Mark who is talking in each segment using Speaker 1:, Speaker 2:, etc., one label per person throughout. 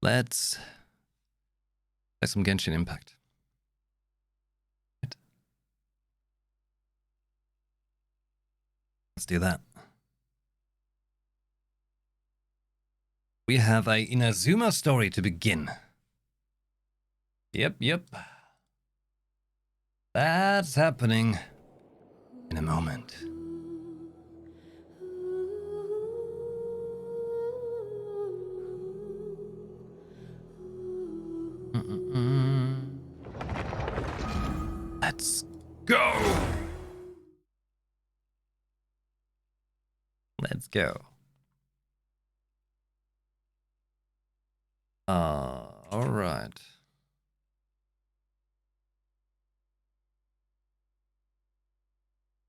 Speaker 1: Let's play some Genshin Impact. Let's do that. We have a Inazuma story to begin. Yep. That's happening in a moment. Let's go! Let's go. All right.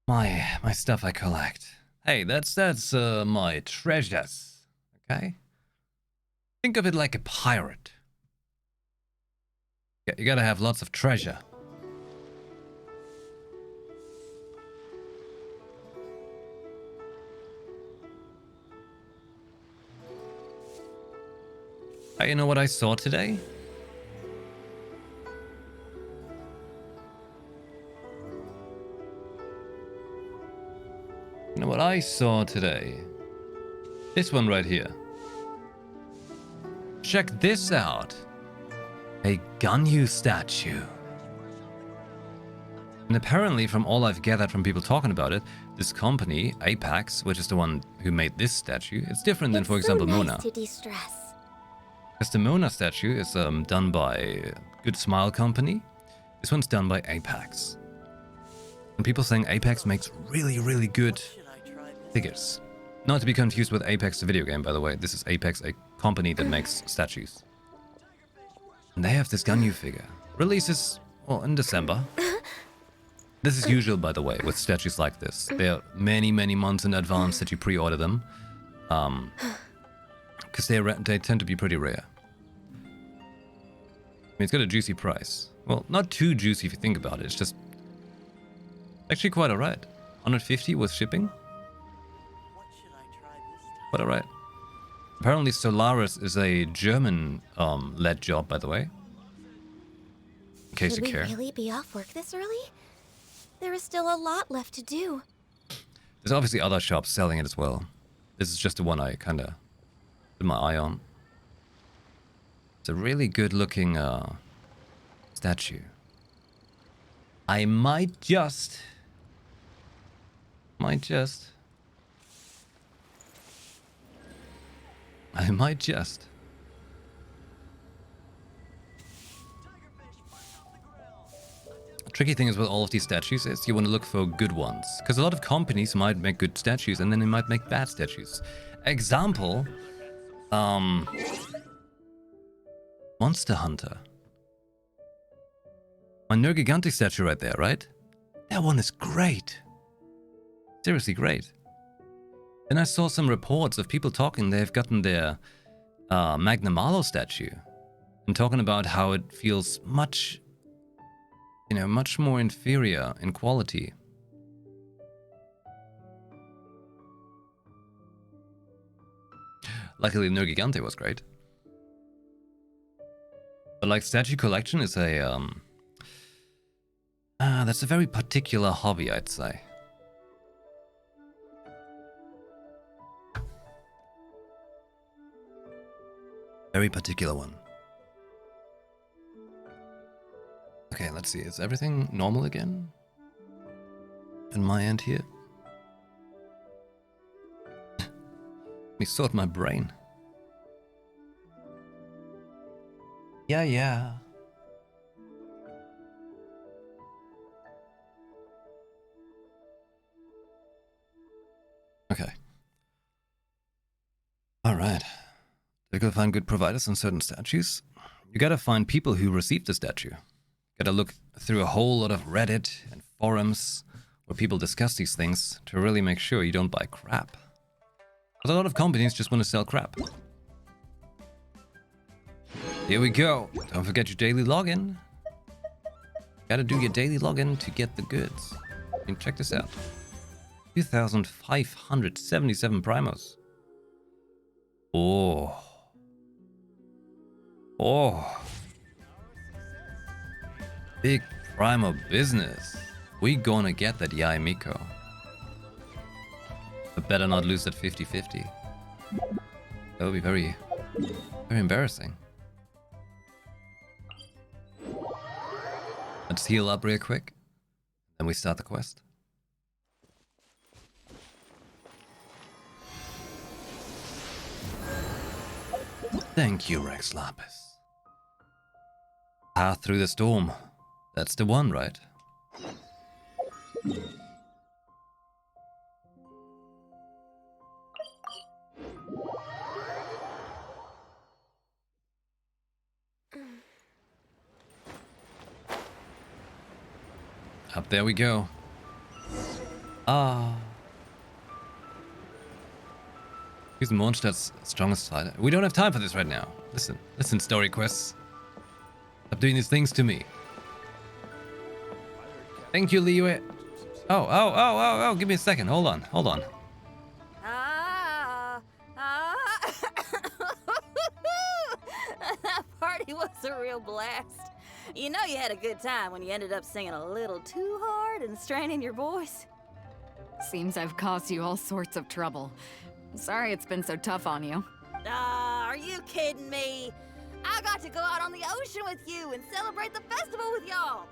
Speaker 1: My stuff I collect. Hey, that's my treasures. Okay? Think of it like a pirate. Yeah, you gotta have lots of treasure. Hey, you know what I saw today? You know what I saw today? This one right here. Check this out. A Ganyu statue. And apparently, from all I've gathered from people talking about it, this company, Apex, which is the one who made this statue, it's different than, for example, Mona.
Speaker 2: To de-stress.
Speaker 1: Because the Mona statue is done by Good Smile Company. This one's done by Apex. And people saying Apex makes really good figures. Not to be confused with Apex the video game, by the way. This is Apex, a company that makes statues. And they have this Ganyu figure. Releases, well, in December. This is usual, by the way, with statues like this. They're many months in advance that you pre-order them. Because they tend to be pretty rare. I mean, it's got a juicy price. Well, not too juicy if you think about it. It's just actually quite alright. 150 with shipping. Quite alright. Apparently Solaris is a German led job, by the way. In case you care.
Speaker 2: Should we really be off work this early? There is still a lot left to do.
Speaker 1: There's obviously other shops selling it as well. This is just the one I kind of put my eye on. It's a really good looking statue. I might just tricky thing is with all of these statues is you want to look for good ones. Because a lot of companies might make good statues and then they might make bad statues. Example, Monster Hunter. My Nergigante statue right there, right? That one is great. Seriously great. Then I saw some reports of people talking, they've gotten their Magna Malo statue. And talking about how it feels much more inferior in quality. Luckily, Nergigante was great. But like statue collection is a that's a very particular hobby, I'd say. Very particular one. Okay, let's see. Is everything normal again? On my end here? Let me sort my brain. Yeah. Okay. Alright. To go find good providers on certain statues, you gotta find people who received the statue. Gotta look through a whole lot of Reddit and forums where people discuss these things to really make sure you don't buy crap. Because a lot of companies just want to sell crap. Here we go. Don't forget your daily login. Gotta do your daily login to get the goods. And check this out. 2,577 primos. Oh. Oh, big primal business. We gonna get that Yai Miko. But better not lose that 50-50. That would be very, very embarrassing. Let's heal up real quick. Then we start the quest. Thank you, Rex Lapis. Path through the storm. That's the one, right? Up there we go. Ah. Who's Mondstadt's strongest side? We don't have time for this right now. Listen, story quests. Stop doing these things to me. Thank you, Liyue. Oh, give me a second. Hold on.
Speaker 3: That party was a real blast. You know you had a good time when you ended up singing a little too hard and straining your voice.
Speaker 4: Seems I've caused you all sorts of trouble. Sorry it's been so tough on you.
Speaker 3: Are you kidding me? I got to go out on the ocean with you and celebrate the festival with y'all.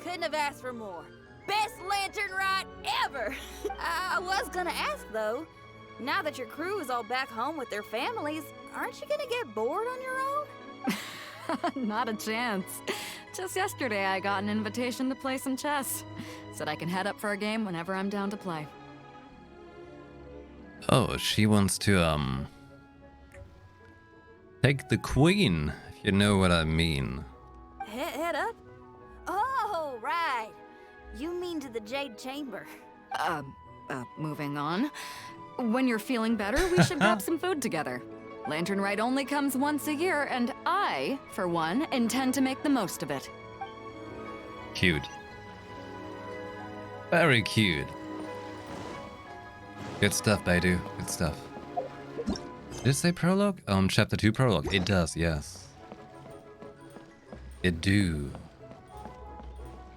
Speaker 3: Couldn't have asked for more. Best lantern ride ever. I was gonna ask though, now that your crew is all back home with their families, aren't you gonna get bored on your own?
Speaker 4: Not a chance. Just yesterday I got an invitation to play some chess. Said I can head up for a game whenever I'm down to play.
Speaker 1: Oh, she wants to, take the queen, if you know what I mean.
Speaker 3: Head up? Oh, right. You mean to the Jade Chamber.
Speaker 4: Moving on. When you're feeling better, we should grab some food together. Lantern Rite only comes once a year, and I, for one, intend to make the most of it.
Speaker 1: Cute. Very cute. Good stuff, Baidu. Good stuff. Did it say prologue? Chapter 2 prologue. It does, yes. It do.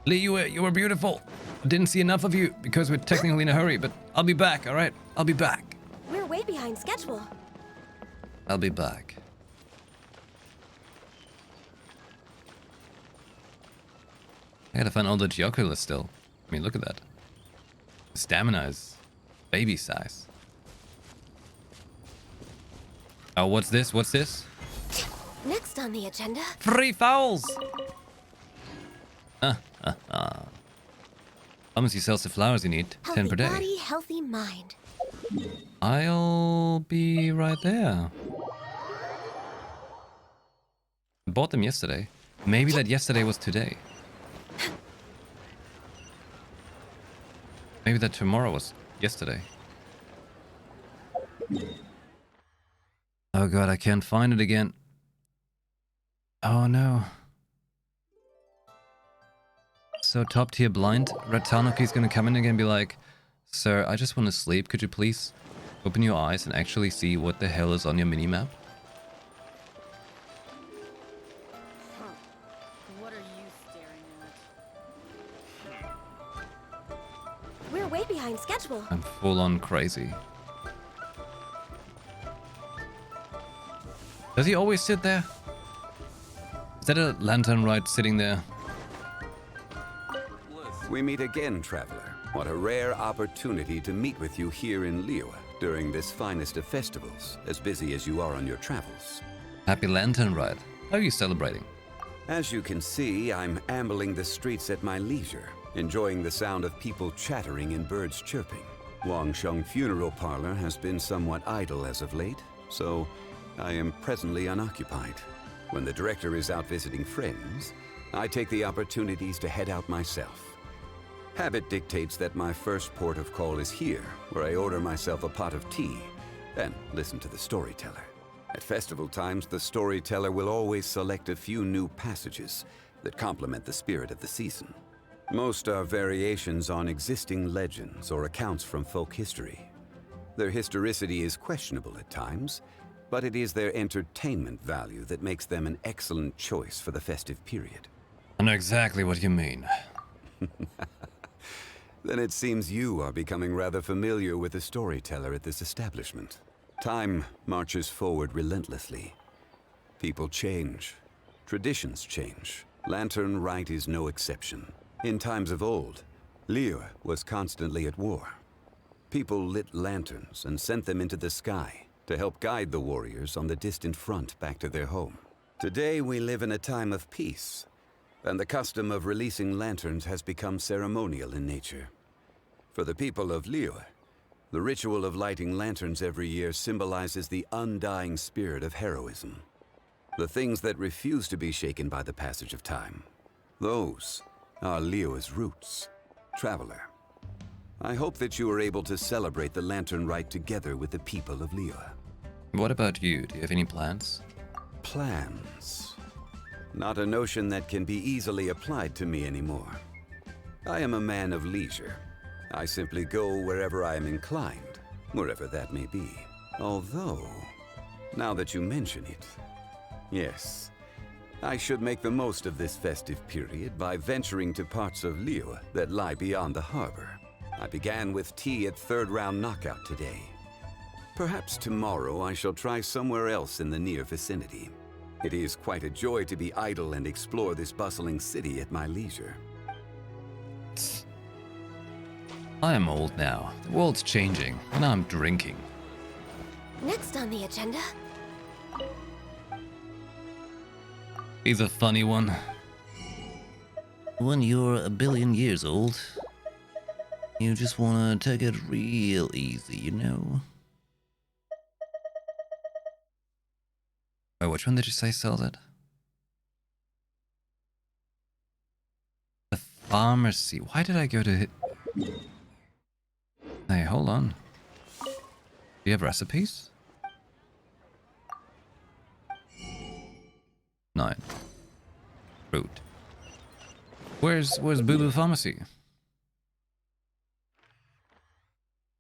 Speaker 1: Lee, you were beautiful. I didn't see enough of you because we're technically in a hurry, but I'll be back, alright? I'll be back.
Speaker 2: We're way behind schedule.
Speaker 1: I'll be back. I gotta find all the Geoculus still. I mean, look at that. Stamina is baby size. Oh, what's this? What's this?
Speaker 2: Next on the agenda.
Speaker 1: Free fowls! Pharmacy sells the flowers you need. 10 per day.
Speaker 2: Healthy body, healthy mind.
Speaker 1: I'll be right there. I bought them yesterday. Maybe that yesterday was today. Maybe that tomorrow was yesterday. Oh god, I can't find it again. Oh no. So top tier blind, Red Tanuki's gonna come in again and be like, "Sir, I just want to sleep. Could you please open your eyes and actually see what the hell is on your minimap?"
Speaker 3: What are you staring at?
Speaker 2: We're way behind schedule.
Speaker 1: I'm full on crazy. Does he always sit there? Is that a lantern ride sitting there?
Speaker 5: We meet again, traveler. What a rare opportunity to meet with you here in Liyue during this finest of festivals, as busy as you are on your travels.
Speaker 1: Happy lantern ride. How are you celebrating?
Speaker 5: As you can see, I'm ambling the streets at my leisure, enjoying the sound of people chattering and birds chirping. Wangsheng Funeral Parlor has been somewhat idle as of late, so I am presently unoccupied. When the director is out visiting friends, I take the opportunities to head out myself. Habit dictates that my first port of call is here, where I order myself a pot of tea, then listen to the storyteller. At festival times, the storyteller will always select a few new passages that complement the spirit of the season. Most are variations on existing legends or accounts from folk history. Their historicity is questionable at times, but it is their entertainment value that makes them an excellent choice for the festive period.
Speaker 1: I know exactly what you mean.
Speaker 5: Then it seems you are becoming rather familiar with the storyteller at this establishment. Time marches forward relentlessly. People change. Traditions change. Lantern Rite is no exception. In times of old, Liyue was constantly at war. People lit lanterns and sent them into the sky to help guide the warriors on the distant front back to their home. Today we live in a time of peace, and the custom of releasing lanterns has become ceremonial in nature. For the people of Liyue, the ritual of lighting lanterns every year symbolizes the undying spirit of heroism. The things that refuse to be shaken by the passage of time. Those are Liyue's roots. Traveler, I hope that you are able to celebrate the Lantern Rite together with the people of Liyue.
Speaker 1: What about you? Do you have any plans?
Speaker 5: Plans. Not a notion that can be easily applied to me anymore. I am a man of leisure. I simply go wherever I am inclined, wherever that may be. Although, now that you mention it, yes, I should make the most of this festive period by venturing to parts of Liyue that lie beyond the harbor. I began with tea at third round knockout today. Perhaps tomorrow I shall try somewhere else in the near vicinity. It is quite a joy to be idle and explore this bustling city at my leisure.
Speaker 1: I am old now. The world's changing, and I'm drinking.
Speaker 2: Next on the agenda,
Speaker 1: He's a funny one. When you're a billion years old, you just want to take it real easy, you know? Oh, which one did you say sells it? The pharmacy. Why did I go to... Hey, hold on. Do you have recipes? 9. Fruit. Where's Boo Boo Pharmacy?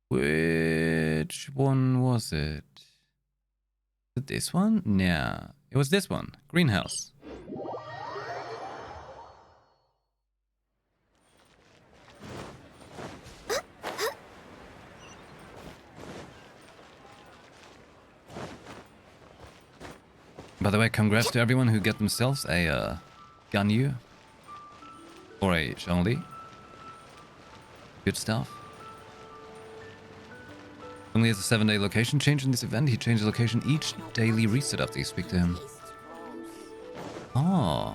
Speaker 1: Which one was it? Is it this one? Nah. It was this one. Greenhouse. By the way, congrats to everyone who get themselves a Ganyu or a Zhongli. Good stuff. Only has a 7-day location change in this event. He changes location each daily reset after you speak to him. Oh.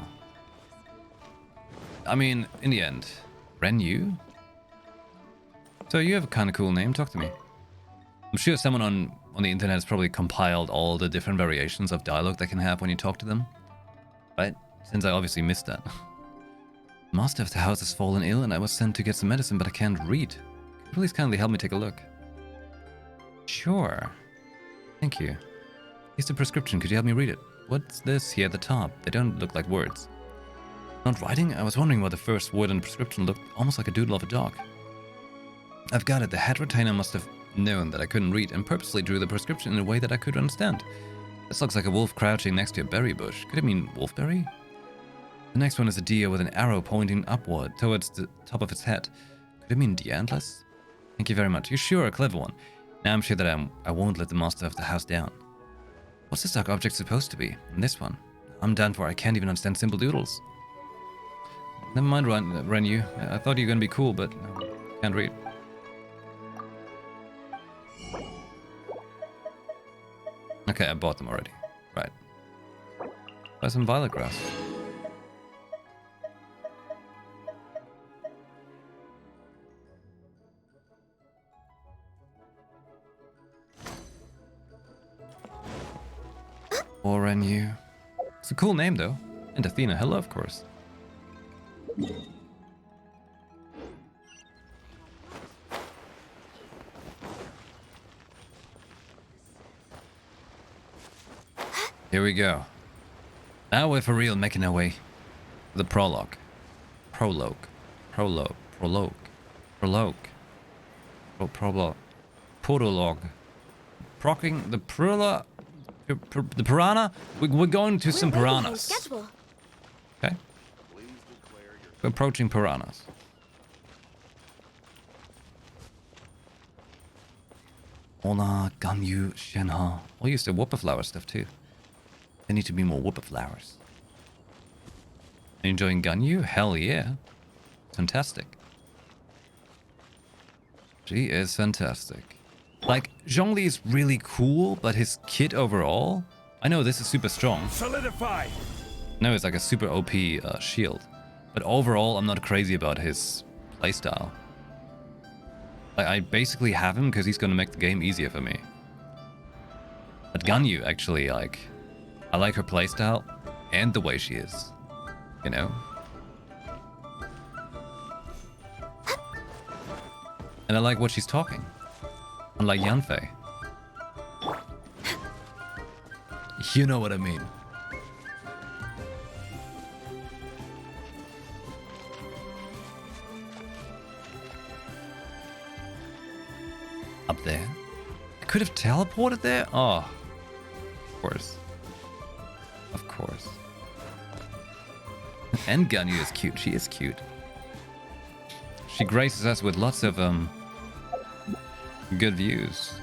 Speaker 1: I mean, in the end, Renyu? So you have a kind of cool name. Talk to me. I'm sure someone on the internet has probably compiled all the different variations of dialogue they can have when you talk to them. Right? Since I obviously missed that. The master of the house has fallen ill and I was sent to get some medicine, but I can't read. Could you please kindly help me take a look? Sure. Thank you. Here's the prescription. Could you help me read it? What's this here at the top? They don't look like words. Not writing? I was wondering why the first word in the prescription looked almost like a doodle of a dog. I've got it. The head retainer must have known that I couldn't read and purposely drew the prescription in a way that I could understand. This looks like a wolf crouching next to a berry bush. Could it mean wolfberry? The next one is a deer with an arrow pointing upward towards the top of its head. Could it mean deer antlers? Thank you very much. You're sure a clever one. Now I'm sure that I won't let the master of the house down. What's this dark object supposed to be? And this one? I'm done for. I can't even understand simple doodles. Never mind, Renyu. I thought you were going to be cool, but no, can't read. Okay, I bought them already. Right. Buy some violet grass. Renyu. It's a cool name, though. And Athena, hello, of course. Here we go. Now we're for real making our way. The prologue. Prologue. Prologue. Prologue. Prologue. Prologue. Prologue. Procking the prologue. The piranha? We're going to some
Speaker 2: We're way behind
Speaker 1: piranhas.
Speaker 2: schedule.
Speaker 1: Okay. We're approaching piranhas. Hola, Ganyu, Shenha. I'll use the whooper flower stuff too. There need to be more whooper flowers. Are you enjoying Ganyu? Hell yeah. Fantastic. She is fantastic. Like, Zhongli is really cool, but his kit overall... I know this is super strong.
Speaker 6: Solidify!
Speaker 1: No, it's like a super OP shield. But overall, I'm not crazy about his playstyle. Like, I basically have him because he's gonna make the game easier for me. But Ganyu, actually, like... I like her playstyle and the way she is. You know? And I like what she's talking. Unlike Yanfei. You know what I mean. Up there? I could have teleported there? Oh. Of course. Of course. And Ganyu is cute. She is cute. She graces us with lots of, good views.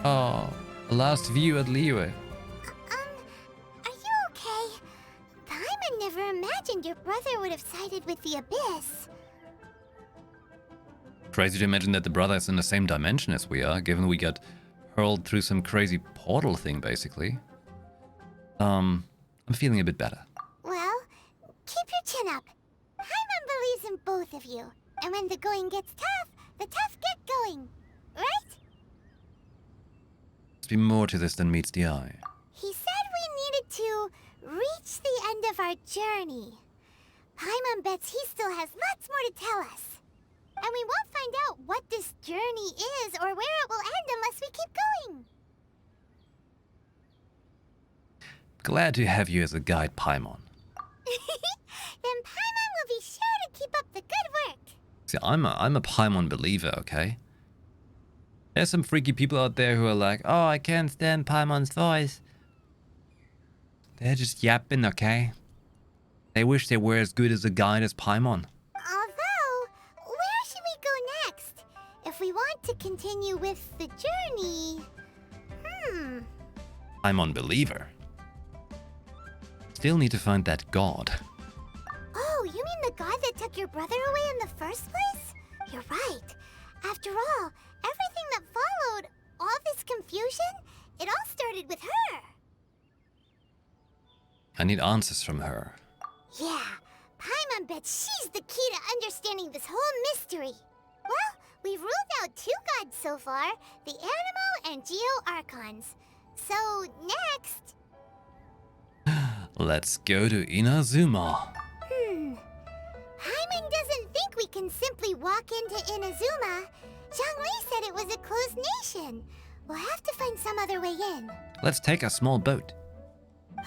Speaker 1: Oh, last view at Liyue.
Speaker 2: Are you okay? Paimon never imagined your brother would have sided with the Abyss.
Speaker 1: Crazy to imagine that the brother is in the same dimension as we are, given we got hurled through some crazy portal thing, basically. I'm feeling a bit better.
Speaker 2: Well, keep your chin up. Paimon believes in both of you. And when the going gets tough, the tough get going. Right?
Speaker 1: Must be more to this than meets the eye.
Speaker 2: He said we needed to reach the end of our journey. Paimon bets he still has lots more to tell us. And we won't find out what this journey is or where it will end unless we keep going.
Speaker 1: Glad to have you as a guide, Paimon.
Speaker 2: Then Paimon will be sure to keep up the good work.
Speaker 1: See, I'm a Paimon believer, okay? There's some freaky people out there who are like, oh, I can't stand Paimon's voice. They're just yapping, okay? They wish they were as good as a guide as Paimon.
Speaker 2: Although, where should we go next? If we want to continue with the journey...
Speaker 1: Paimon believer. Still need to find that god.
Speaker 2: Oh, you mean the god that took your brother away in the first place? You're right. After all, everything that followed, all this confusion, it all started with her.
Speaker 1: I need answers from her.
Speaker 2: Yeah, Paimon bets she's the key to understanding this whole mystery. Well, we've ruled out 2 gods so far, the Animo and Geo Archons. So, next...
Speaker 1: Let's go to Inazuma.
Speaker 2: Paimon doesn't think we can simply walk into Inazuma. Zhongli said it was a closed nation. We'll have to find some other way in.
Speaker 1: Let's take a small boat.
Speaker 2: Why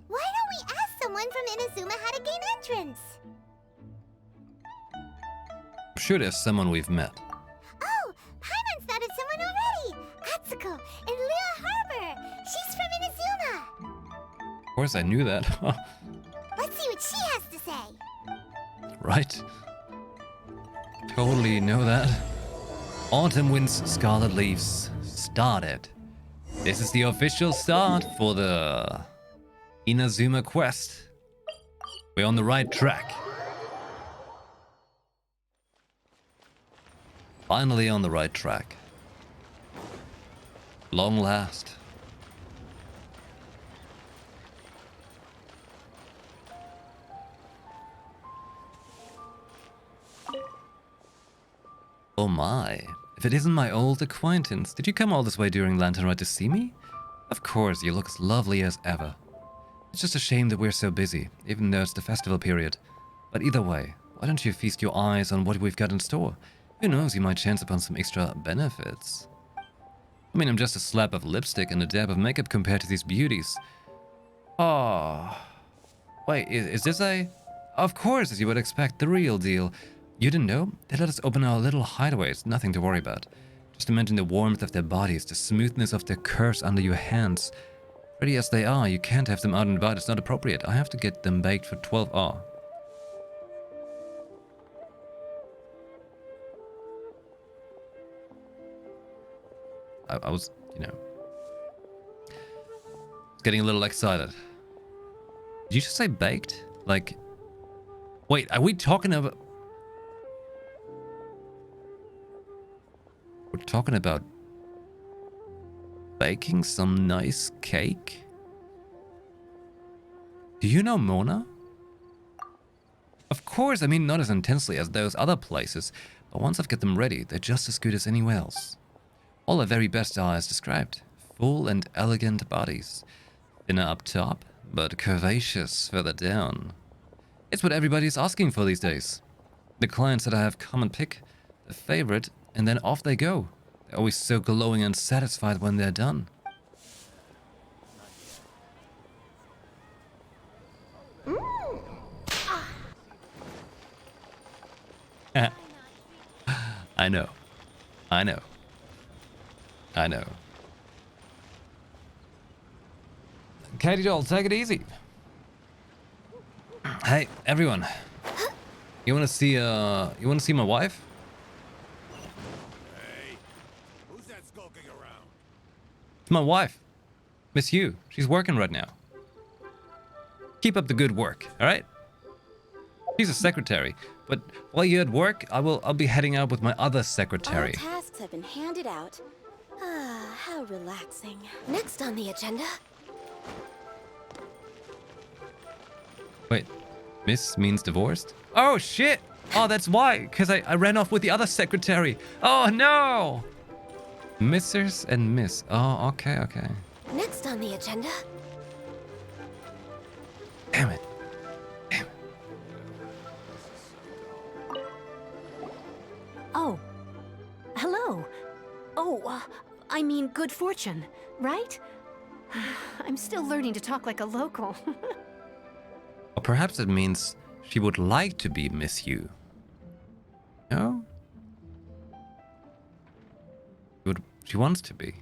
Speaker 2: don't we ask someone from Inazuma how to gain entrance?
Speaker 1: I'm sure there's someone we've met.
Speaker 2: Oh, Paimon spotted someone already. Atsuko in Lua Harbor. She's from Inazuma.
Speaker 1: Of course I knew that.
Speaker 2: Let's see what she has to say.
Speaker 1: Right? Totally know that. Autumn winds, scarlet leaves. Started. This is the official start for the Inazuma quest. We're on the right track. Finally on the right track. Long last. Oh my. If it isn't my old acquaintance, did you come all this way during Lantern Ride to see me? Of course, you look as lovely as ever. It's just a shame that we're so busy, even though it's the festival period. But either way, why don't you feast your eyes on what we've got in store? Who knows, you might chance upon some extra benefits. I mean, I'm just a slap of lipstick and a dab of makeup compared to these beauties. Oh. Wait, is this a... Of course, as you would expect, the real deal. You didn't know? They let us open our little hideaway. It's nothing to worry about. Just imagine the warmth of their bodies, the smoothness of their curves under your hands. Pretty as they are, you can't have them out and about. It's not appropriate. I have to get them baked for 12 hours. I was, you know, getting a little excited. Did you just say baked? Like, wait, are we talking about... We're talking about baking some nice cake? Do you know Mona? Of course, I mean, not as intensely as those other places, but once I've got them ready, they're just as good as anywhere else. All the very best are as described. Full and elegant bodies. Thinner up top, but curvaceous further down. It's what everybody's asking for these days. The clients that I have come and pick the favorite, and then off they go. They're always so glowing and satisfied when they're done. I know. I know. I know. Katie doll, take it easy. Hey, everyone. You wanna see my wife?
Speaker 6: Hey, who's that skulking around?
Speaker 1: It's my wife. Miss Yu. She's working right now. Keep up the good work, alright? She's a secretary, but while you're at work, I'll be heading out with my other secretary.
Speaker 7: All tasks have been handed out. Ah, how relaxing. Next on the agenda.
Speaker 1: Wait, Miss means divorced? Oh shit! Oh, that's why, because I ran off with the other secretary. Oh no! Missers and Miss. Oh, okay.
Speaker 7: Next on the agenda.
Speaker 1: Damn it.
Speaker 8: Oh, hello. Oh, I mean good fortune, right? I'm still learning to talk like a local.
Speaker 1: Or perhaps it means she would like to be Miss Yu. No? She wants to be.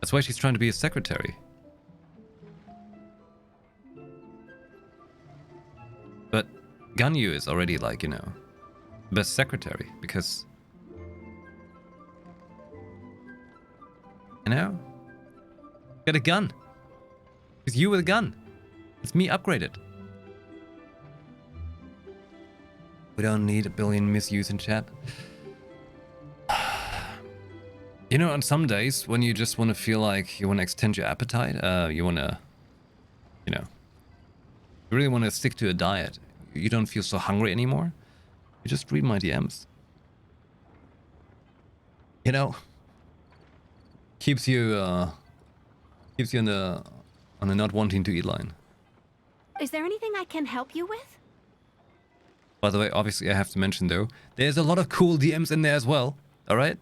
Speaker 1: That's why she's trying to be a secretary. But Ganyu is already like, you know, best secretary because... You know? Got a gun. It's you with a gun. It's me upgraded. We don't need a billion misuse in chat. You know, on some days when you just want to feel like you want to extend your appetite, you want to, you know, you really want to stick to a diet. You don't feel so hungry anymore. You just read my DMs. You know, keeps you on the not wanting to eat line.
Speaker 8: Is there anything I can help you with?
Speaker 1: By the way, obviously I have to mention though, there's a lot of cool DMs in there as well. All right,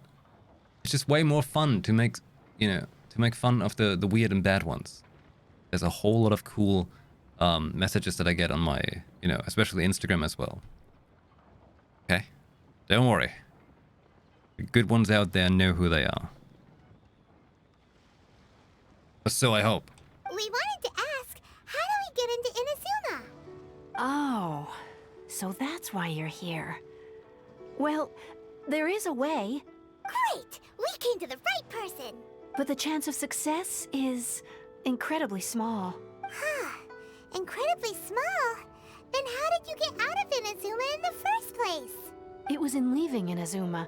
Speaker 1: it's just way more fun to make, you know, to make fun of the weird and bad ones. There's a whole lot of cool messages that I get on my, you know, especially Instagram as well. Okay, don't worry. The good ones out there know who they are. So I hope.
Speaker 2: We wanted to ask, how do we get into Inazuma?
Speaker 8: Oh, so that's why you're here. Well, there is a way,
Speaker 2: Great! We came to the right person!
Speaker 8: but the chance of success is incredibly small.
Speaker 2: Huh. Incredibly small? Then how did you get out of Inazuma in the first place?
Speaker 8: It was in leaving Inazuma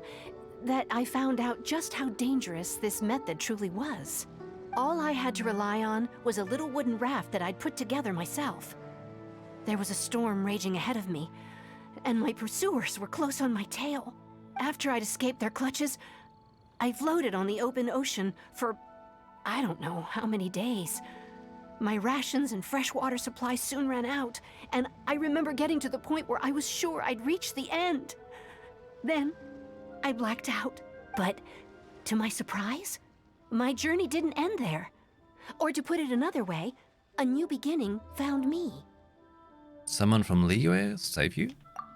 Speaker 8: that I found out just how dangerous this method truly was. All I had to rely on was a little wooden raft that I'd put together myself. There was a storm raging ahead of me, and my pursuers were close on my tail. After I'd escaped their clutches, I floated on the open ocean for I don't know how many days. My rations and fresh water supply soon ran out, and I remember getting to the point where I was sure I'd reached the end. Then, I blacked out. But, to my surprise, my journey didn't end there. Or to put it another way, a new beginning found me.
Speaker 1: someone from Liyue save you?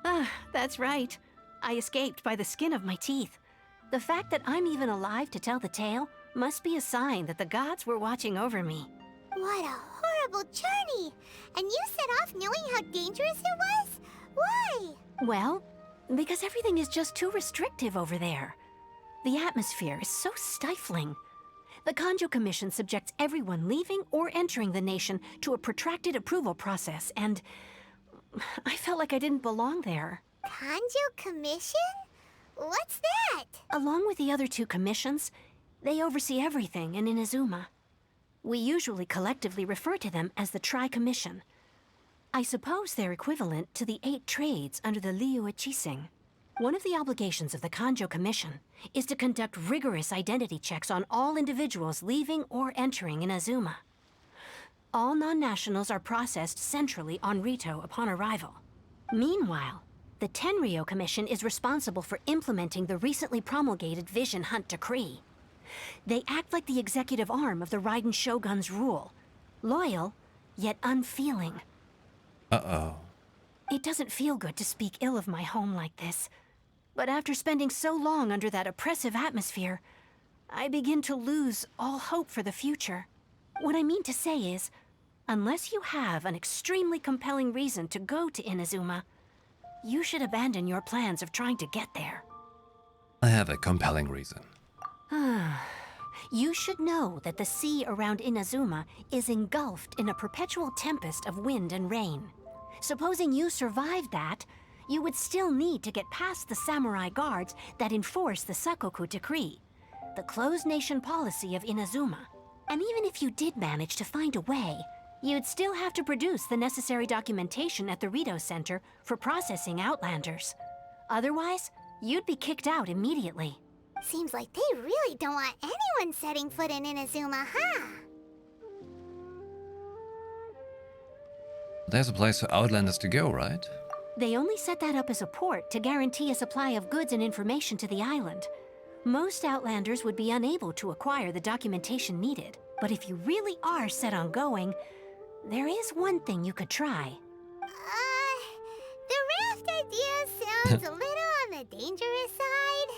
Speaker 8: Ah, that's right. I escaped by the skin of my teeth. The fact that I'm even alive to tell the tale must be a sign that the gods were watching over me.
Speaker 2: What a horrible journey! And you set off knowing how dangerous it was? Why?
Speaker 8: Well, because everything is just too restrictive over there. The atmosphere is so stifling. The Kanjo Commission subjects everyone leaving or entering the nation to a protracted approval process, and I felt like I didn't belong there.
Speaker 2: Kanjo Commission? What's that?
Speaker 8: Along with the other two commissions, they oversee everything in Inazuma. We usually collectively refer to them as the Tri-Commission. I suppose they're equivalent to the 8 trades under the Liyue Chising. One of the obligations of the Kanjo Commission is to conduct rigorous identity checks on all individuals leaving or entering Inazuma. All non-nationals are processed centrally on Rito upon arrival. Meanwhile, the Tenryo Commission is responsible for implementing the recently promulgated Vision Hunt Decree. They act like the executive arm of the Raiden Shogun's rule. Loyal, yet unfeeling.
Speaker 1: Uh-oh.
Speaker 8: It doesn't feel good to speak ill of my home like this. But after spending so long under that oppressive atmosphere, I begin to lose all hope for the future. What I mean to say is, unless you have an extremely compelling reason to go to Inazuma, you should abandon your plans of trying to get there.
Speaker 1: I have a compelling reason.
Speaker 8: You should know that the sea around Inazuma is engulfed in a perpetual tempest of wind and rain. Supposing you survived that, you would still need to get past the samurai guards that enforce the Sakoku Decree, the closed nation policy of Inazuma. And even if you did manage to find a way, you'd still have to produce the necessary documentation at the Rito Center for processing Outlanders. Otherwise, you'd be kicked out immediately.
Speaker 2: Seems like they really don't want anyone setting foot in Inazuma, huh?
Speaker 1: There's a place for Outlanders to go, right?
Speaker 8: They only set that up as a port to guarantee a supply of goods and information to the island. Most Outlanders would be unable to acquire the documentation needed. But if you really are set on going, there is one thing you could try.
Speaker 2: The raft idea sounds a little on the dangerous side.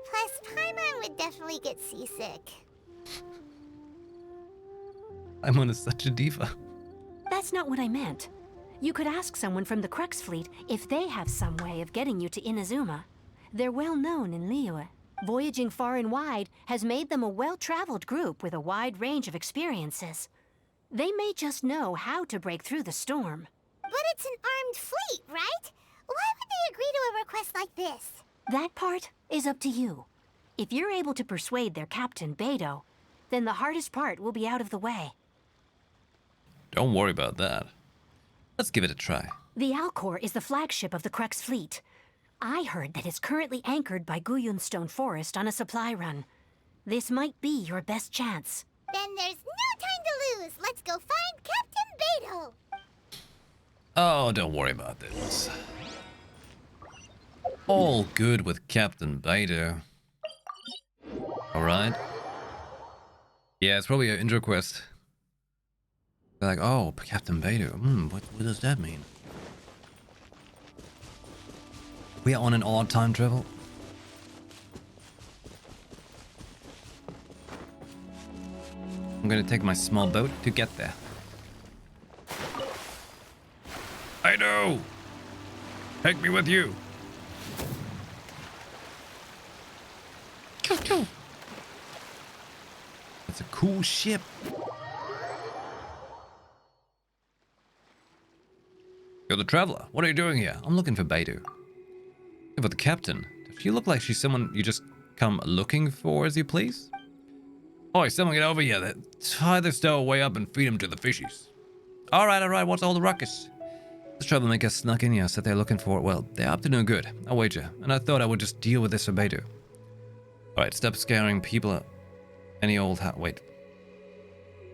Speaker 2: Plus, Paimon would definitely get seasick.
Speaker 1: Paimon is such a diva.
Speaker 8: That's not what I meant. You could ask someone from the Crux Fleet if they have some way of getting you to Inazuma. They're well known in Liyue. Voyaging far and wide has made them a well-traveled group with a wide range of experiences. They may just know how to break through the storm.
Speaker 2: But it's an armed fleet, right? Why would they agree to a request like this?
Speaker 8: That part is up to you. If you're able to persuade their captain, Beidou, then the hardest part will be out of the way.
Speaker 1: Don't worry about that. Let's give it a try.
Speaker 8: The Alcor is the flagship of the Crux Fleet. I heard that it's currently anchored by Guyunstone Forest on a supply run. This might be your best chance.
Speaker 2: Then there's no time to lose. Let's go find Captain Beidou.
Speaker 1: Oh, don't worry about this. All good with Captain Beidou. Alright. Yeah, it's probably an intro quest. They're like, oh, Captain Beidou. What does that mean? We are on an odd time travel. I'm gonna take my small boat to get there. Beidou! Take me with you! That's a cool ship. You're the traveler. What are you doing here? I'm looking for Beidou. Yeah, but the captain. Does she look like she's someone you just come looking for as you please? Oi, someone get over here. Tie this stowaway up and feed him to the fishies. Alright, what's all the ruckus? This troublemaker snuck in here, said they're looking for it. Well, they're up to no good, I wager. And I thought I would just deal with this for Beidou. Alright, stop scaring people any old how. Wait.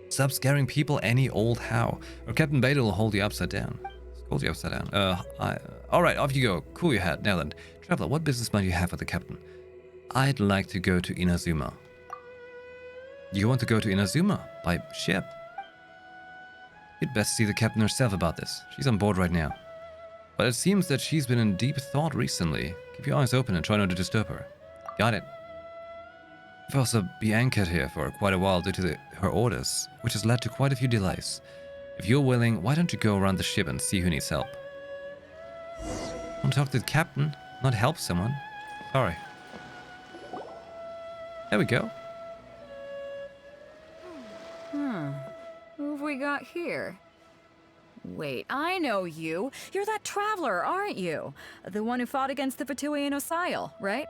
Speaker 1: Stop scaring people any old how. Or Captain Beidou will hold you upside down. Hold you upside down. Alright, off you go. Cool your hat. Now then, traveler, what business might you have with the captain? I'd like to go to Inazuma. You want to go to Inazuma? By ship? You'd best see the captain herself about this. She's on board right now. But it seems that she's been in deep thought recently. Keep your eyes open and try not to disturb her. Got it. We've also been anchored here for quite a while due to her orders, which has led to quite a few delays. If you're willing, why don't you go around the ship and see who needs help? Want to talk to the captain, not help someone? Sorry. There we go.
Speaker 4: Who have we got here? Wait, I know you. You're that traveler, aren't you? The one who fought against the Fatuian Osile, right?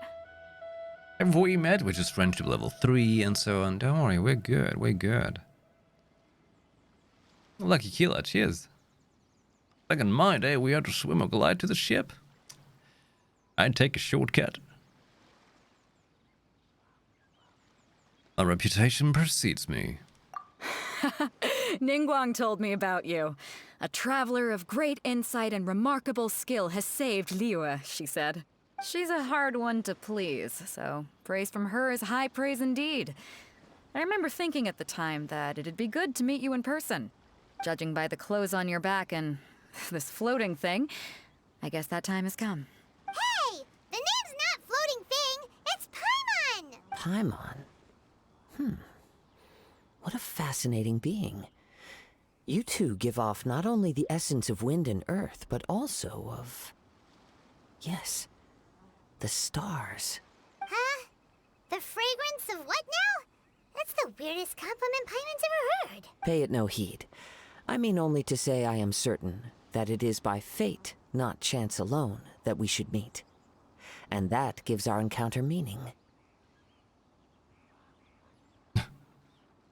Speaker 1: And we met, which is friendship level 3 and so on. Don't worry, we're good, we're good. Lucky Keela, cheers. Back in my day, we had to swim or glide to the ship. I'd take a shortcut. A reputation precedes me.
Speaker 4: Ningguang told me about you. A traveler of great insight and remarkable skill has saved Liyue, she said. She's a hard one to please, so praise from her is high praise indeed. I remember thinking at the time that it'd be good to meet you in person. Judging by the clothes on your back and this floating thing, I guess that time has come.
Speaker 2: Hey! The name's not Floating Thing, it's Paimon!
Speaker 9: Paimon? What a fascinating being. You two give off not only the essence of wind and earth, but also of... yes, the stars.
Speaker 2: Huh? The fragrance of what now? That's the weirdest compliment Paimon's ever heard.
Speaker 9: Pay it no heed. I mean only to say I am certain that it is by fate, not chance alone, that we should meet. And that gives our encounter meaning.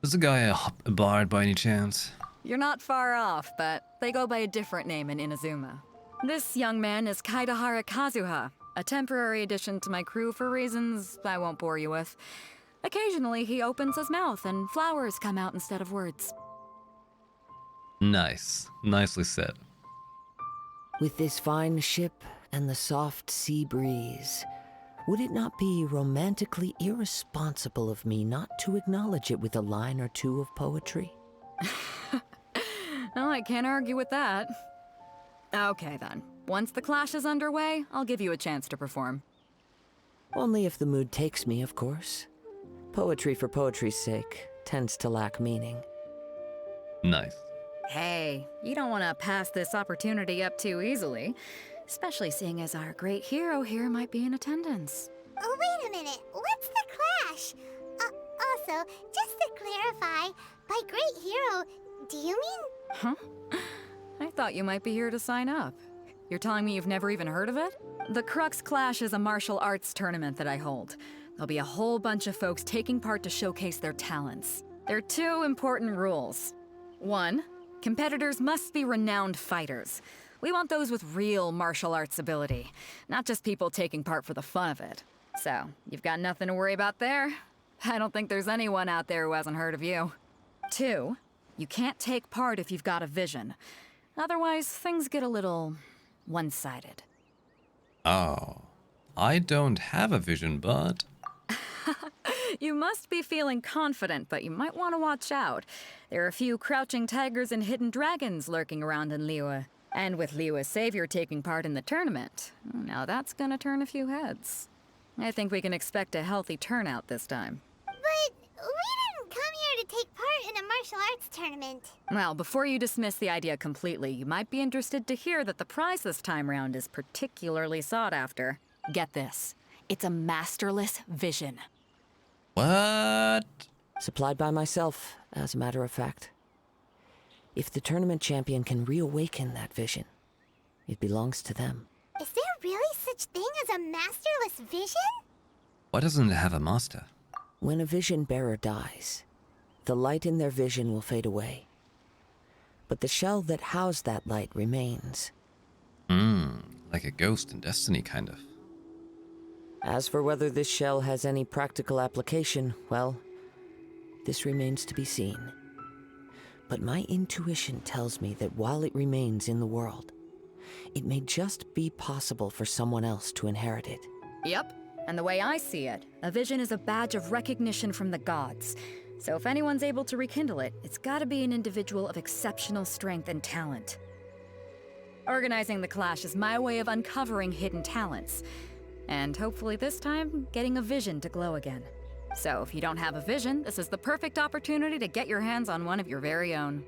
Speaker 1: Is the guy a bard by any chance?
Speaker 4: You're not far off, but they go by a different name in Inazuma. This young man is Kaidahara Kazuha, a temporary addition to my crew for reasons I won't bore you with. Occasionally, he opens his mouth and flowers come out instead of words.
Speaker 1: Nice. Nicely said.
Speaker 9: With this fine ship and the soft sea breeze, would it not be romantically irresponsible of me not to acknowledge it with a line or two of poetry?
Speaker 4: Oh, I can't argue with that. Okay then. Once the clash is underway, I'll give you a chance to perform.
Speaker 9: Only if the mood takes me, of course. Poetry for poetry's sake tends to lack meaning.
Speaker 1: Nice.
Speaker 4: Hey, you don't want to pass this opportunity up too easily, especially seeing as our great hero here might be in attendance.
Speaker 2: Oh, wait a minute. What's the clash? Also, just to clarify, by great hero, do you mean...
Speaker 4: Huh? I thought you might be here to sign up. You're telling me you've never even heard of it? The Crux Clash is a martial arts tournament that I hold. There'll be a whole bunch of folks taking part to showcase their talents. There are 2 important rules. 1, competitors must be renowned fighters. We want those with real martial arts ability, not just people taking part for the fun of it. So, you've got nothing to worry about there. I don't think there's anyone out there who hasn't heard of you. 2, you can't take part if you've got a vision. Otherwise, things get a little one-sided.
Speaker 1: Oh. I don't have a vision, but...
Speaker 4: You must be feeling confident, but you might want to watch out. There are a few crouching tigers and hidden dragons lurking around in Liyue. And with Liyue's savior taking part in the tournament, now that's gonna turn a few heads. I think we can expect a healthy turnout this time.
Speaker 2: But we didn't come here to take part in a martial arts tournament.
Speaker 4: Well, before you dismiss the idea completely, you might be interested to hear that the prize this time round is particularly sought after. Get this. It's a masterless vision.
Speaker 1: What?
Speaker 9: Supplied by myself, as a matter of fact. If the tournament champion can reawaken that vision, it belongs to them.
Speaker 2: Is there really such thing as a masterless vision?
Speaker 1: Why doesn't it have a master?
Speaker 9: When a vision bearer dies, the light in their vision will fade away. But the shell that housed that light remains.
Speaker 1: Like a ghost in Destiny, kind of.
Speaker 9: As for whether this shell has any practical application, well, this remains to be seen. But my intuition tells me that while it remains in the world, it may just be possible for someone else to inherit it.
Speaker 4: Yep. And the way I see it, a vision is a badge of recognition from the gods. So if anyone's able to rekindle it, it's gotta be an individual of exceptional strength and talent. Organizing the clash is my way of uncovering hidden talents. And hopefully this time, getting a vision to glow again. So if you don't have a vision, this is the perfect opportunity to get your hands on one of your very own.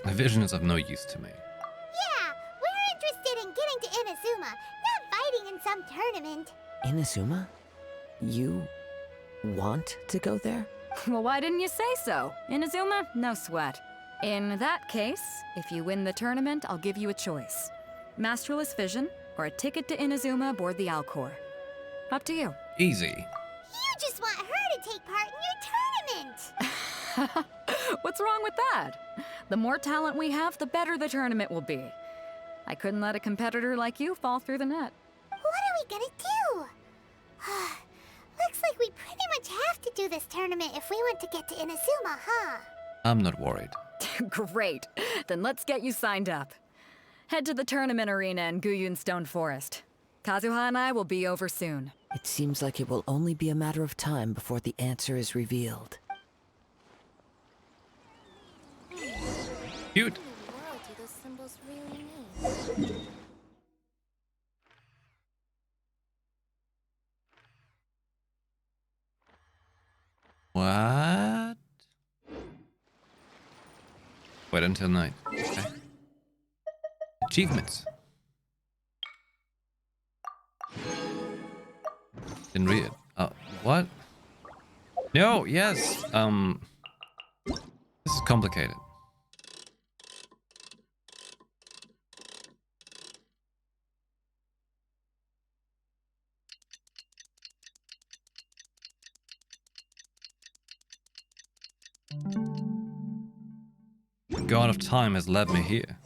Speaker 1: A vision is of no use to me.
Speaker 2: Yeah, we're interested in getting to Inazuma, not fighting in some tournament.
Speaker 9: Inazuma? You want to go there?
Speaker 4: Well, why didn't you say so? Inazuma, no sweat. In that case, if you win the tournament, I'll give you a choice. Masterless Vision, or a ticket to Inazuma aboard the Alcor. Up to you.
Speaker 1: Easy.
Speaker 2: You just want her to take part in your tournament.
Speaker 4: What's wrong with that? The more talent we have, the better the tournament will be. I couldn't let a competitor like you fall through the net.
Speaker 2: What are we gonna do? Looks like we pretty much have to do this tournament if we want to get to Inazuma, huh?
Speaker 1: I'm not worried.
Speaker 4: Great. Then let's get you signed up. Head to the tournament arena in Guyun Stone Forest. Kazuha and I will be over soon.
Speaker 9: It seems like it will only be a matter of time before the answer is revealed.
Speaker 1: Cute.
Speaker 2: What do those symbols really mean?
Speaker 1: What? Wait until night. Okay. Achievements. Didn't read it. What? No, yes. This is complicated. The god of time has led me here.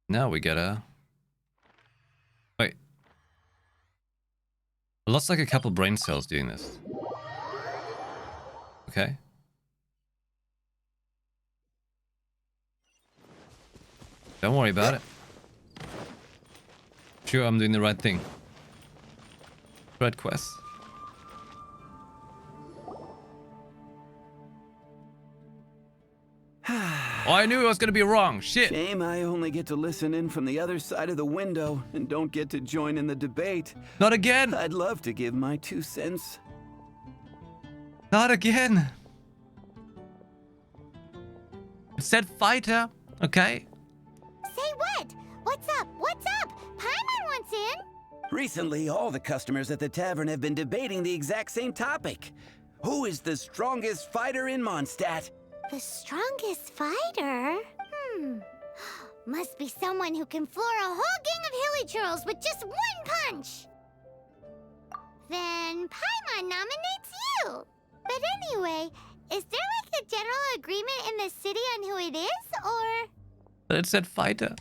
Speaker 1: Now we gotta... Wait. I lost like a couple brain cells doing this. Okay. Don't worry about it. Sure, I'm doing the right thing. Right quest. Oh, I knew it was gonna be wrong. Shit.
Speaker 5: Shame I only get to listen in from the other side of the window and don't get to join in the debate.
Speaker 1: Not again.
Speaker 5: I'd love to give my 2 cents.
Speaker 1: Not again. It said fighter. Okay.
Speaker 2: Say what? What's up? What's up? Paimon wants in.
Speaker 5: Recently, all the customers at the tavern have been debating the exact same topic. Who is the strongest fighter in Mondstadt?
Speaker 2: The strongest fighter? Must be someone who can floor a whole gang of hilly churls with just one punch. Then Paimon nominates you. But anyway, is there like a general agreement in the city on who it is, or?
Speaker 1: It said fighter.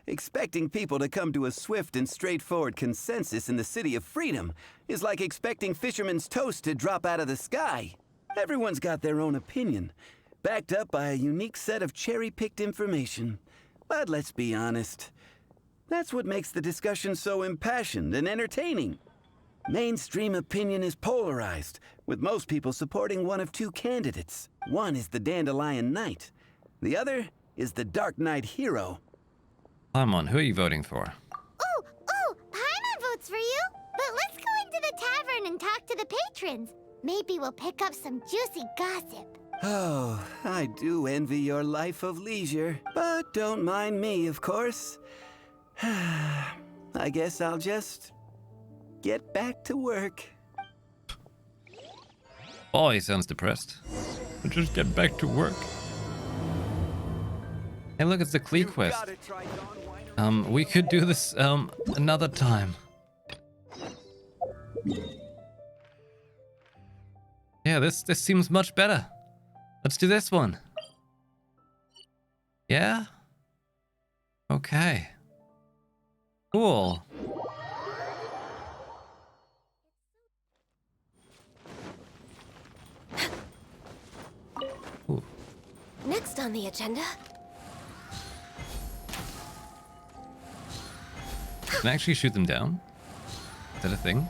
Speaker 5: Expecting people to come to a swift and straightforward consensus in the City of Freedom is like expecting fisherman's toast to drop out of the sky. Everyone's got their own opinion, backed up by a unique set of cherry-picked information. But let's be honest, that's what makes the discussion so impassioned and entertaining. Mainstream opinion is polarized, with most people supporting one of 2 candidates. One is the Dandelion Knight. The other is the Dark Knight Hero.
Speaker 1: Paimon, who are you voting for?
Speaker 2: Oh, Paimon votes for you. But let's go into the tavern and talk to the patrons. Maybe we'll pick up some juicy gossip.
Speaker 5: Oh, I do envy your life of leisure. But don't mind me, of course. I guess I'll just get back to work.
Speaker 1: Oh, he sounds depressed. I'll just get back to work. Hey, look, it's the Klee quest. We could do this another time. Yeah, this seems much better. Let's do this one. Yeah? Okay. Cool. Ooh.
Speaker 7: Next on the agenda...
Speaker 1: Can I actually shoot them down? Is that a thing?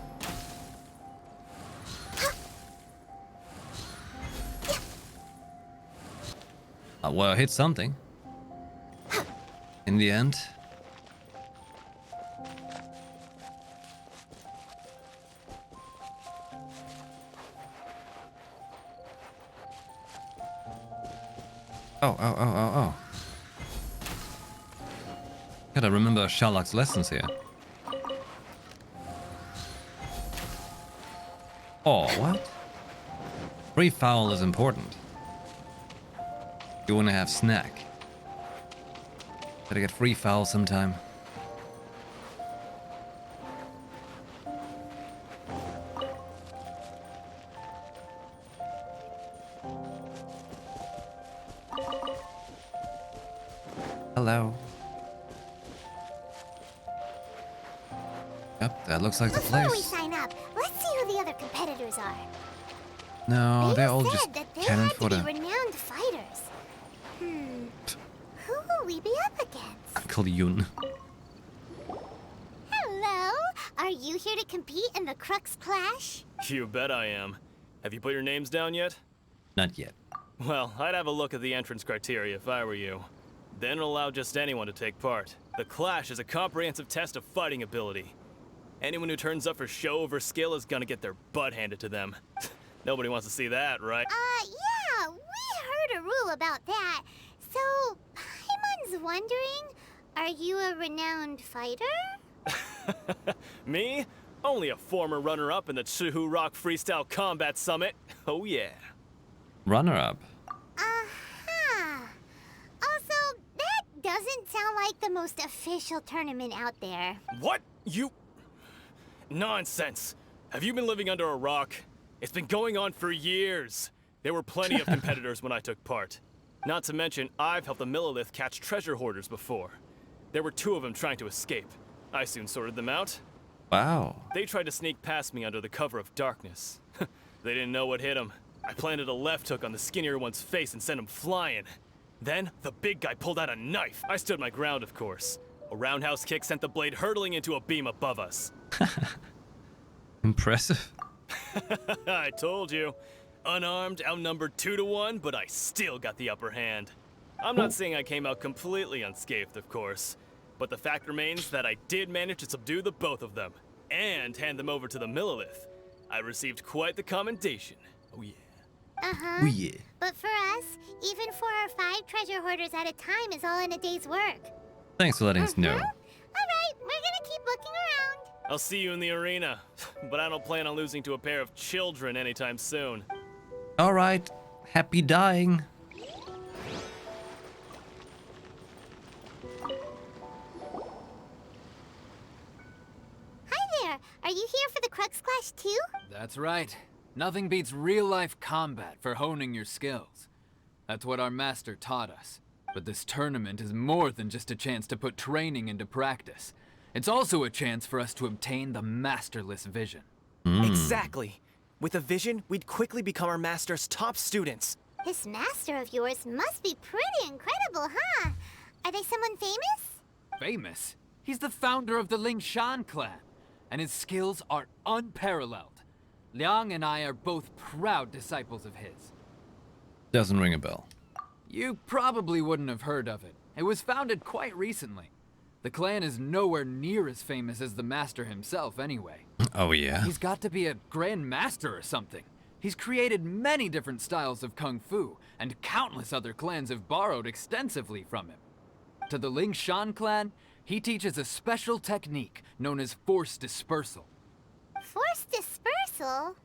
Speaker 1: Well, I hit something. In the end. Oh. Gotta remember Sherlock's lessons here. Oh, what? Free foul is important. You wanna have snack. Gotta get free foul sometime. Hello. Yep, that looks like the
Speaker 2: Before we
Speaker 1: place.
Speaker 2: sign up, let's see who the other competitors are.
Speaker 1: No, they're all
Speaker 2: said
Speaker 1: just
Speaker 2: that they
Speaker 1: cannon
Speaker 2: had to be
Speaker 1: fodder.
Speaker 2: renowned fighters. Who will we be up against?
Speaker 1: Uncle Yun.
Speaker 2: Hello, are you here to compete in the Crux Clash?
Speaker 10: You bet I am. Have you put your names down yet?
Speaker 1: Not yet.
Speaker 10: Well, I'd have a look at the entrance criteria if I were you. Then allow just anyone to take part. The Clash is a comprehensive test of fighting ability. Anyone who turns up for show over skill is gonna get their butt handed to them. Nobody wants to see that, right?
Speaker 2: Yeah, we heard a rule about that. So, Paimon's wondering, are you a renowned fighter?
Speaker 10: Me? Only a former runner-up in the Chihu Rock Freestyle Combat Summit. Oh yeah.
Speaker 1: Runner-up.
Speaker 2: Uh-huh. Also, that doesn't sound like the most official tournament out there.
Speaker 10: What? You... Nonsense. Have you been living under a rock? It's been going on for years. There were plenty of competitors when I took part. Not to mention, I've helped the Millilith catch treasure hoarders before. There were 2 of them trying to escape. I soon sorted them out.
Speaker 1: Wow.
Speaker 10: They tried to sneak past me under the cover of darkness. They didn't know what hit them. I planted a left hook on the skinnier one's face and sent him flying. Then, the big guy pulled out a knife. I stood my ground, of course. A roundhouse kick sent the blade hurtling into a beam above us.
Speaker 1: Impressive.
Speaker 10: I told you. Unarmed, outnumbered 2 to 1, but I still got the upper hand. I'm not saying I came out completely unscathed, of course. But the fact remains that I did manage to subdue the both of them, and hand them over to the Millilith. I received quite the commendation. Oh yeah.
Speaker 2: Uh-huh.
Speaker 1: Oh yeah.
Speaker 2: But for us, even 4 or 5 treasure hoarders at a time is all in a day's work.
Speaker 1: Thanks for letting us know.
Speaker 2: All right, we're gonna keep looking around.
Speaker 10: I'll see you in the arena, but I don't plan on losing to a pair of children anytime soon.
Speaker 1: Alright. Happy dying.
Speaker 2: Hi there. Are you here for the Crux Clash too?
Speaker 11: That's right. Nothing beats real-life combat for honing your skills. That's what our master taught us. But this tournament is more than just a chance to put training into practice. It's also a chance for us to obtain the masterless vision.
Speaker 12: Exactly. With a vision, we'd quickly become our master's top students.
Speaker 2: This master of yours must be pretty incredible, huh? Are they someone famous?
Speaker 11: Famous? He's the founder of the Lingshan clan, and his skills are unparalleled. Liang and I are both proud disciples of his.
Speaker 1: Doesn't ring a bell.
Speaker 11: You probably wouldn't have heard of it. It was founded quite recently. The clan is nowhere near as famous as the master himself anyway.
Speaker 1: Oh yeah?
Speaker 11: He's got to be a grand master or something. He's created many different styles of kung fu, and countless other clans have borrowed extensively from him. To the Lingshan clan, he teaches a special technique known as force dispersal.
Speaker 2: Force dispersal?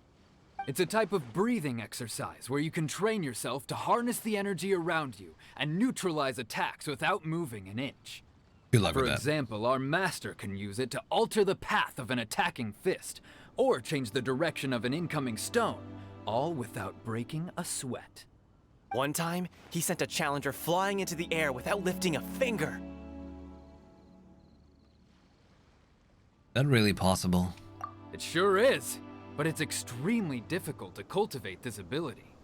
Speaker 11: It's a type of breathing exercise where you can train yourself to harness the energy around you and neutralize attacks without moving an inch.
Speaker 1: Good luck
Speaker 11: For
Speaker 1: with that.
Speaker 11: example, our master can use it to alter the path of an attacking fist, or change the direction of an incoming stone, all without breaking a sweat.
Speaker 12: One time, he sent a challenger flying into the air without lifting a finger.
Speaker 1: That really possible?
Speaker 11: It sure is, but it's extremely difficult to cultivate this ability.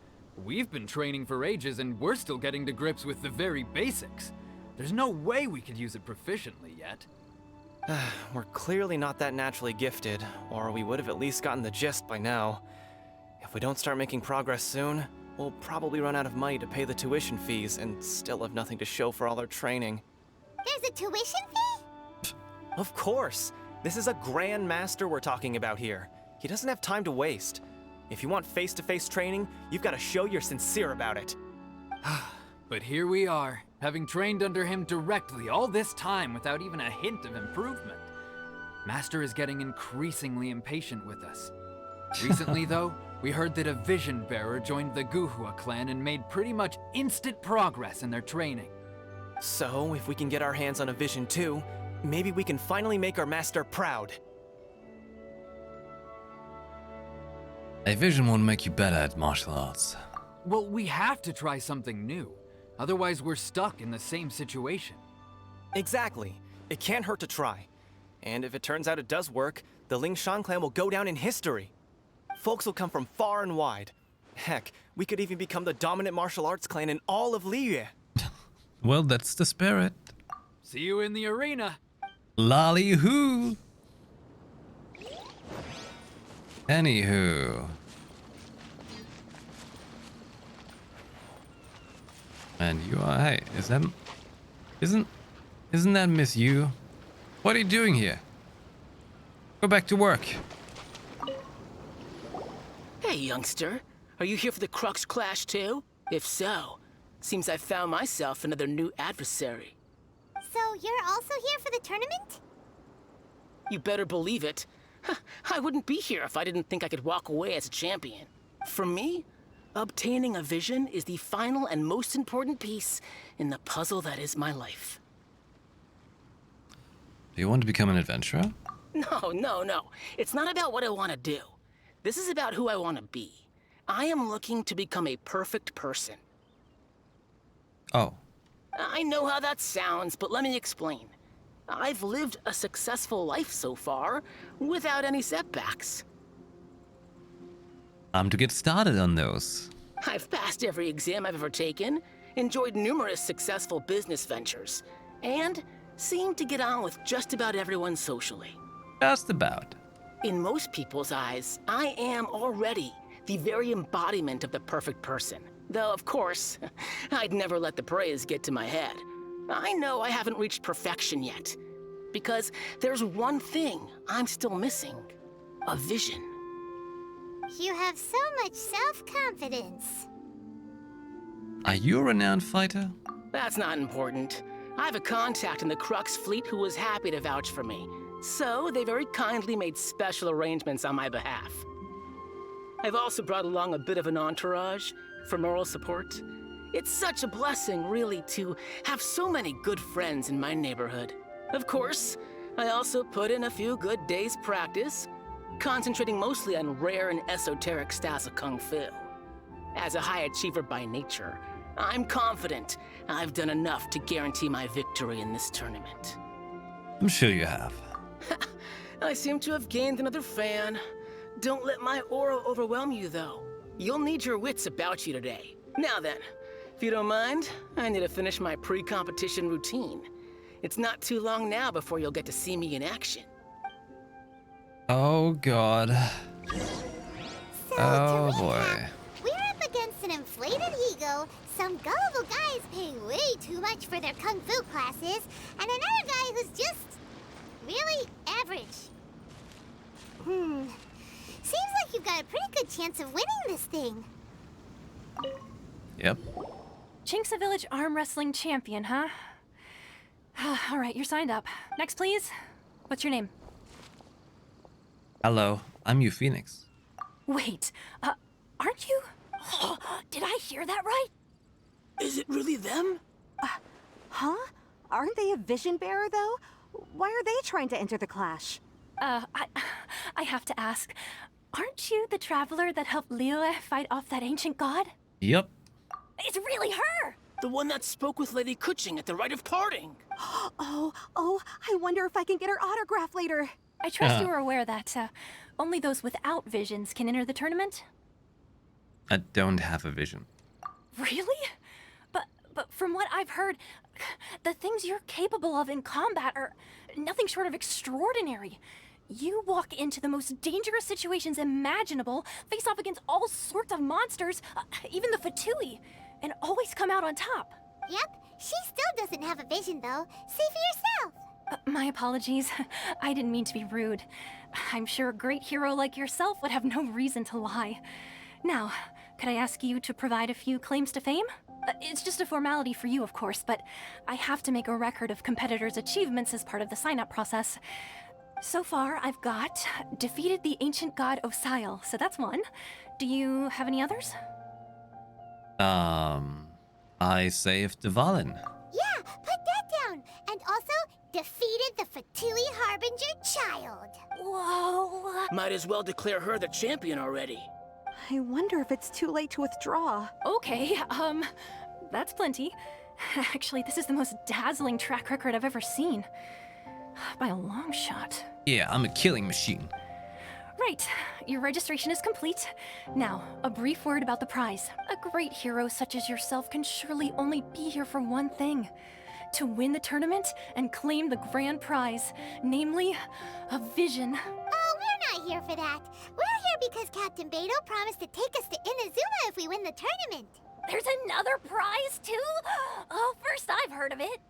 Speaker 11: We've been training for ages and we're still getting to grips with the very basics. There's no way we could use it proficiently yet.
Speaker 12: We're clearly not that naturally gifted, or we would have at least gotten the gist by now. If we don't start making progress soon, we'll probably run out of money to pay the tuition fees and still have nothing to show for all our training.
Speaker 2: There's a tuition fee?
Speaker 12: Of course! This is a Grand Master we're talking about here. He doesn't have time to waste. If you want face-to-face training, you've got to show you're sincere about it.
Speaker 11: But here we are, having trained under him directly all this time without even a hint of improvement. Master is getting increasingly impatient with us. Recently, though, we heard that a Vision Bearer joined the Guhua clan and made pretty much instant progress in their training.
Speaker 12: So, if we can get our hands on a Vision too, maybe we can finally make our master proud.
Speaker 1: A vision won't make you better at martial arts.
Speaker 11: Well, we have to try something new. Otherwise, we're stuck in the same situation.
Speaker 12: Exactly. It can't hurt to try. And if it turns out it does work, the Lingshan clan will go down in history. Folks will come from far and wide. Heck, we could even become the dominant martial arts clan in all of Liyue.
Speaker 1: Well, that's the spirit.
Speaker 11: See you in the arena.
Speaker 1: Lolly hoo. Anywho. And you are, hey, isn't that Miss Yu? What are you doing here? Go back to work.
Speaker 13: Hey, youngster. Are you here for the Crux Clash too? If so, seems I found myself another new adversary.
Speaker 2: So you're also here for the tournament?
Speaker 13: You better believe it. I wouldn't be here if I didn't think I could walk away as a champion. For me, obtaining a vision is the final and most important piece in the puzzle that is my life.
Speaker 1: Do you want to become an adventurer?
Speaker 13: No. It's not about what I want to do. This is about who I want to be. I am looking to become a perfect person.
Speaker 1: Oh.
Speaker 13: I know how that sounds, but let me explain. I've lived a successful life so far, without any setbacks.
Speaker 1: Time to get started on those.
Speaker 13: I've passed every exam I've ever taken, enjoyed numerous successful business ventures, and seemed to get on with just about everyone socially.
Speaker 1: Just about.
Speaker 13: In most people's eyes, I am already the very embodiment of the perfect person. Though, of course, I'd never let the praise get to my head. I know I haven't reached perfection yet, because there's one thing I'm still missing. A vision.
Speaker 2: You have so much self-confidence.
Speaker 1: Are you a renowned fighter?
Speaker 13: That's not important. I have a contact in the Crux fleet who was happy to vouch for me, so they very kindly made special arrangements on my behalf. I've also brought along a bit of an entourage for moral support. It's such a blessing, really, to have so many good friends in my neighborhood. Of course, I also put in a few good days' practice, concentrating mostly on rare and esoteric styles of Kung Fu. As a high achiever by nature, I'm confident I've done enough to guarantee my victory in this tournament.
Speaker 1: I'm sure you have.
Speaker 13: I seem to have gained another fan. Don't let my aura overwhelm you, though. You'll need your wits about you today. Now then, if you don't mind, I need to finish my pre-competition routine. It's not too long now before you'll get to see me in action.
Speaker 1: Oh, God.
Speaker 2: So,
Speaker 1: Oh,
Speaker 2: to
Speaker 1: boy.
Speaker 2: recap, we're up against an inflated ego, some gullible guys paying way too much for their kung fu classes, and another guy who's just really average. Seems like you've got a pretty good chance of winning this thing.
Speaker 1: Yep.
Speaker 8: Chinxa Village arm wrestling champion, huh? All right, you're signed up. Next, please. What's your name?
Speaker 1: Hello, I'm YuPhoenix.
Speaker 8: Wait, aren't you? Oh, did I hear that right?
Speaker 13: Is it really them?
Speaker 14: Huh? Aren't they a vision bearer, though? Why are they trying to enter the clash?
Speaker 8: I have to ask, aren't you the traveler that helped Liyue fight off that ancient god?
Speaker 1: Yep.
Speaker 8: It's really her!
Speaker 13: The one that spoke with Lady Kuching at the rite of parting.
Speaker 14: Oh, I wonder if I can get her autograph later.
Speaker 8: I trust you are aware that only those without visions can enter the tournament?
Speaker 1: I don't have a vision.
Speaker 8: Really? But from what I've heard, the things you're capable of in combat are
Speaker 15: nothing short of extraordinary. You walk into the most dangerous situations imaginable, face off against all sorts of monsters, even the Fatui, and always come out on top.
Speaker 2: Yep, she still doesn't have a vision though. See for yourself.
Speaker 15: My apologies. I didn't mean to be rude. I'm sure a great hero like yourself would have no reason to lie. Now, could I ask you to provide a few claims to fame? It's just a formality for you, of course, but I have to make a record of competitors' achievements as part of the sign-up process. So far, I've got defeated the ancient god Osile, so that's one. Do you have any others?
Speaker 1: I saved Dvalin.
Speaker 2: Yeah, put that down. And also defeated the Fatui Harbinger child.
Speaker 15: Whoa.
Speaker 13: Might as well declare her the champion already.
Speaker 14: I wonder if it's too late to withdraw.
Speaker 15: Okay, that's plenty. Actually, this is the most dazzling track record I've ever seen. By a long shot.
Speaker 1: Yeah, I'm a killing machine.
Speaker 15: Right, your registration is complete. Now, a brief word about the prize. A great hero such as yourself can surely only be here for one thing. To win the tournament and claim the grand prize, namely, a vision.
Speaker 2: Oh, we're not here for that. We're here because Captain Beto promised to take us to Inazuma if we win the tournament.
Speaker 15: There's another prize, too? Oh, first I've heard of it.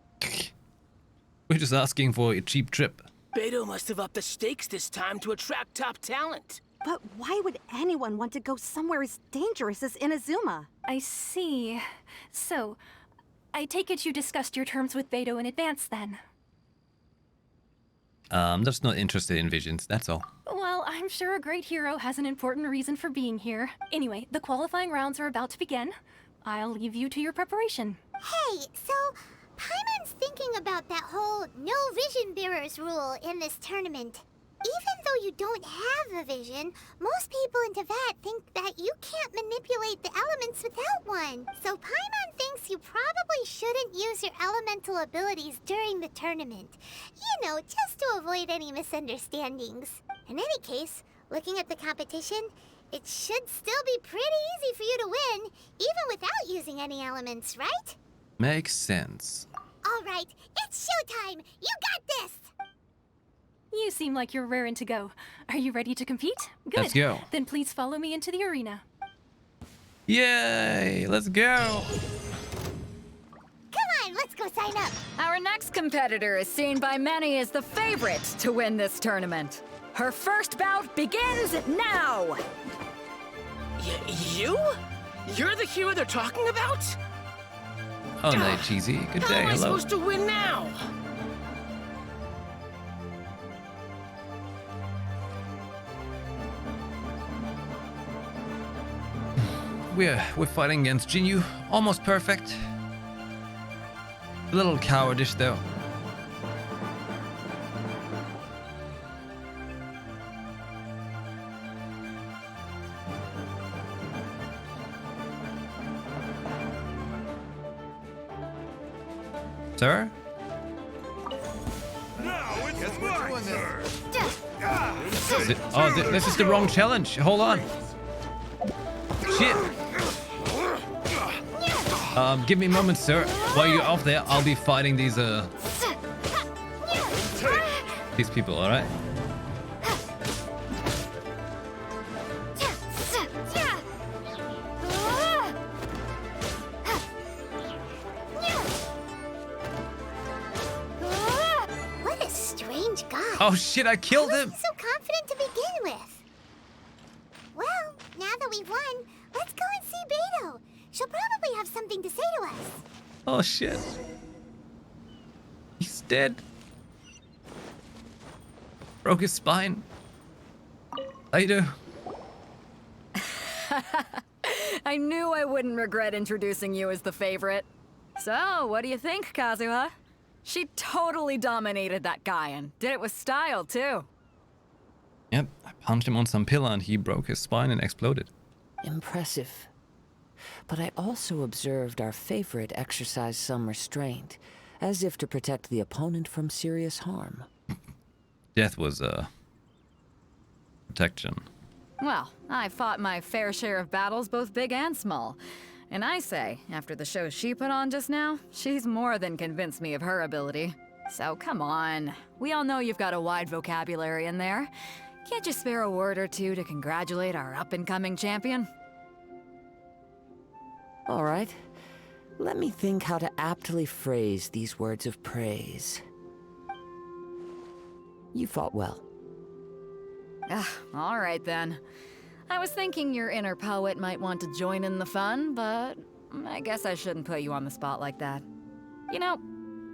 Speaker 1: We're just asking for a cheap trip.
Speaker 13: Beto must have upped the stakes this time to attract top talent.
Speaker 14: But why would anyone want to go somewhere as dangerous as Inazuma?
Speaker 15: I see. So, I take it you discussed your terms with Beto in advance, then?
Speaker 1: I'm just not interested in visions, that's all.
Speaker 15: Well, I'm sure a great hero has an important reason for being here. Anyway, the qualifying rounds are about to begin. I'll leave you to your preparation.
Speaker 2: Hey, so Paimon's thinking about that whole no vision bearers rule in this tournament. Even though you don't have a vision, most people in Teyvat think that you can't manipulate the elements without one. So Paimon thinks you probably shouldn't use your elemental abilities during the tournament. You know, just to avoid any misunderstandings. In any case, looking at the competition, it should still be pretty easy for you to win, even without using any elements, right?
Speaker 1: Makes sense.
Speaker 2: All right, it's showtime! You got this!
Speaker 15: You seem like you're raring to go. Are you ready to compete? Good.
Speaker 1: Let's go.
Speaker 15: Then please follow me into the arena.
Speaker 1: Yay! Let's go!
Speaker 2: Come on, let's go sign up!
Speaker 4: Our next competitor is seen by many as the favorite to win this tournament. Her first bout begins now!
Speaker 13: You? You're the hero they're talking about?
Speaker 1: Oh, no, cheesy. Good
Speaker 13: How
Speaker 1: day,
Speaker 13: am I
Speaker 1: hello.
Speaker 13: supposed to win now?
Speaker 1: We're fighting against Jinyu. Almost perfect. A little cowardish, though. Sir?
Speaker 6: Now it's my turn.
Speaker 1: This is the wrong challenge. Hold on. Shit. Give me a moment, sir. While you're off there, I'll be fighting these people, alright?
Speaker 2: What a strange guy.
Speaker 1: Oh shit, I killed
Speaker 2: How
Speaker 1: him!
Speaker 2: was he so confident to begin with? Well, now that we've won, let's go and see Beto. She'll probably have something to say to us.
Speaker 1: Oh shit. He's dead. Broke his spine. Later.
Speaker 4: I knew I wouldn't regret introducing you as the favorite. So, what do you think, Kazuha? She totally dominated that guy and did it with style, too.
Speaker 1: Yep, I punched him on some pillar and he broke his spine and exploded.
Speaker 9: Impressive. But I also observed our favorite exercise some restraint, as if to protect the opponent from serious harm.
Speaker 1: Death was, protection.
Speaker 4: Well, I fought my fair share of battles, both big and small. And I say, after the show she put on just now, she's more than convinced me of her ability. So come on. We all know you've got a wide vocabulary in there. Can't you spare a word or two to congratulate our up-and-coming champion?
Speaker 9: All right. Let me think how to aptly phrase these words of praise. You fought well.
Speaker 4: All right then. I was thinking your inner poet might want to join in the fun, but I guess I shouldn't put you on the spot like that. You know,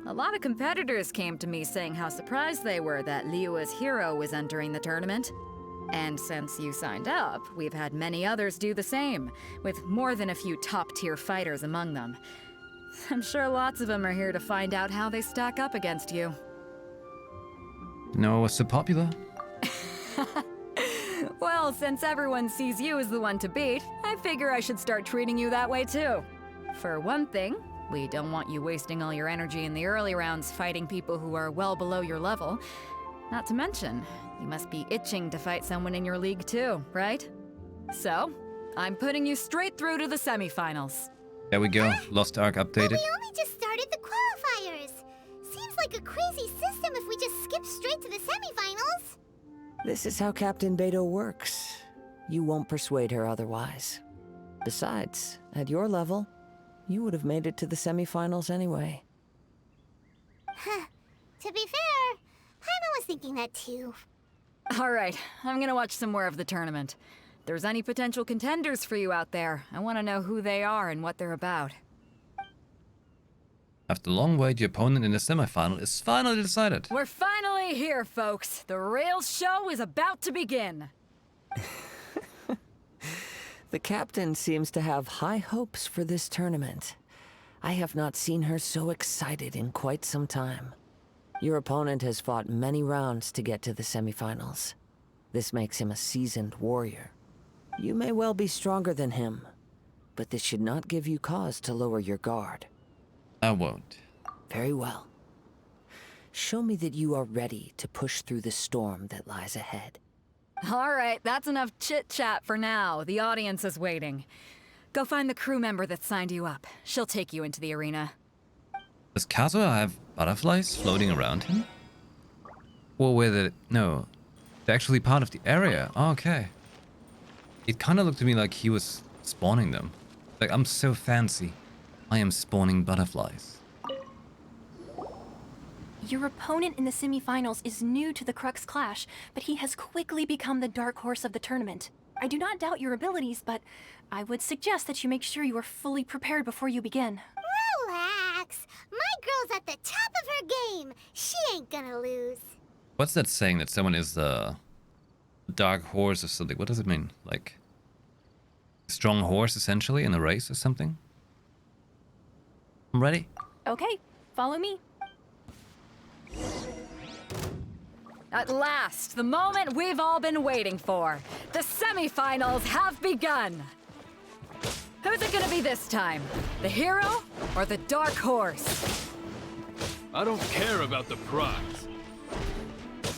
Speaker 4: a lot of competitors came to me saying how surprised they were that Liyue's hero was entering the tournament. And since you signed up, we've had many others do the same, with more than a few top-tier fighters among them. I'm sure lots of them are here to find out how they stack up against you.
Speaker 1: No, I was so popular.
Speaker 4: Well, since everyone sees you as the one to beat, I figure I should start treating you that way too. For one thing, we don't want you wasting all your energy in the early rounds fighting people who are well below your level. Not to mention, you must be itching to fight someone in your league too, right? So, I'm putting you straight through to the semifinals.
Speaker 1: There we go. Lost Ark updated.
Speaker 2: But we only just started the qualifiers. Seems like a crazy system if we just skip straight to the semifinals.
Speaker 9: This is how Captain Beto works. You won't persuade her otherwise. Besides, at your level, you would have made it to the semifinals anyway.
Speaker 2: Huh. To be fair, Paimon was thinking that too.
Speaker 4: Alright, I'm gonna watch some more of the tournament. If there's any potential contenders for you out there, I want to know who they are and what they're about.
Speaker 1: After a long wait, your opponent in the semifinal is finally decided.
Speaker 4: We're finally here, folks. The real show is about to begin.
Speaker 9: The captain seems to have high hopes for this tournament. I have not seen her so excited in quite some time. Your opponent has fought many rounds to get to the semifinals. This makes him a seasoned warrior. You may well be stronger than him, but this should not give you cause to lower your guard.
Speaker 1: I won't.
Speaker 9: Very well. Show me that you are ready to push through the storm that lies ahead.
Speaker 4: Alright, that's enough chit-chat for now. The audience is waiting. Go find the crew member that signed you up. She'll take you into the arena.
Speaker 1: Does Kazuha have butterflies floating around him? Or were they... No. They're actually part of the area. Oh, okay. It kind of looked to me like he was spawning them. Like, I'm so fancy. I am spawning butterflies.
Speaker 15: Your opponent in the semifinals is new to the Crux Clash, but he has quickly become the dark horse of the tournament. I do not doubt your abilities, but I would suggest that you make sure you are fully prepared before you begin.
Speaker 2: Relax. My girl's at the top of her game. She ain't gonna lose.
Speaker 1: What's that saying that someone is the dark horse or something? What does it mean? Like, strong horse essentially in a race or something? I'm ready.
Speaker 15: Okay, follow me.
Speaker 4: At last, the moment we've all been waiting for. The semifinals have begun. Who's it gonna be this time? The hero or the dark horse?
Speaker 11: I don't care about the prize.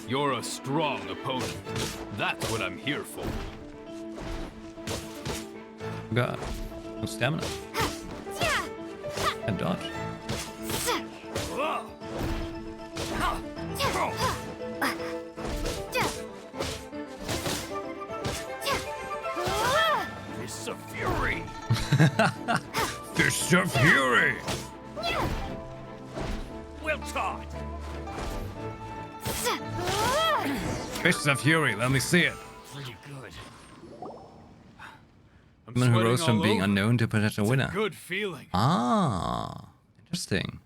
Speaker 11: You're a strong opponent. That's what I'm here for.
Speaker 1: God, no stamina. And dodge.
Speaker 6: Fists of Fury!
Speaker 1: Fists of Fury!
Speaker 6: Well taught!
Speaker 1: Fists of Fury, let me see it.
Speaker 6: Pretty good.
Speaker 1: Someone who rose from being unknown to potential winner.
Speaker 11: Good feeling.
Speaker 1: Ah, interesting.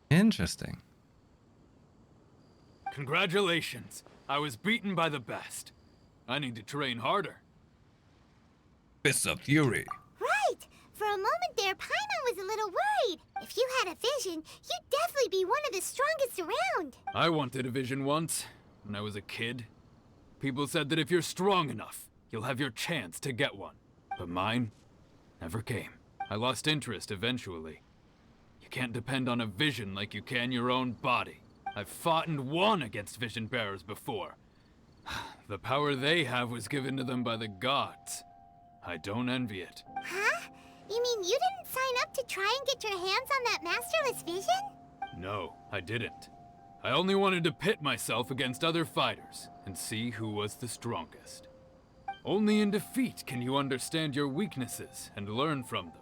Speaker 1: Interesting.
Speaker 11: Congratulations. I was beaten by the best. I need to train harder.
Speaker 1: Fists of Fury.
Speaker 2: Right. For a moment there, Paimon was a little worried. If you had a vision, you'd definitely be one of the strongest around.
Speaker 11: I wanted a vision once, when I was a kid. People said that if you're strong enough, you'll have your chance to get one. But mine never came. I lost interest eventually. You can't depend on a vision like you can your own body. I've fought and won against vision bearers before. The power they have was given to them by the gods. I don't envy it.
Speaker 2: Huh? You mean you didn't sign up to try and get your hands on that masterless vision?
Speaker 11: No, I didn't. I only wanted to pit myself against other fighters and see who was the strongest. Only in defeat can you understand your weaknesses and learn from them.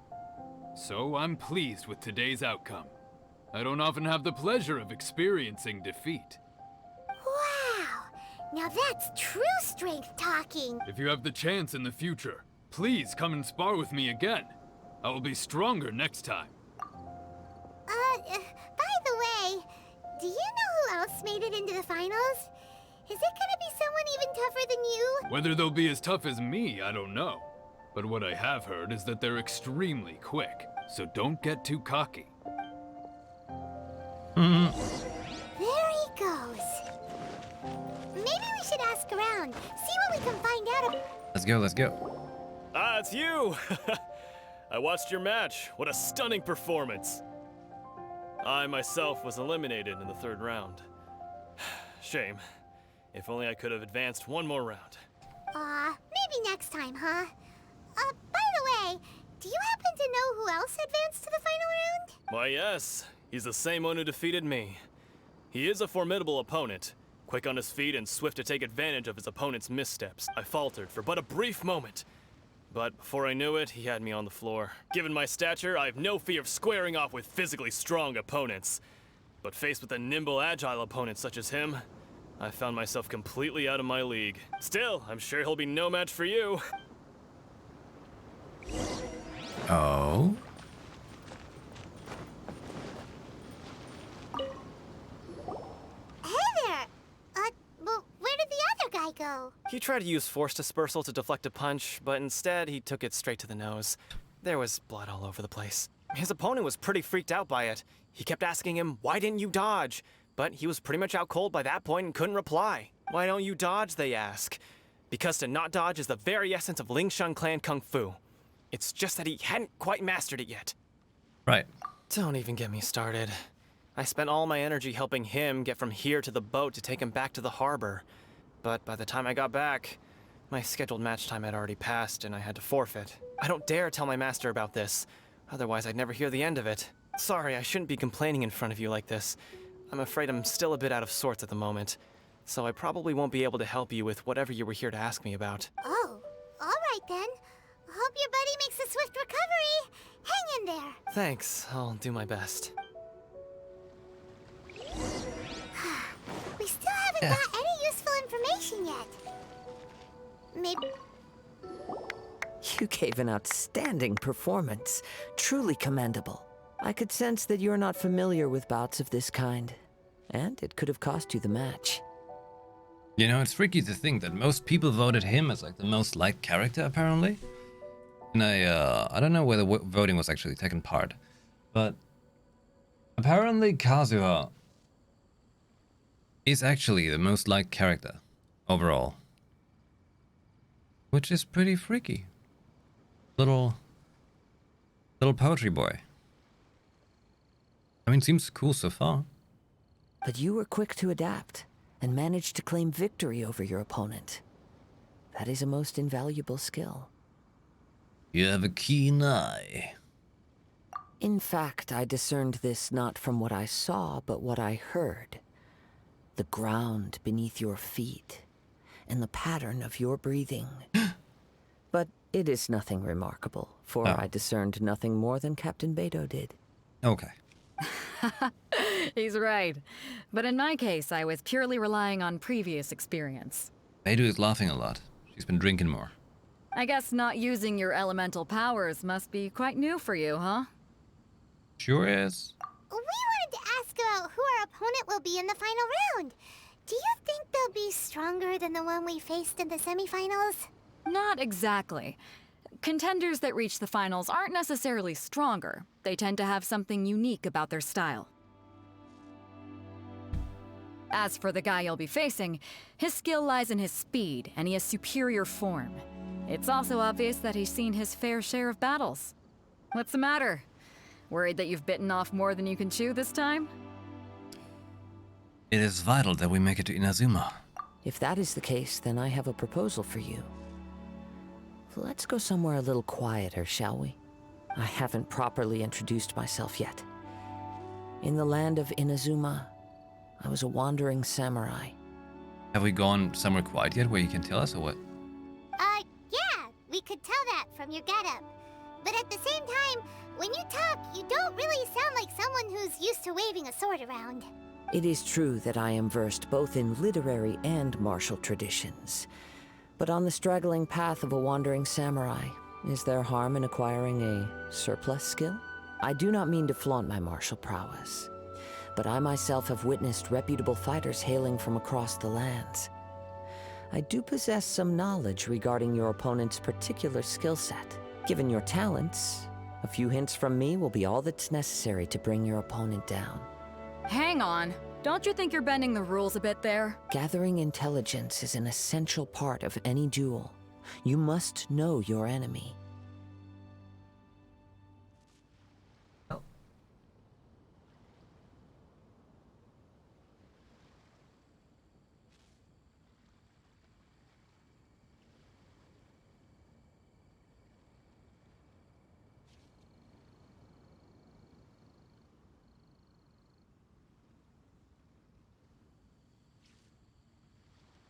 Speaker 11: So I'm pleased with today's outcome. I don't often have the pleasure of experiencing defeat.
Speaker 2: Wow! Now that's true strength talking.
Speaker 11: If you have the chance in the future, please come and spar with me again. I will be stronger next time.
Speaker 2: By the way, do you know who else made it into the finals? Is it gonna be someone even tougher than you?
Speaker 11: Whether they'll be as tough as me, I don't know. But what I have heard is that they're extremely quick, so don't get too cocky.
Speaker 2: There he goes. Maybe we should ask around, see what we can find out.
Speaker 1: Let's go, let's go.
Speaker 10: Ah, it's you! I watched your match. What a stunning performance. I myself was eliminated in the third round. Shame. If only I could have advanced one more round.
Speaker 2: Maybe next time, huh? By the way, do you happen to know who else advanced to the final round?
Speaker 10: Why, yes. He's the same one who defeated me. He is a formidable opponent, quick on his feet and swift to take advantage of his opponent's missteps. I faltered for but a brief moment. But before I knew it, he had me on the floor. Given my stature, I have no fear of squaring off with physically strong opponents. But faced with a nimble, agile opponent such as him, I found myself completely out of my league. Still, I'm sure he'll be no match for you.
Speaker 1: Oh?
Speaker 2: Hey there! Well, where did the other guy go?
Speaker 12: He tried to use force dispersal to deflect a punch, but instead he took it straight to the nose. There was blood all over the place. His opponent was pretty freaked out by it. He kept asking him, "Why didn't you dodge?" But he was pretty much out cold by that point and couldn't reply. "Why don't you dodge?" they ask. Because to not dodge is the very essence of Lingshan clan kung fu. It's just that he hadn't quite mastered it yet.
Speaker 1: Right.
Speaker 12: Don't even get me started. I spent all my energy helping him get from here to the boat to take him back to the harbor. But by the time I got back, my scheduled match time had already passed and I had to forfeit. I don't dare tell my master about this, otherwise I'd never hear the end of it. Sorry, I shouldn't be complaining in front of you like this. I'm afraid I'm still a bit out of sorts at the moment, so I probably won't be able to help you with whatever you were here to ask me about.
Speaker 2: Oh, alright then. Hope your buddy makes a swift recovery. Hang in there.
Speaker 12: Thanks, I'll do my best.
Speaker 2: We still haven't got any useful information yet. Maybe...
Speaker 9: You gave an outstanding performance. Truly commendable. I could sense that you're not familiar with bouts of this kind, and it could have cost you the match.
Speaker 1: You know, it's freaky to think that most people voted him as like the most liked character, apparently. And I don't know whether voting was actually taken part, but apparently Kazuha is actually the most liked character overall, which is pretty freaky. Little poetry boy. I mean, seems cool so far.
Speaker 9: But you were quick to adapt and managed to claim victory over your opponent. That is a most invaluable skill.
Speaker 1: You have a keen eye.
Speaker 9: In fact, I discerned this not from what I saw, but what I heard. The ground beneath your feet, and the pattern of your breathing. But it is nothing remarkable, for I discerned nothing more than Captain Beidou did.
Speaker 1: Okay.
Speaker 4: He's right. But in my case, I was purely relying on previous experience.
Speaker 1: Beidou is laughing a lot. She's been drinking more.
Speaker 4: I guess not using your elemental powers must be quite new for you, huh?
Speaker 1: Sure is.
Speaker 2: We wanted to ask about who our opponent will be in the final round. Do you think they'll be stronger than the one we faced in the semifinals?
Speaker 4: Not exactly. Contenders that reach the finals aren't necessarily stronger. They tend to have something unique about their style. As for the guy you'll be facing, his skill lies in his speed, and he has superior form. It's also obvious that he's seen his fair share of battles. What's the matter? Worried that you've bitten off more than you can chew this time?
Speaker 1: It is vital that we make it to Inazuma.
Speaker 9: If that is the case, then I have a proposal for you. Let's go somewhere a little quieter, shall we? I haven't properly introduced myself yet. In the land of Inazuma, I was a wandering samurai.
Speaker 1: Have we gone somewhere quiet yet where you can tell us, or what?
Speaker 2: Yeah, we could tell that from your getup. But at the same time, when you talk, you don't really sound like someone who's used to waving a sword around.
Speaker 9: It is true that I am versed both in literary and martial traditions. But on the straggling path of a wandering samurai, is there harm in acquiring a surplus skill? I do not mean to flaunt my martial prowess, but I myself have witnessed reputable fighters hailing from across the lands. I do possess some knowledge regarding your opponent's particular skill set. Given your talents, a few hints from me will be all that's necessary to bring your opponent down.
Speaker 4: Hang on. Don't you think you're bending the rules a bit there?
Speaker 9: Gathering intelligence is an essential part of any duel. You must know your enemy.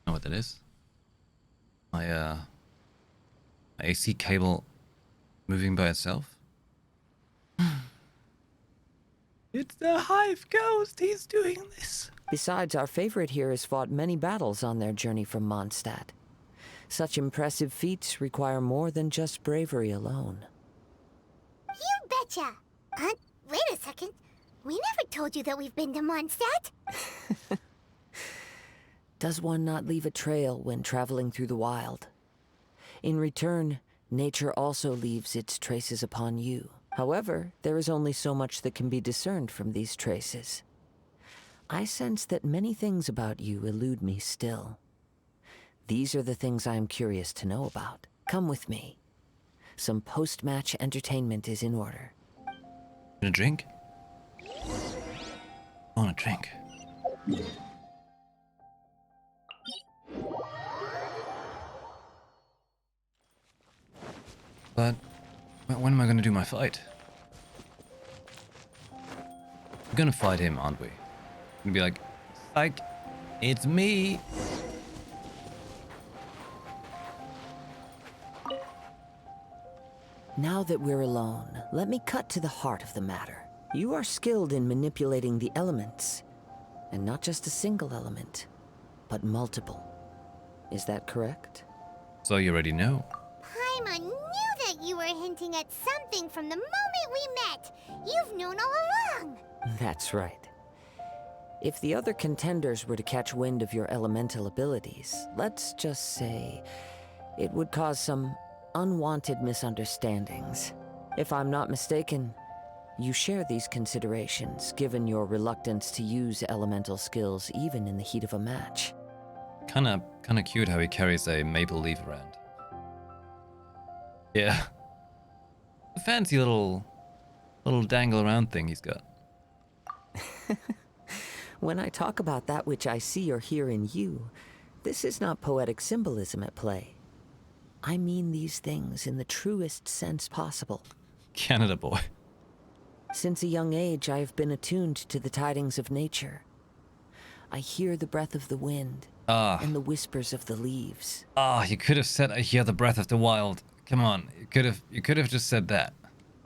Speaker 1: Know what that is? My AC cable moving by itself. It's the Hive Ghost. He's doing this.
Speaker 9: Besides, our favorite here has fought many battles on their journey from Mondstadt. Such impressive feats require more than just bravery alone.
Speaker 2: You betcha! Wait a second. We never told you that we've been to Mondstadt.
Speaker 9: Does one not leave a trail when traveling through the wild? In return, nature also leaves its traces upon you. However, there is only so much that can be discerned from these traces. I sense that many things about you elude me still. These are the things I am curious to know about. Come with me. Some post-match entertainment is in order.
Speaker 1: Want a drink? I want a drink. But when am I going to do my fight? We're going to fight him, aren't we? We're going to be like, psych, it's me.
Speaker 9: Now that we're alone, let me cut to the heart of the matter. You are skilled in manipulating the elements. And not just a single element, but multiple. Is that correct?
Speaker 1: So you already know.
Speaker 2: Paimon knew that you were hinting at something from the moment we met. You've known all along.
Speaker 9: That's right. If the other contenders were to catch wind of your elemental abilities, let's just say it would cause some unwanted misunderstandings. If I'm not mistaken, you share these considerations, given your reluctance to use elemental skills even in the heat of a match.
Speaker 1: Kinda cute how he carries a maple leaf around. Yeah. A fancy little dangle around thing he's got.
Speaker 9: When I talk about that which I see or hear in you, this is not poetic symbolism at play. I mean these things in the truest sense possible.
Speaker 1: Canada boy.
Speaker 9: Since a young age, I have been attuned to the tidings of nature. I hear the breath of the wind and the whispers of the leaves.
Speaker 1: You could have said I hear the breath of the wild. Come on, you could have just said that.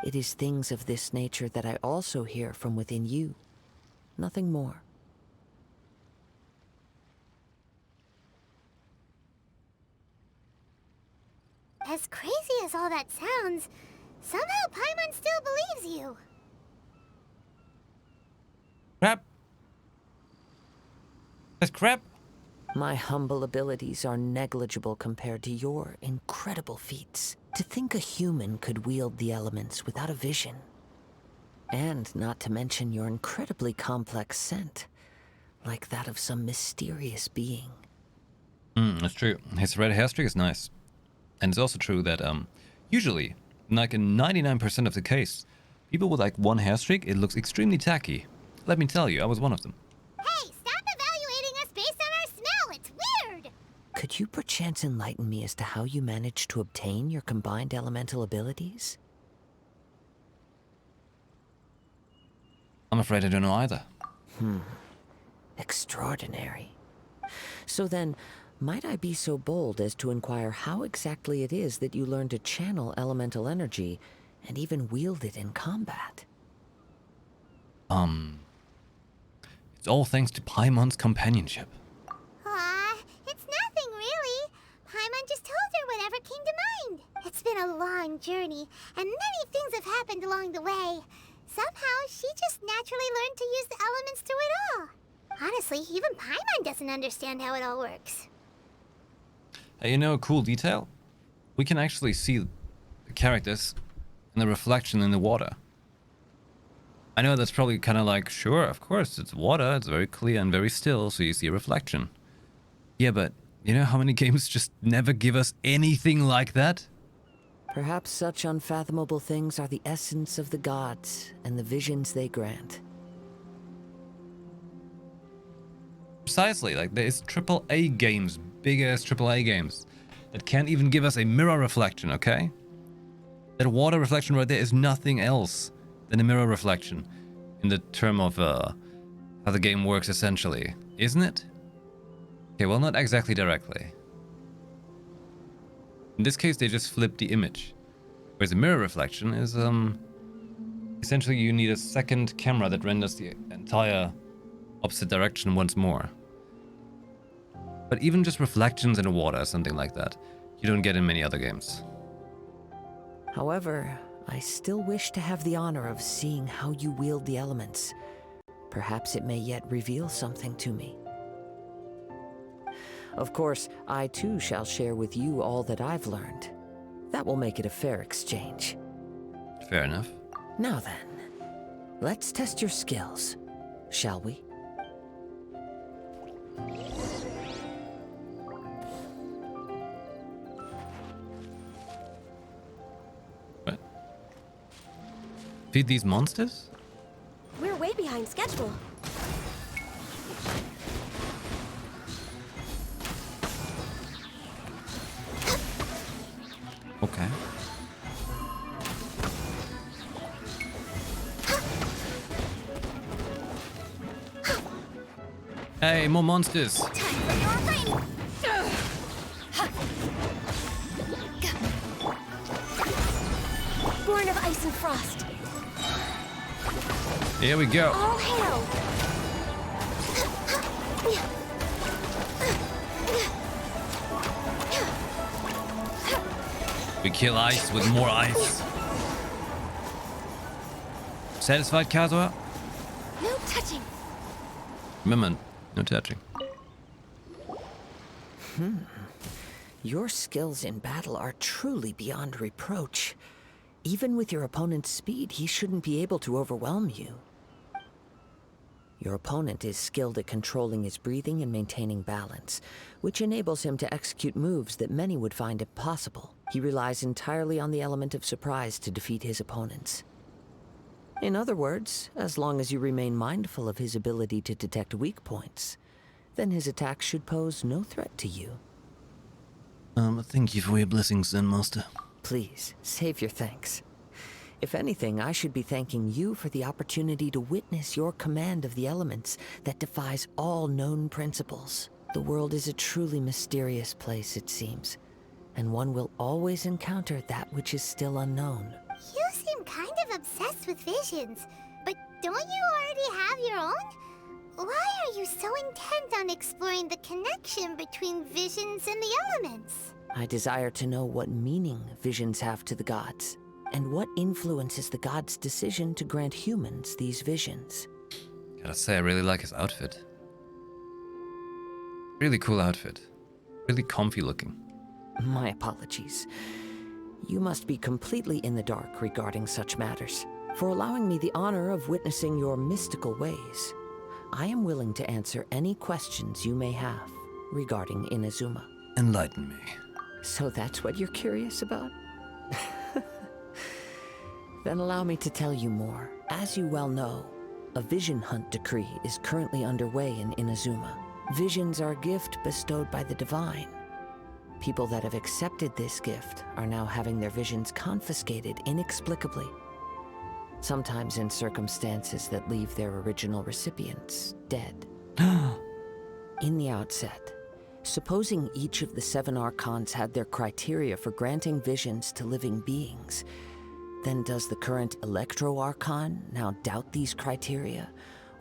Speaker 9: It is things of this nature that I also hear from within you. Nothing more.
Speaker 2: As crazy as all that sounds, somehow Paimon still believes you.
Speaker 1: Crap. That's crap.
Speaker 9: My humble abilities are negligible compared to your incredible feats. To think a human could wield the elements without a vision. And not to mention your incredibly complex scent, like that of some mysterious being.
Speaker 1: That's true. His red hair streak is nice. And it's also true that usually, like in 99% of the case, people with like one hair streak, it looks extremely tacky. Let me tell you, I was one of them.
Speaker 2: Hey, stop evaluating us based on our smell. It's weird.
Speaker 9: Could you perchance enlighten me as to how you managed to obtain your combined elemental abilities?
Speaker 1: I'm afraid I don't know either.
Speaker 9: Extraordinary. So then, might I be so bold as to inquire how exactly it is that you learn to channel elemental energy and even wield it in combat?
Speaker 1: It's all thanks to Paimon's companionship.
Speaker 2: Aw, it's nothing really. Paimon just told her whatever came to mind. It's been a long journey, and many things have happened along the way. Somehow, she just naturally learned to use the elements through it all. Honestly, even Paimon doesn't understand how it all works.
Speaker 1: Hey, you know a cool detail? We can actually see the characters and the reflection in the water. I know that's probably kind of like, sure, of course, it's water, it's very clear and very still, so you see a reflection. Yeah, but you know how many games just never give us anything like that?
Speaker 9: Perhaps such unfathomable things are the essence of the gods and the visions they grant.
Speaker 1: Precisely, like there's AAA games, big-ass AAA games, that can't even give us a mirror reflection, okay? That water reflection right there is nothing else than a mirror reflection in the term of how the game works essentially, isn't it? Okay, well, not exactly directly. In this case, they just flip the image. Whereas a mirror reflection is, essentially you need a second camera that renders the entire opposite direction once more. But even just reflections in the water, something like that, you don't get in many other games.
Speaker 9: However, I still wish to have the honor of seeing how you wield the elements. Perhaps it may yet reveal something to me. Of course, I too shall share with you all that I've learned. That will make it a fair exchange.
Speaker 1: Fair enough.
Speaker 9: Now then, let's test your skills, shall we?
Speaker 1: What? Feed these monsters?
Speaker 7: We're way behind schedule.
Speaker 1: Okay. Hey, more monsters.
Speaker 7: Born of ice and frost.
Speaker 1: Here we go.
Speaker 7: All hail.
Speaker 1: We kill ice with more ice. Satisfied, Kazuha?
Speaker 7: No touching.
Speaker 1: Remember, no touching.
Speaker 9: Your skills in battle are truly beyond reproach. Even with your opponent's speed, he shouldn't be able to overwhelm you. Your opponent is skilled at controlling his breathing and maintaining balance, which enables him to execute moves that many would find impossible. He relies entirely on the element of surprise to defeat his opponents. In other words, as long as you remain mindful of his ability to detect weak points, then his attacks should pose no threat to you.
Speaker 1: Thank you for your blessings, Zen Master.
Speaker 9: Please, save your thanks. If anything, I should be thanking you for the opportunity to witness your command of the elements that defies all known principles. The world is a truly mysterious place, it seems, and one will always encounter that which is still unknown.
Speaker 2: You seem kind of obsessed with visions, but don't you already have your own? Why are you so intent on exploring the connection between visions and the elements?
Speaker 9: I desire to know what meaning visions have to the gods, and what influences the gods' decision to grant humans these visions.
Speaker 1: Gotta say, I really like his outfit. Really cool outfit. Really comfy looking.
Speaker 9: My apologies. You must be completely in the dark regarding such matters. For allowing me the honor of witnessing your mystical ways, I am willing to answer any questions you may have regarding Inazuma.
Speaker 1: Enlighten me.
Speaker 9: So that's what you're curious about? Then allow me to tell you more. As you well know, a vision hunt decree is currently underway in Inazuma. Visions are a gift bestowed by the divine. People that have accepted this gift are now having their visions confiscated inexplicably. sometimes in circumstances that leave their original recipients dead. In the outset, supposing each of the 7 Archons had their criteria for granting visions to living beings, then does the current Electro Archon now doubt these criteria,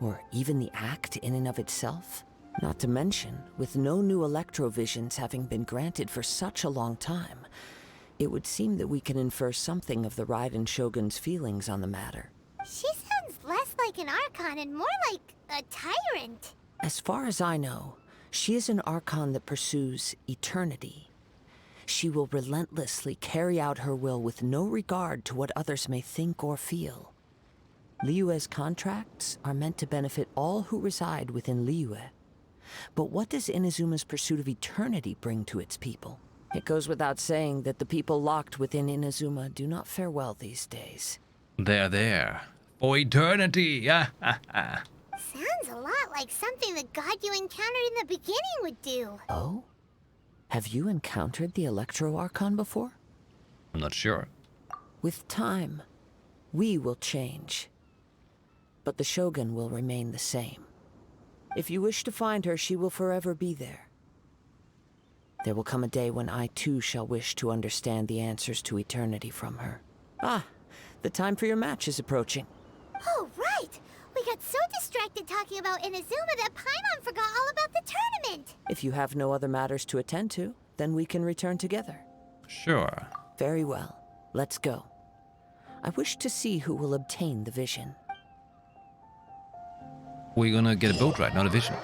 Speaker 9: or even the act in and of itself? Not to mention, with no new Electrovisions having been granted for such a long time, it would seem that we can infer something of the Raiden Shogun's feelings on the matter.
Speaker 2: She sounds less like an Archon and more like a tyrant.
Speaker 9: As far as I know, she is an Archon that pursues eternity. She will relentlessly carry out her will with no regard to what others may think or feel. Liyue's contracts are meant to benefit all who reside within Liyue. But what does Inazuma's pursuit of eternity bring to its people? It goes without saying that the people locked within Inazuma do not fare well these days.
Speaker 1: They're there for eternity.
Speaker 2: Sounds a lot like something the god you encountered in the beginning would do.
Speaker 9: Oh? Have you encountered the Electro Archon before?
Speaker 1: I'm not sure.
Speaker 9: With time, we will change. But the Shogun will remain the same. If you wish to find her, she will forever be there. There will come a day when I too shall wish to understand the answers to eternity from her. Ah, the time for your match is approaching.
Speaker 2: Oh, right! We got so distracted talking about Inazuma that Paimon forgot all about the tournament!
Speaker 9: If you have no other matters to attend to, then we can return together.
Speaker 1: Sure.
Speaker 9: Very well. Let's go. I wish to see who will obtain the vision.
Speaker 1: We're gonna get a boat ride, not a vision.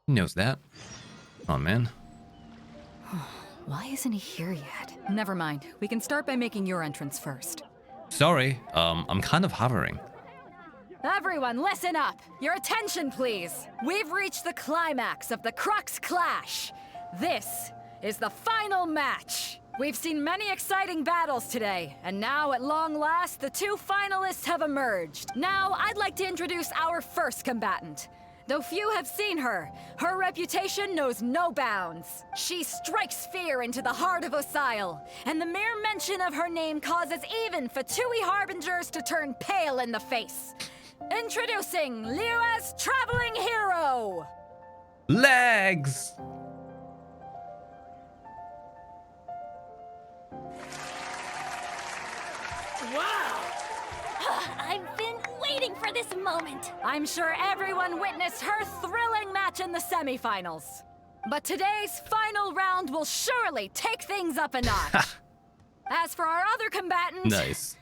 Speaker 1: He knows that. Come on, man.
Speaker 4: Why isn't he here yet? Never mind. We can start by making your entrance first.
Speaker 1: Sorry, I'm kind of hovering.
Speaker 4: Everyone, listen up! Your attention, please! We've reached the climax of the Crux Clash! This is the final match! We've seen many exciting battles today, and now, at long last, the 2 finalists have emerged. Now, I'd like to introduce our first combatant. Though few have seen her, her reputation knows no bounds. She strikes fear into the heart of Osile, and the mere mention of her name causes even Fatui Harbingers to turn pale in the face. Introducing Liyue's traveling hero!
Speaker 1: Legs!
Speaker 15: Wow! I've been waiting for this moment.
Speaker 4: I'm sure everyone witnessed her thrilling match in the semifinals. But today's final round will surely take things up a notch. As for our other combatant...
Speaker 1: Nice.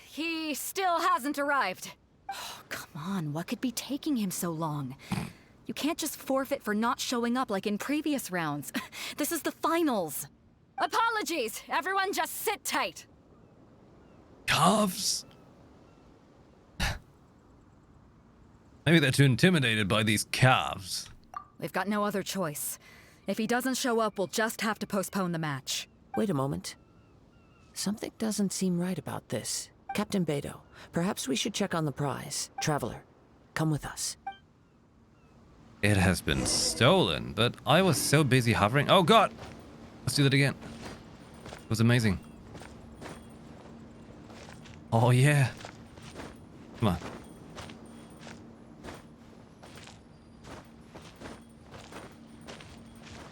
Speaker 4: He still hasn't arrived. Oh, come on, what could be taking him so long? You can't just forfeit for not showing up like in previous rounds. This is the finals. Apologies, everyone just sit tight.
Speaker 1: Calves? Maybe they're too intimidated by these calves.
Speaker 4: We've got no other choice. If he doesn't show up, we'll just have to postpone the match.
Speaker 9: Wait a moment. Something doesn't seem right about this. Captain Beidou, perhaps we should check on the prize. Traveler, come with us.
Speaker 1: It has been stolen, but I was so busy hovering. Oh god! Let's do that again. It was amazing. Oh yeah. Come on.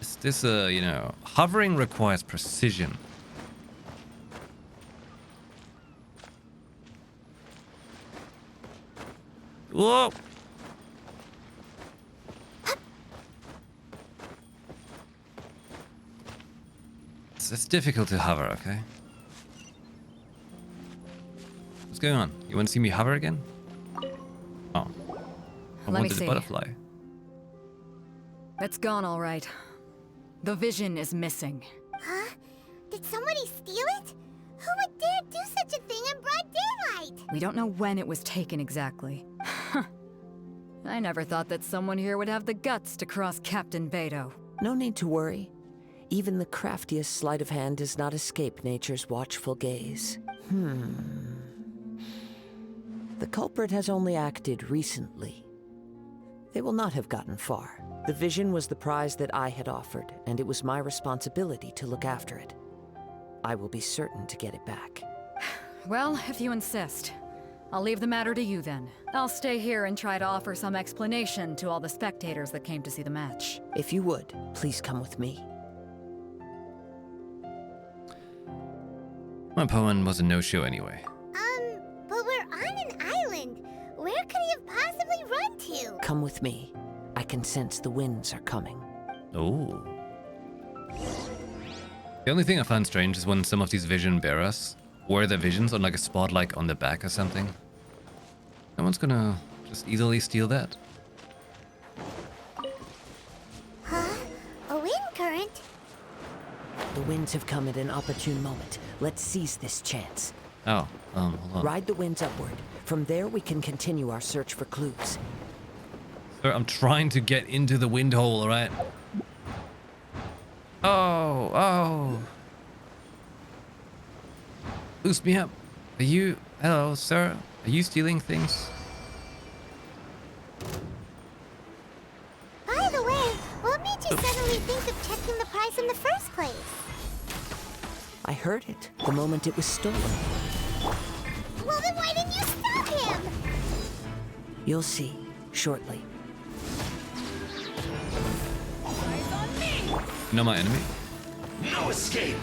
Speaker 1: Is this you know, hovering requires precision. Whoa! It's difficult to hover, okay? What's going on? You want to see me hover again? Oh. I
Speaker 4: Let me
Speaker 1: wanted
Speaker 4: see.
Speaker 1: a butterfly.
Speaker 4: It's gone all right. The vision is missing.
Speaker 2: Huh? Did somebody steal it? Who would dare do such a thing in broad daylight?
Speaker 4: We don't know when it was taken exactly. I never thought that someone here would have the guts to cross Captain Beidou.
Speaker 9: No need to worry. Even the craftiest sleight of hand does not escape nature's watchful gaze. The culprit has only acted recently. They will not have gotten far. The vision was the prize that I had offered, and it was my responsibility to look after it. I will be certain to get it back.
Speaker 4: Well, if you insist. I'll leave the matter to you then. I'll stay here and try to offer some explanation to all the spectators that came to see the match.
Speaker 9: If you would, please come with me.
Speaker 1: My Paimon was a no-show anyway.
Speaker 2: But we're on an island. Where could he have possibly run to?
Speaker 9: Come with me. I can sense the winds are coming.
Speaker 1: Oh. The only thing I find strange is when some of these vision bearers wear their visions on like a spotlight on their back or something. No one's gonna just easily steal that.
Speaker 2: Huh? A wind current?
Speaker 9: The winds have come at an opportune moment. Let's seize this chance.
Speaker 1: Oh, hold on.
Speaker 9: Ride the winds upward. From there, we can continue our search for clues.
Speaker 1: Sir, I'm trying to get into the wind hole, alright? Oh. Boost me up. Are you... Hello, sir. Are you stealing things?
Speaker 2: By the way, what made you suddenly think of checking the price in the first place?
Speaker 9: I heard it the moment it was stolen.
Speaker 2: Well, then why didn't you stop him?
Speaker 9: You'll see shortly.
Speaker 1: You know my enemy?
Speaker 6: No escape!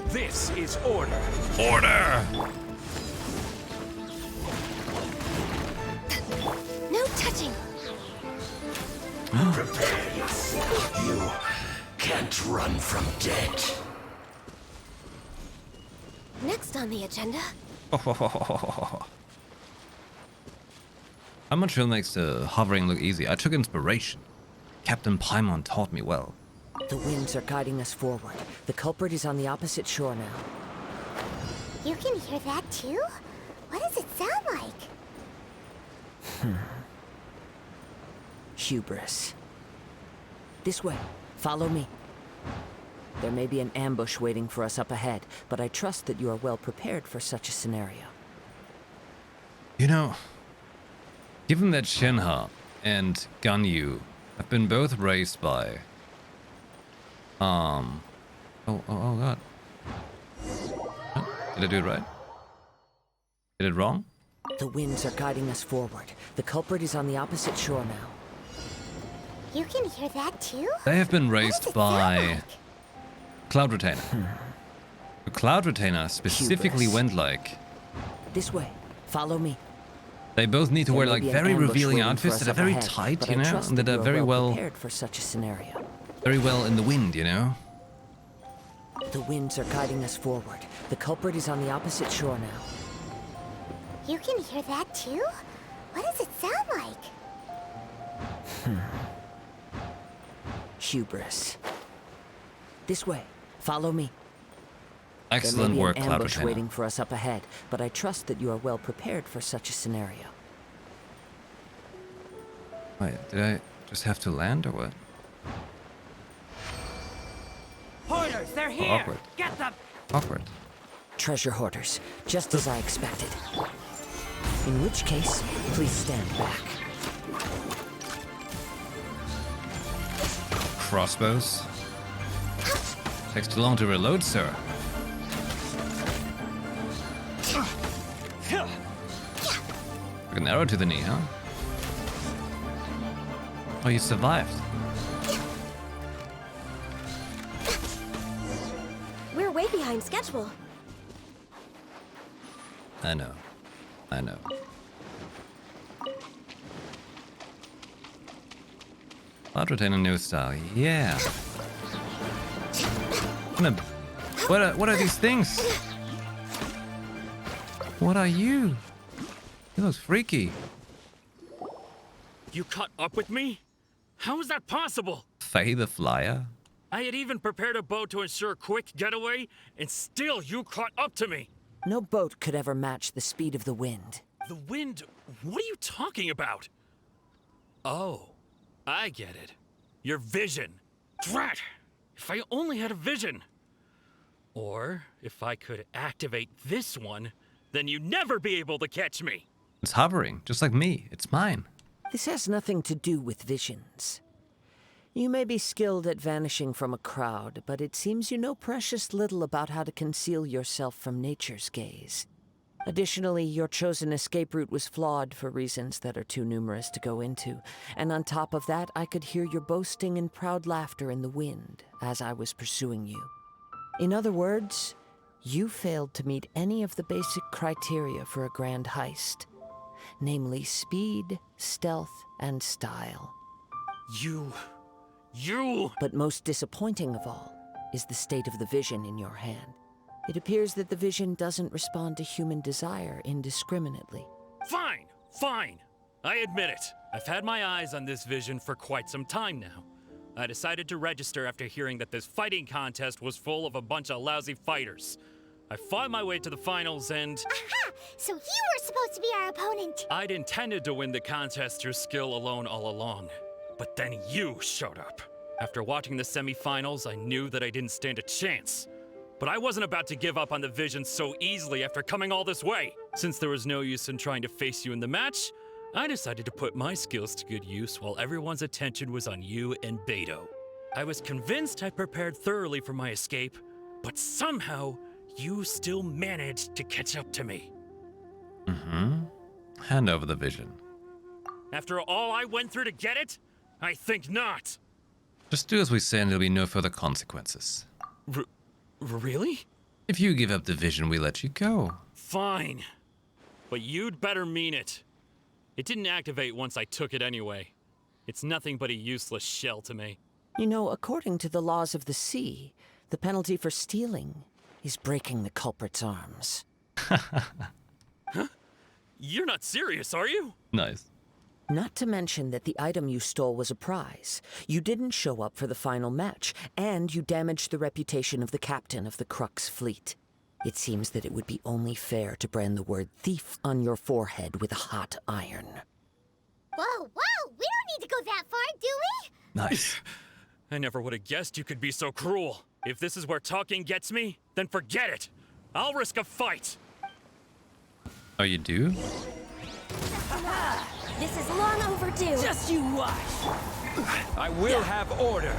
Speaker 6: This is order.
Speaker 1: Order!
Speaker 2: No touching.
Speaker 6: Prepare yourself. You can't run from death.
Speaker 7: Next on the agenda.
Speaker 1: How much makes the hovering look easy? I took inspiration. Captain Paimon taught me well.
Speaker 9: The winds are guiding us forward. The culprit is on the opposite shore now.
Speaker 2: You can hear that too? What does it sound like?
Speaker 9: Hubris. This way. Follow me. There may be an ambush waiting for us up ahead, but I trust that you are well prepared for such a scenario.
Speaker 1: You know, given that Shenhe and Ganyu have been both raised by... Oh god. Huh? Did I do it right? Did it wrong?
Speaker 9: The winds are guiding us forward. The culprit is on the opposite shore now.
Speaker 2: You can hear that too?
Speaker 1: They have been
Speaker 2: What does
Speaker 1: raised
Speaker 2: it
Speaker 1: by
Speaker 2: sound like?
Speaker 1: Cloud Retainer. The Cloud Retainer specifically
Speaker 9: Hubris.
Speaker 1: went like...
Speaker 9: This way. Follow me.
Speaker 1: They both need to
Speaker 9: There
Speaker 1: wear
Speaker 9: may
Speaker 1: like
Speaker 9: be an
Speaker 1: very
Speaker 9: ambush
Speaker 1: revealing
Speaker 9: waiting for
Speaker 1: outfits
Speaker 9: us
Speaker 1: that are
Speaker 9: up
Speaker 1: very
Speaker 9: ahead,
Speaker 1: tight,
Speaker 9: but
Speaker 1: you
Speaker 9: I
Speaker 1: know,
Speaker 9: trust
Speaker 1: and that
Speaker 9: you
Speaker 1: are very well
Speaker 9: prepared for such a scenario.
Speaker 1: in the wind, you know.
Speaker 9: The winds are guiding us forward. The culprit is on the opposite shore now.
Speaker 2: You can hear that too? What does it sound like?
Speaker 9: Hubris. This way. Follow me.
Speaker 1: Excellent
Speaker 9: there may
Speaker 1: work,
Speaker 9: be an
Speaker 1: Cloud
Speaker 9: ambush
Speaker 1: Retainer.
Speaker 9: waiting for us up ahead, but I trust that you are well prepared for such a scenario.
Speaker 1: Wait, did I just have to land or what?
Speaker 6: Hoarders, they're here!
Speaker 1: Awkward.
Speaker 6: Get them!
Speaker 1: Awkward.
Speaker 9: Treasure hoarders, just as I expected. In which case, please stand back.
Speaker 1: Crossbows. Takes too long to reload, sir. Like an arrow to the knee, huh? Oh, you survived.
Speaker 7: We're way behind schedule.
Speaker 1: I know. I know. Cloud Retainer new style, yeah. What are these things? What are you? You look freaky.
Speaker 6: You caught up with me? How is that possible?
Speaker 1: Faye the Flyer?
Speaker 6: I had even prepared a boat to ensure a quick getaway, and still you caught up to me.
Speaker 9: No boat could ever match the speed of the wind.
Speaker 6: The wind? What are you talking about? Oh, I get it. Your vision. Drat! If I only had a vision. Or if I could activate this one, then you'd never be able to catch me.
Speaker 1: It's hovering, just like me. It's mine.
Speaker 9: This has nothing to do with visions. You may be skilled at vanishing from a crowd, but it seems you know precious little about how to conceal yourself from nature's gaze. Additionally, your chosen escape route was flawed for reasons that are too numerous to go into, and on top of that, I could hear your boasting and proud laughter in the wind as I was pursuing you. In other words, you failed to meet any of the basic criteria for a grand heist, namely speed, stealth, and style.
Speaker 6: You...
Speaker 9: But most disappointing of all is the state of the vision in your hand. It appears that the vision doesn't respond to human desire indiscriminately.
Speaker 6: Fine, fine. I admit it. I've had my eyes on this vision for quite some time now. I decided to register after hearing that this fighting contest was full of a bunch of lousy fighters. I fought my way to the finals and...
Speaker 2: Aha! So you were supposed to be our opponent!
Speaker 6: I'd intended to win the contest through skill alone all along. But then you showed up. After watching the semi-finals, I knew that I didn't stand a chance. But I wasn't about to give up on the vision so easily after coming all this way. Since there was no use in trying to face you in the match, I decided to put my skills to good use while everyone's attention was on you and Beto. I was convinced I prepared thoroughly for my escape, but somehow you still managed to catch up to me.
Speaker 1: Hand over the vision.
Speaker 6: After all I went through to get it? I think not.
Speaker 1: Just do as we say and there'll be no further consequences.
Speaker 6: Really?
Speaker 1: If you give up the vision, we let you go.
Speaker 6: Fine. But you'd better mean it. It didn't activate once I took it anyway. It's nothing but a useless shell to me.
Speaker 9: You know, according to the laws of the sea, the penalty for stealing is breaking the culprit's arms.
Speaker 6: Huh? You're not serious, are you?
Speaker 1: Nice.
Speaker 9: Not to mention that the item you stole was a prize. You didn't show up for the final match, and you damaged the reputation of the captain of the Crux fleet. It seems that it would be only fair to brand the word thief on your forehead with a hot iron.
Speaker 2: Whoa, whoa! We don't need to go that far, do we?
Speaker 1: Nice.
Speaker 6: I never would have guessed you could be so cruel. If this is where talking gets me, then forget it. I'll risk a fight.
Speaker 1: Oh, you do?
Speaker 7: This is long overdue.
Speaker 13: Just you watch.
Speaker 16: I will have order.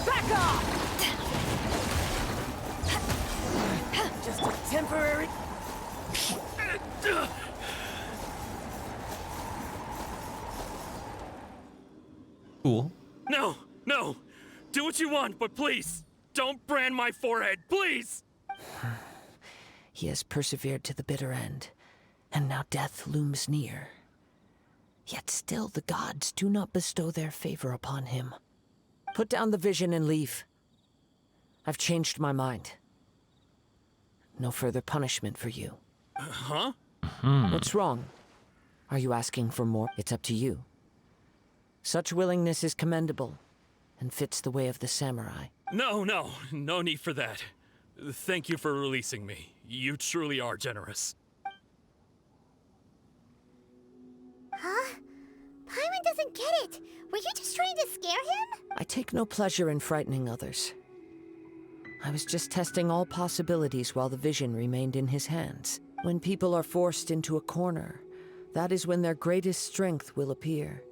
Speaker 13: Back off! Just a temporary...
Speaker 1: Cool.
Speaker 6: No, no. Do what you want, but please, don't brand my forehead, please!
Speaker 9: He has persevered to the bitter end, and now death looms near. Yet still the gods do not bestow their favor upon him. Put down the vision and leave. I've changed my mind. No further punishment for you.
Speaker 6: Huh?
Speaker 9: What's wrong? Are you asking for more? It's up to you. Such willingness is commendable, and fits the way of the samurai.
Speaker 6: No need for that. Thank you for releasing me. You truly are generous.
Speaker 2: Huh? Paimon doesn't get it. Were you just trying to scare him?
Speaker 9: I take no pleasure in frightening others. I was just testing all possibilities while the vision remained in his hands. When people are forced into a corner, that is when their greatest strength will appear.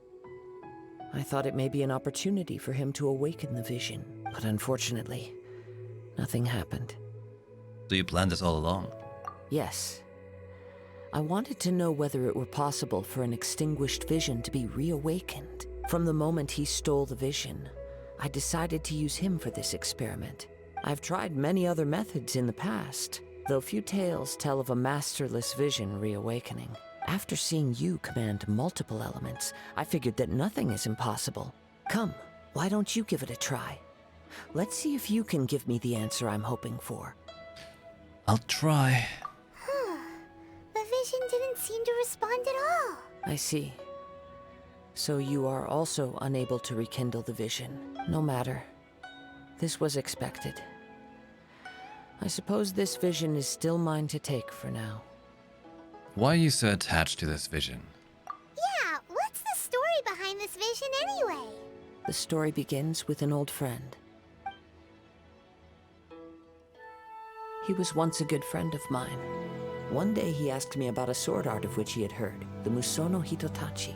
Speaker 9: I thought it may be an opportunity for him to awaken the vision, but unfortunately, nothing happened.
Speaker 1: So you planned this all along?
Speaker 9: Yes. I wanted to know whether it were possible for an extinguished vision to be reawakened. From the moment he stole the vision, I decided to use him for this experiment. I've tried many other methods in the past, though few tales tell of a masterless vision reawakening. After seeing you command multiple elements, I figured that nothing is impossible. Come, why don't you give it a try? Let's see if you can give me the answer I'm hoping for.
Speaker 1: I'll try.
Speaker 2: The vision didn't seem to respond at all.
Speaker 9: I see. So you are also unable to rekindle the vision. No matter. This was expected. I suppose this vision is still mine to take for now.
Speaker 1: Why are you so attached to this vision?
Speaker 2: Yeah, what's the story behind this vision anyway?
Speaker 9: The story begins with an old friend. He was once a good friend of mine. One day he asked me about a sword art of which he had heard, the Musono Hitotachi.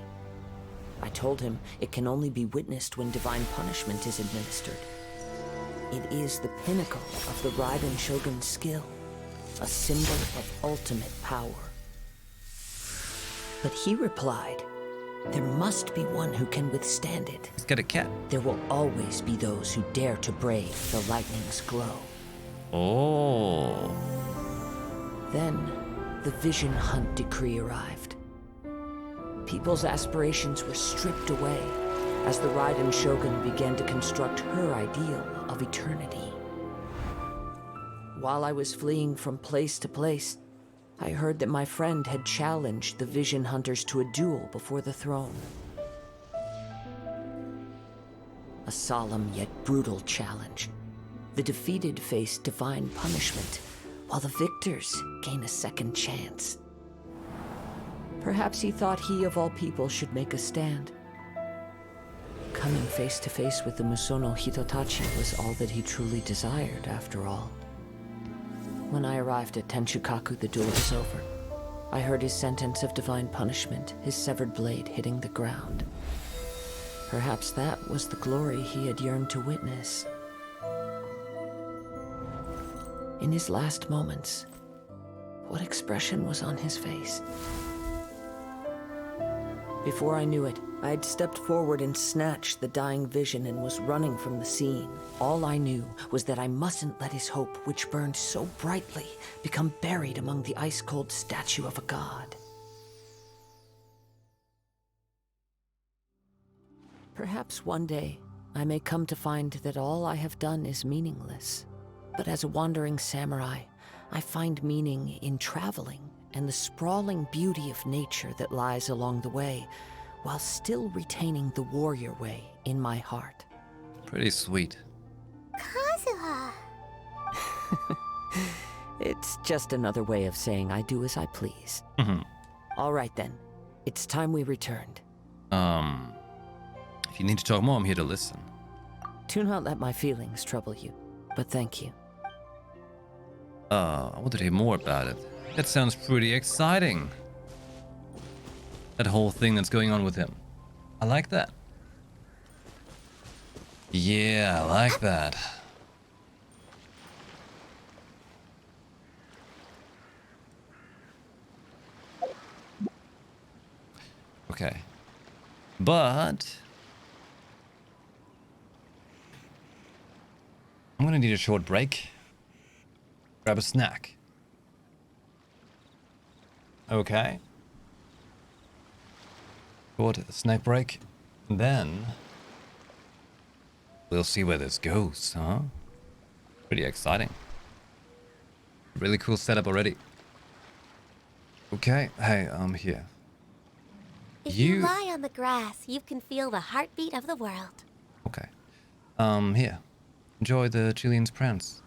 Speaker 9: I told him it can only be witnessed when divine punishment is administered. It is the pinnacle of the Raiden Shogun's skill, a symbol of ultimate power. But he replied, there must be one who can withstand it.
Speaker 1: He's got a cat.
Speaker 9: There will always be those who dare to brave the lightning's glow.
Speaker 1: Oh.
Speaker 9: Then, the Vision Hunt decree arrived. People's aspirations were stripped away as the Raiden Shogun began to construct her ideal of eternity. While I was fleeing from place to place, I heard that my friend had challenged the Vision Hunters to a duel before the throne. A solemn yet brutal challenge. The defeated face divine punishment, while the victors gain a second chance. Perhaps he thought he of all people should make a stand. Coming face to face with the Musono Hitotachi was all that he truly desired, after all. When I arrived at Tenshukaku, the duel was over. I heard his sentence of divine punishment, his severed blade hitting the ground. Perhaps that was the glory he had yearned to witness. In his last moments, what expression was on his face? Before I knew it, I had stepped forward and snatched the dying vision and was running from the scene. All I knew was that I mustn't let his hope, which burned so brightly, become buried among the ice-cold statue of a god. Perhaps one day, I may come to find that all I have done is meaningless. But as a wandering samurai, I find meaning in traveling and the sprawling beauty of nature that lies along the way, while still retaining the warrior way in my heart.
Speaker 1: Pretty sweet.
Speaker 2: Kazuha!
Speaker 9: It's just another way of saying I do as I please. All right then, it's time we returned.
Speaker 1: If you need to talk more, I'm here to listen.
Speaker 9: Do not let my feelings trouble you, but thank you.
Speaker 1: I want to hear more about it. That sounds pretty exciting. That whole thing that's going on with him. I like that. Yeah, I like that. Okay. But I'm gonna need a short break. Grab a snack. Okay. Short snack break. And then we'll see where this goes, huh? Pretty exciting. Really cool setup already. Okay, hey, I'm here.
Speaker 7: If you lie on the grass, you can feel the heartbeat of the world.
Speaker 1: Okay. Here. Enjoy the Chilean's prance.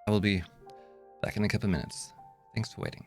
Speaker 1: I will be back in a couple minutes. Thanks for waiting.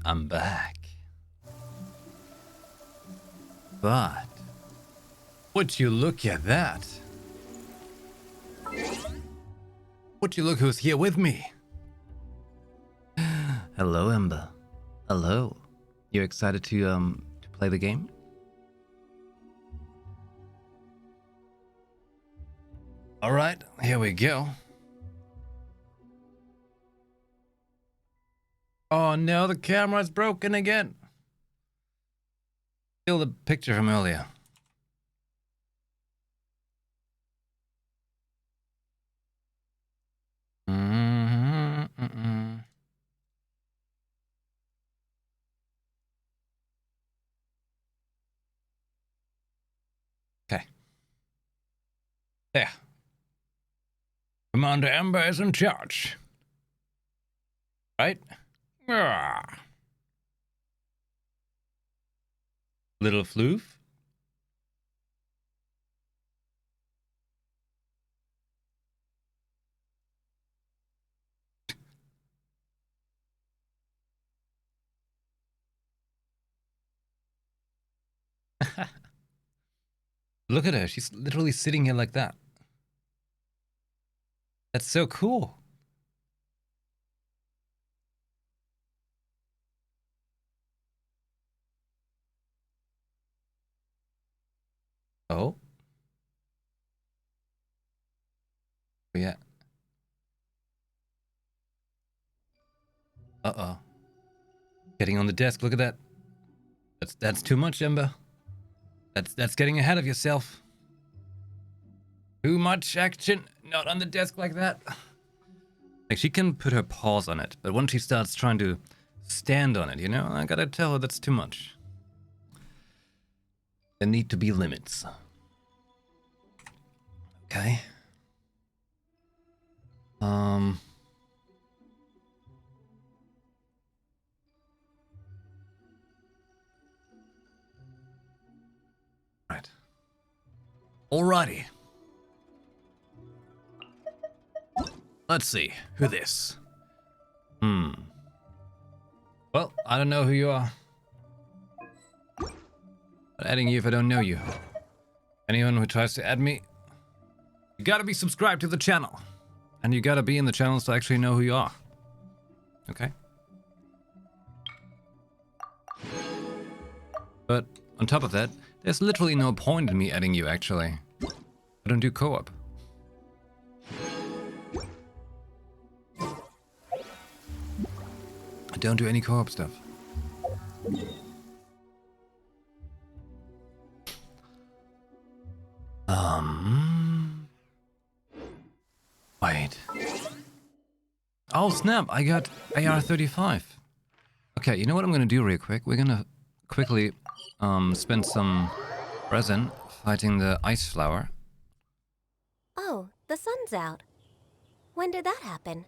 Speaker 1: I'm back. But would you look at that? Would you look who's here with me? Hello, Ember. Hello. You excited to play the game? All right, here we go. Oh no, the camera's broken again. Still the picture from earlier. Okay. There. Commander Ember is in charge. Right? Little floof. Look at her. She's literally sitting here like that. That's so cool. Oh. Yeah. Uh-oh. Getting on the desk. Look at that. That's too much, Ember. That's getting ahead of yourself. Too much action. Not on the desk like that. Like, she can put her paws on it, but once she starts trying to stand on it, you know, I gotta tell her that's too much. There need to be limits. Okay. Right. Alrighty. Let's see. Who this? Well, I don't know who you are. But adding you if I don't know you. Anyone who tries to add me, you gotta be subscribed to the channel. And you gotta be in the channels to actually know who you are. Okay? But on top of that, there's literally no point in me adding you, actually. I don't do co-op. I don't do any co-op stuff. Wait. Oh snap, I got AR-35. Okay, you know what I'm gonna do real quick? We're gonna quickly spend some resin fighting the ice flower.
Speaker 7: Oh, the sun's out. When did that happen?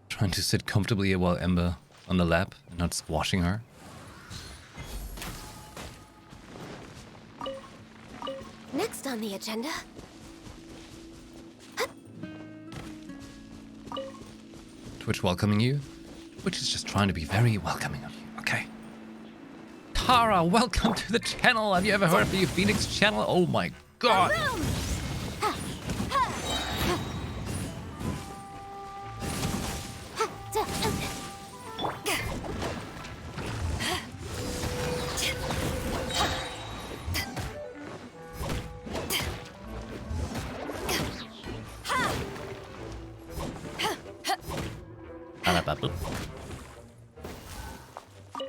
Speaker 1: Trying to sit comfortably while Ember on the lap and not squashing her.
Speaker 7: Next on the agenda.
Speaker 1: Twitch welcoming you. Twitch is just trying to be very welcoming of you. Okay. Tara, welcome to the channel. Have you ever heard of the YuPhoenix channel? Oh my god.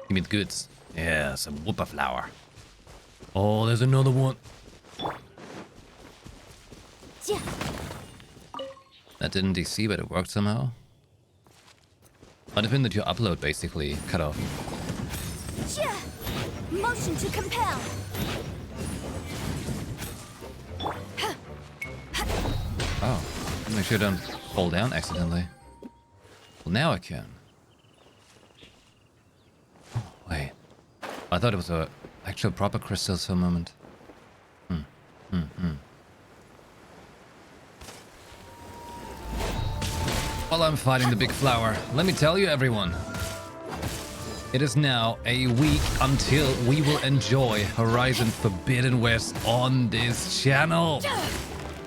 Speaker 1: Give me the goods. Yeah, some whooper flower. Oh, there's another one. That didn't DC, but it worked somehow. Might have been that your upload basically cut off.
Speaker 2: Motion to compel.
Speaker 1: Oh, make sure I don't fall down accidentally. Well, now I can. Oh, wait. I thought it was a actual proper crystals for a moment. While I'm fighting the big flower, let me tell you, everyone. It is now a week until we will enjoy Horizon Forbidden West on this channel.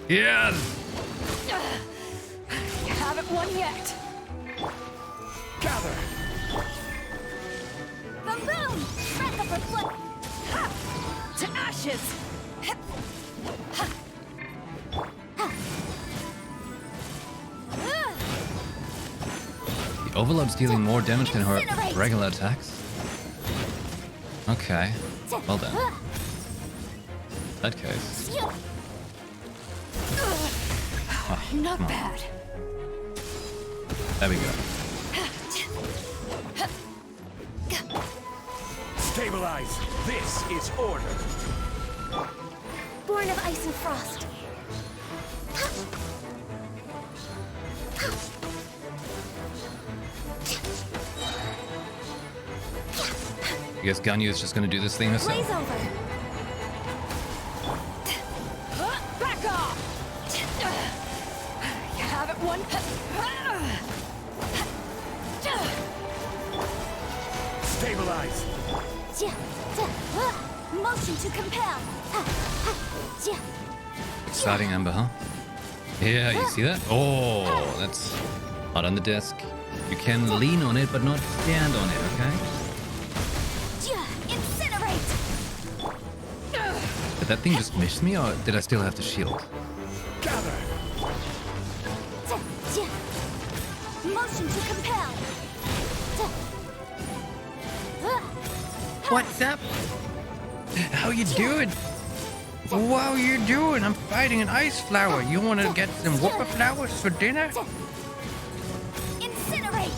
Speaker 1: Yes!
Speaker 15: You haven't won yet.
Speaker 16: Gather!
Speaker 15: Boom boom! Breath of reflect. Ha! To ashes.
Speaker 1: The Overlord's dealing more damage than her regular attacks. Okay, well then. In that case. Oh,
Speaker 15: Not bad.
Speaker 1: There we go.
Speaker 16: Stabilize! This is order!
Speaker 2: Born of ice and frost.
Speaker 1: I guess Ganyu is just gonna do this thing herself.
Speaker 2: Blaze over.
Speaker 15: Back off! You haven't won.
Speaker 16: Stabilize!
Speaker 2: Motion to compel.
Speaker 1: Exciting, Amber, huh? Yeah, you see that? Oh, that's hot on the desk. You can lean on it, but not stand on it, okay?
Speaker 2: Incinerate.
Speaker 1: Did that thing just miss me, or did I still have the shield?
Speaker 16: Gather!
Speaker 2: Motion to compel.
Speaker 1: What's up? How you doing? What are you doing? I'm fighting an ice flower. You want to get some whooper flowers for dinner?
Speaker 2: Incinerate.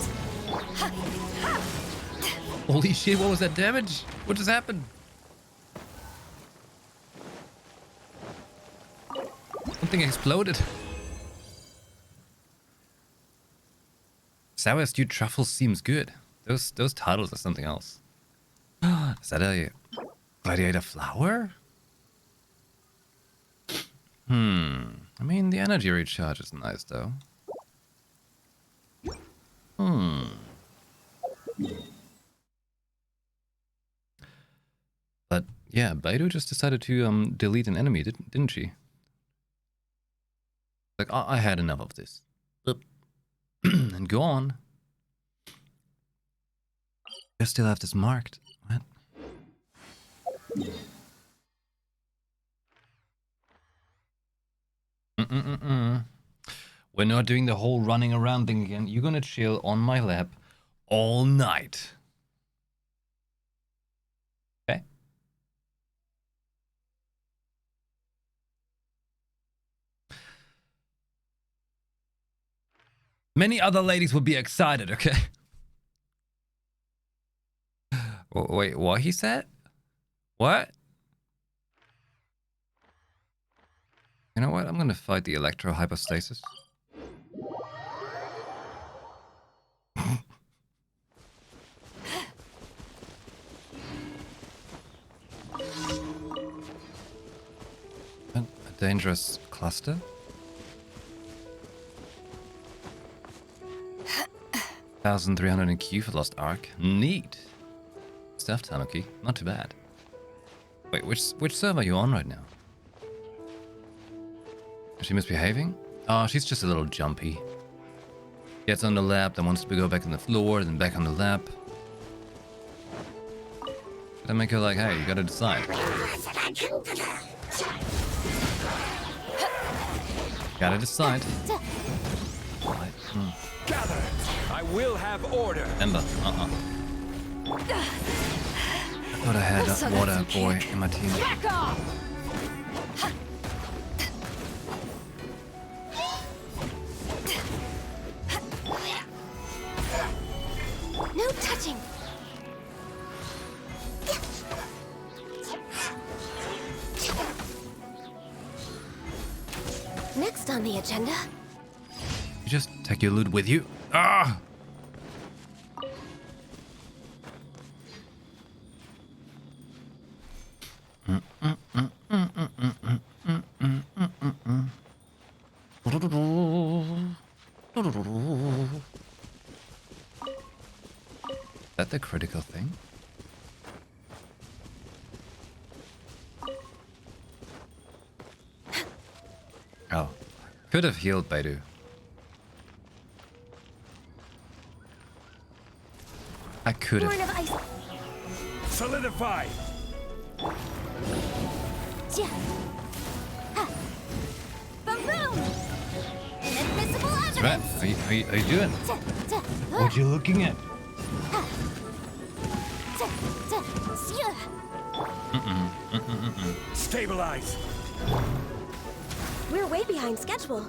Speaker 1: Holy shit, what was that damage? What just happened? Something exploded. Sour stewed truffle seems good. Those titles are something else. Is that a gladiator flower? I mean, the energy recharge is nice, though. But yeah, Baidu just decided to delete an enemy, didn't she? Like, I had enough of this. And go on. I still have this marked. What? We're not doing the whole running around thing again. You're gonna chill on my lap all night. Okay? Many other ladies would be excited, okay? Wait, what he said? What? You know what? I'm gonna fight the electro hypostasis. A dangerous cluster? $1,300 in Q for Lost Ark. Neat. Stuff, Tanuki. Not too bad. Wait, which server are you on right now? Is she misbehaving? Oh, she's just a little jumpy. Gets on the lap, then wants to go back on the floor, then back on the lap. Gotta make her like, hey, you gotta decide. Gotta decide.
Speaker 16: Gather! I will have order!
Speaker 1: Ember, I thought I had a water boy in my team.
Speaker 15: Back off!
Speaker 2: No touching. Next on the agenda.
Speaker 1: You just take your loot with you. Ah! That the critical thing? Oh. Could have healed Baidu. I could
Speaker 2: Born
Speaker 1: have.
Speaker 2: of ice.
Speaker 16: Solidify!
Speaker 2: Ja. Ha. Boom boom. Inadmissible evidence.
Speaker 1: Right. Are you doing?
Speaker 2: Ja, ja,
Speaker 1: What you looking at?
Speaker 2: ha. Ja, ja, yeah.
Speaker 16: Stabilize!
Speaker 7: We're way behind schedule.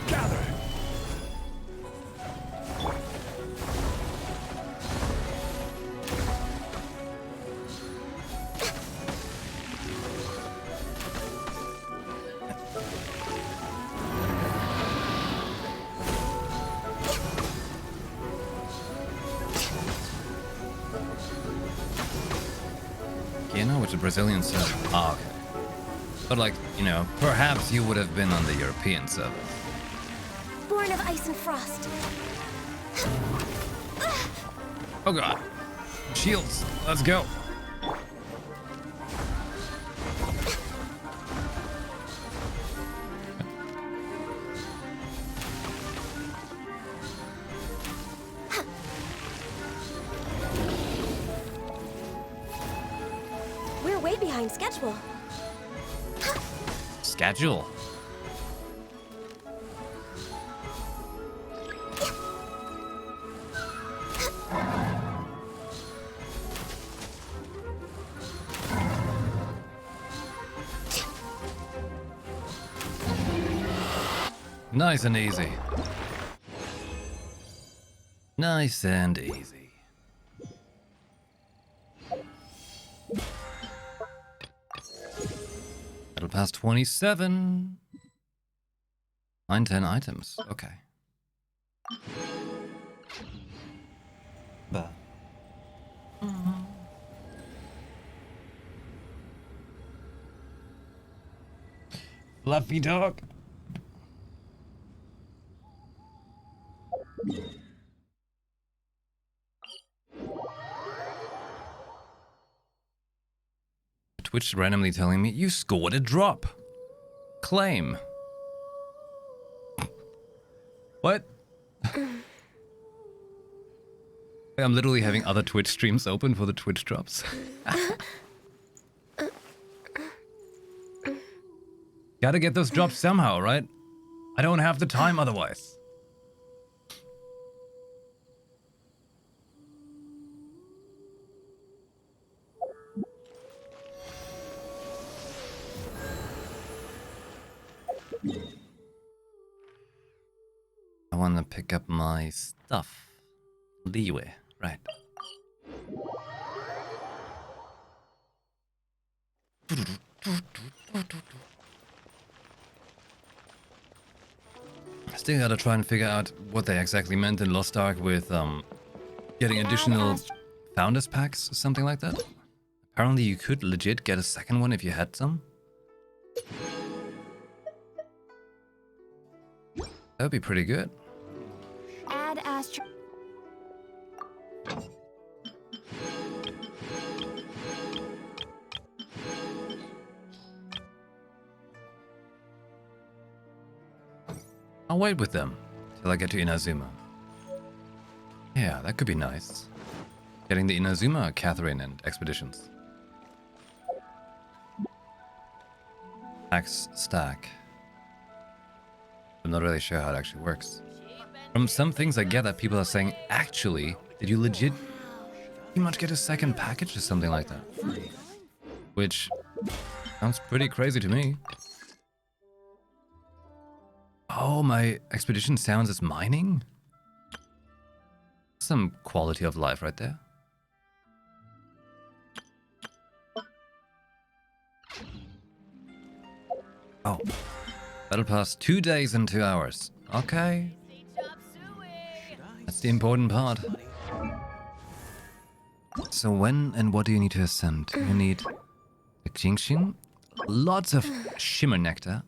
Speaker 16: Gather!
Speaker 1: You know, which a Brazilian server. Oh, okay. But like, you know, perhaps you would have been on the European server.
Speaker 2: Born of ice and frost.
Speaker 1: Oh god. Shields. Let's go.
Speaker 7: We're way behind schedule.
Speaker 1: Schedule. Nice and easy. Nice and easy. Battle Pass 27. 10 items. Okay. But. Fluffy dog. Twitch randomly telling me you scored a drop. Claim. What? I'm literally having other Twitch streams open for the Twitch drops. Gotta get those drops somehow, right? I don't have the time otherwise. I want to pick up my stuff. Leeway, right. Still gotta try and figure out what they exactly meant in Lost Ark with getting additional founders packs or something like that. Apparently you could legit get a second one if you had some. That would be pretty good.
Speaker 2: Add astro.
Speaker 1: I'll wait with them till I get to Inazuma. Yeah, that could be nice. Getting the Inazuma, Catherine, and expeditions. Axe stack. I'm not really sure how it actually works. From some things I get that people are saying, actually, did you legit pretty much get a second package or something like that? Which sounds pretty crazy to me. Oh, my expedition sounds as mining? Some quality of life right there. Oh. Battle Pass 2 days and 2 hours. Okay. That's the important part. So when and what do you need to ascend? You need a Genshin Lots of shimmer nectar.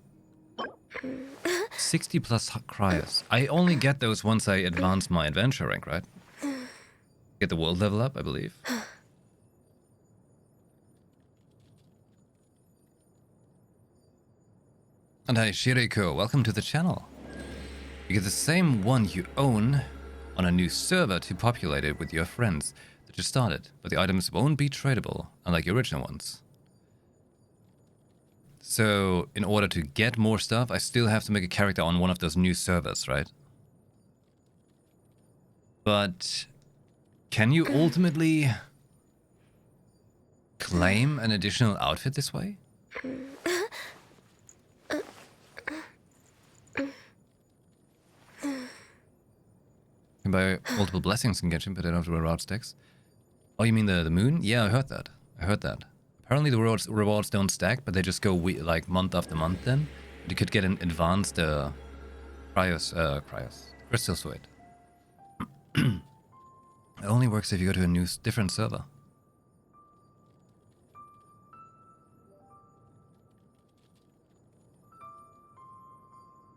Speaker 1: 60 plus cryos. I only get those once I advance my adventure rank, right? Get the world level up, I believe. And hi, Shiriko, welcome to the channel. You get the same one you own on a new server to populate it with your friends that you started, but the items won't be tradable, unlike your original ones. So, in order to get more stuff, I still have to make a character on one of those new servers, right? But can you ultimately claim an additional outfit this way? You can buy multiple blessings in Genshin, but I don't have to reward stacks. Oh, you mean the moon? Yeah, I heard that. Apparently the rewards don't stack, but they just go like month after month then. You could get an advanced crystal suit. It only works if you go to a new, different server.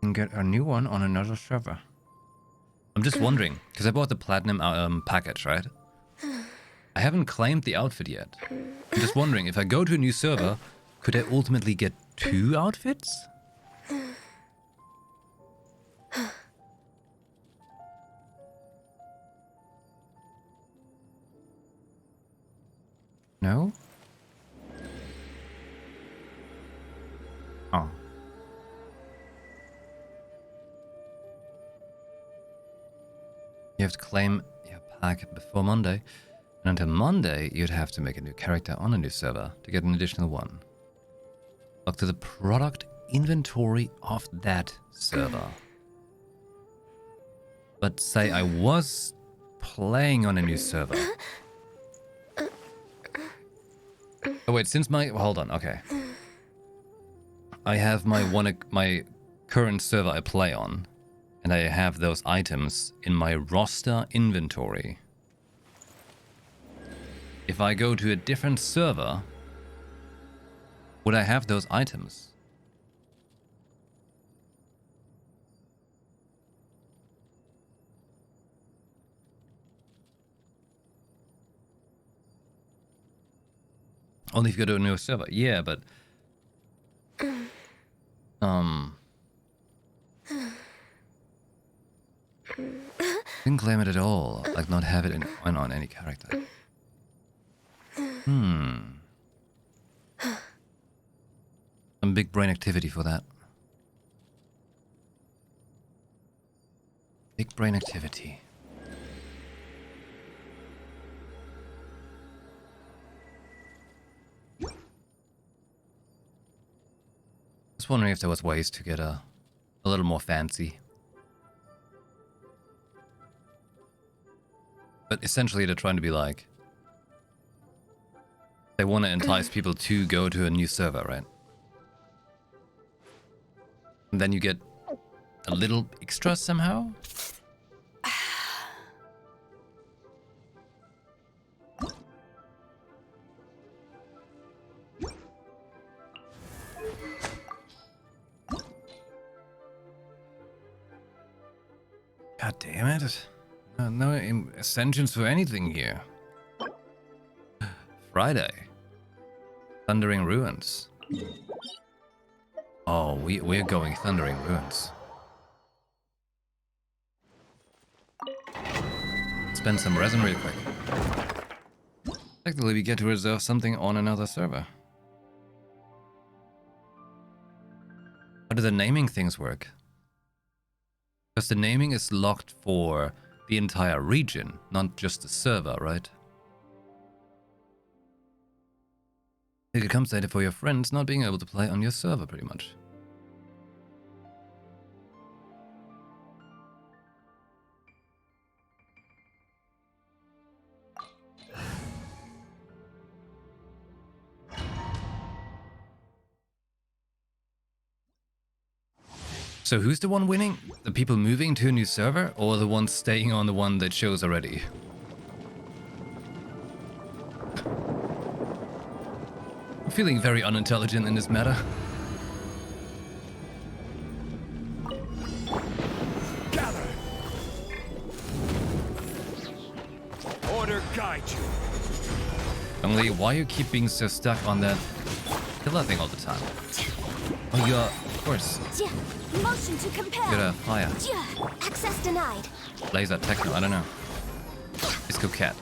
Speaker 1: You can get a new one on another server. I'm just wondering, because I bought the platinum package, right? I haven't claimed the outfit yet. I'm just wondering, if I go to a new server, could I ultimately get 2 outfits? No? Oh. You have to claim your pack before Monday. And until Monday, you'd have to make a new character on a new server to get an additional one. Look to the product inventory of that server. But say I was playing on a new server. Oh wait, since my... hold on, okay. I have my current server I play on, and I have those items in my roster inventory. If I go to a different server, would I have those items? Only if you go to a new server. Yeah, but... didn't claim it at all. Like, not have it on any character. Some big brain activity for that. Big brain activity. Just wondering if there was ways to get a little more fancy. But essentially they're trying to be like... they want to entice people to go to a new server, right? And then you get a little extra somehow? God damn it. No ascensions for anything here. Friday. Thundering Ruins. Oh, we're going Thundering Ruins. Spend some resin real quick. Technically, we get to reserve something on another server. How do the naming things work? Because the naming is locked for the entire region, not just the server, right? It get compensated for your friends not being able to play on your server, pretty much. So who's the one winning? The people moving to a new server, or the ones staying on the one that shows already? feeling very unintelligent in this matter.
Speaker 16: Gather. Order guide you.
Speaker 1: Only why you keep being so stuck on that killer thing all the time? Oh, you're, of course,
Speaker 2: Motion to compel.
Speaker 1: you're a fire.
Speaker 2: Access denied.
Speaker 1: Laser techno, I don't know. Disco cat.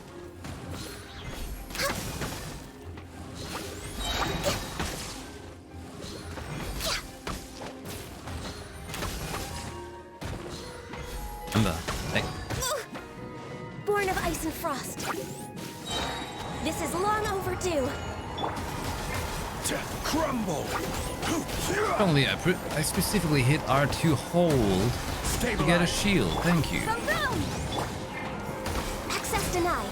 Speaker 1: Remember, hey,
Speaker 7: Born of ice and frost. This is long overdue.
Speaker 16: To crumble.
Speaker 1: only I specifically hit R2 hold to get a shield. Thank you.
Speaker 2: Boom! Access denied.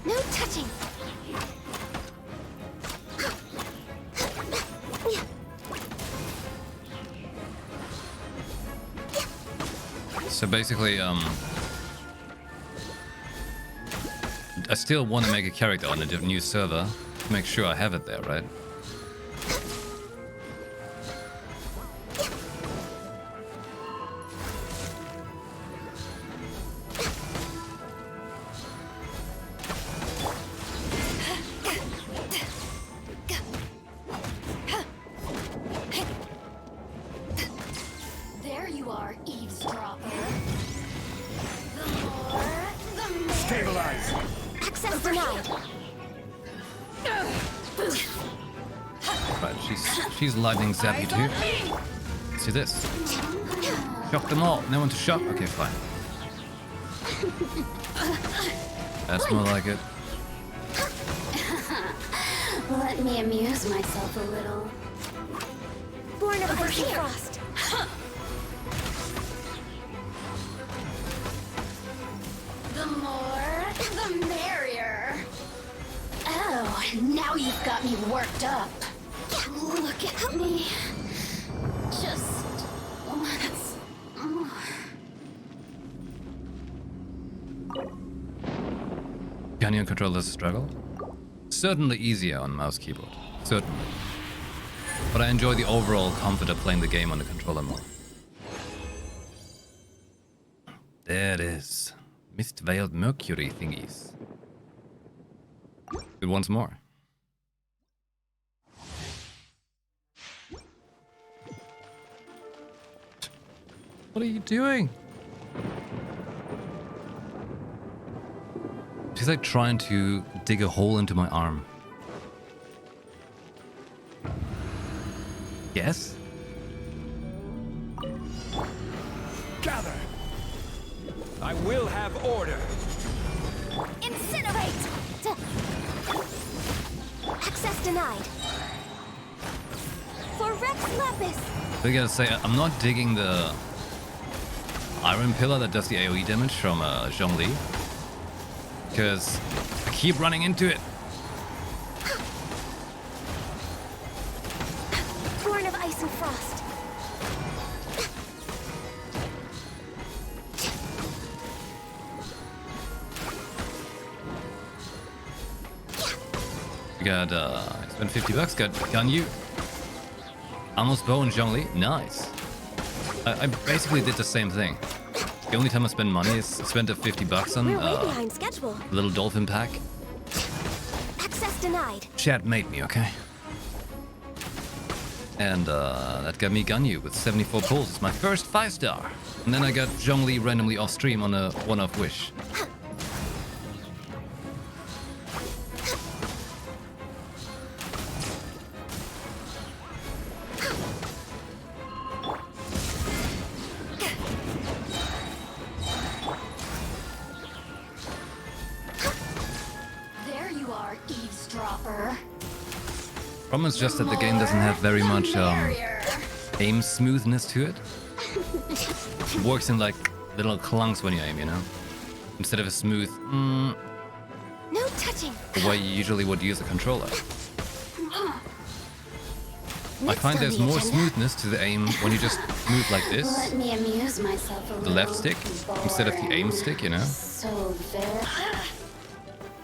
Speaker 2: No touching.
Speaker 1: So basically, I still want to make a character on a new server to make sure I have it there, right?
Speaker 15: There you are, eavesdropper.
Speaker 16: Stabilize.
Speaker 2: Access denied.
Speaker 1: Right, she's lightning zappy too. See this? Shock them all. No one to shock. Okay, fine. That's more like it.
Speaker 15: Let me amuse myself a little.
Speaker 7: Born of ice and frost.
Speaker 15: The more, the merrier. Oh, now you've got me worked up. Look at me. Just once more.
Speaker 1: Can you control this struggle? Certainly easier on mouse keyboard. Certainly. But I enjoy the overall comfort of playing the game on the controller more. There it is. Mist-veiled mercury thingies. Good once more. What are you doing? She's like trying to dig a hole into my arm. Yes?
Speaker 16: Gather. I will have order.
Speaker 2: Incinerate! Access denied. For Rex Lapis.
Speaker 1: I gotta say, I'm not digging the iron pillar that does the AoE damage from Zhongli. Because I keep running into it.
Speaker 7: Born of ice and frost.
Speaker 1: We got, I spent 50 bucks, got Ganyu. Almost bow and Zhongli, nice. I basically did the same thing. The only time I spend money is spend the 50 bucks on
Speaker 7: We're way behind schedule.
Speaker 1: little dolphin pack.
Speaker 7: Access denied.
Speaker 1: Chat made me, okay? And that got me Ganyu with 74 pulls. It's my first 5-star. And then I got Zhongli randomly off stream on a one-off wish.
Speaker 15: There you are, eavesdropper.
Speaker 1: Problem is just that the game doesn't have very much aim smoothness to it. It works in like little clunks when you aim, you know? Instead of a smooth the way you usually would use a controller. I find there's more smoothness to the aim when you just move like this.
Speaker 17: Let me amuse myself a
Speaker 1: The left stick instead of the aim stick, you know?
Speaker 17: So very.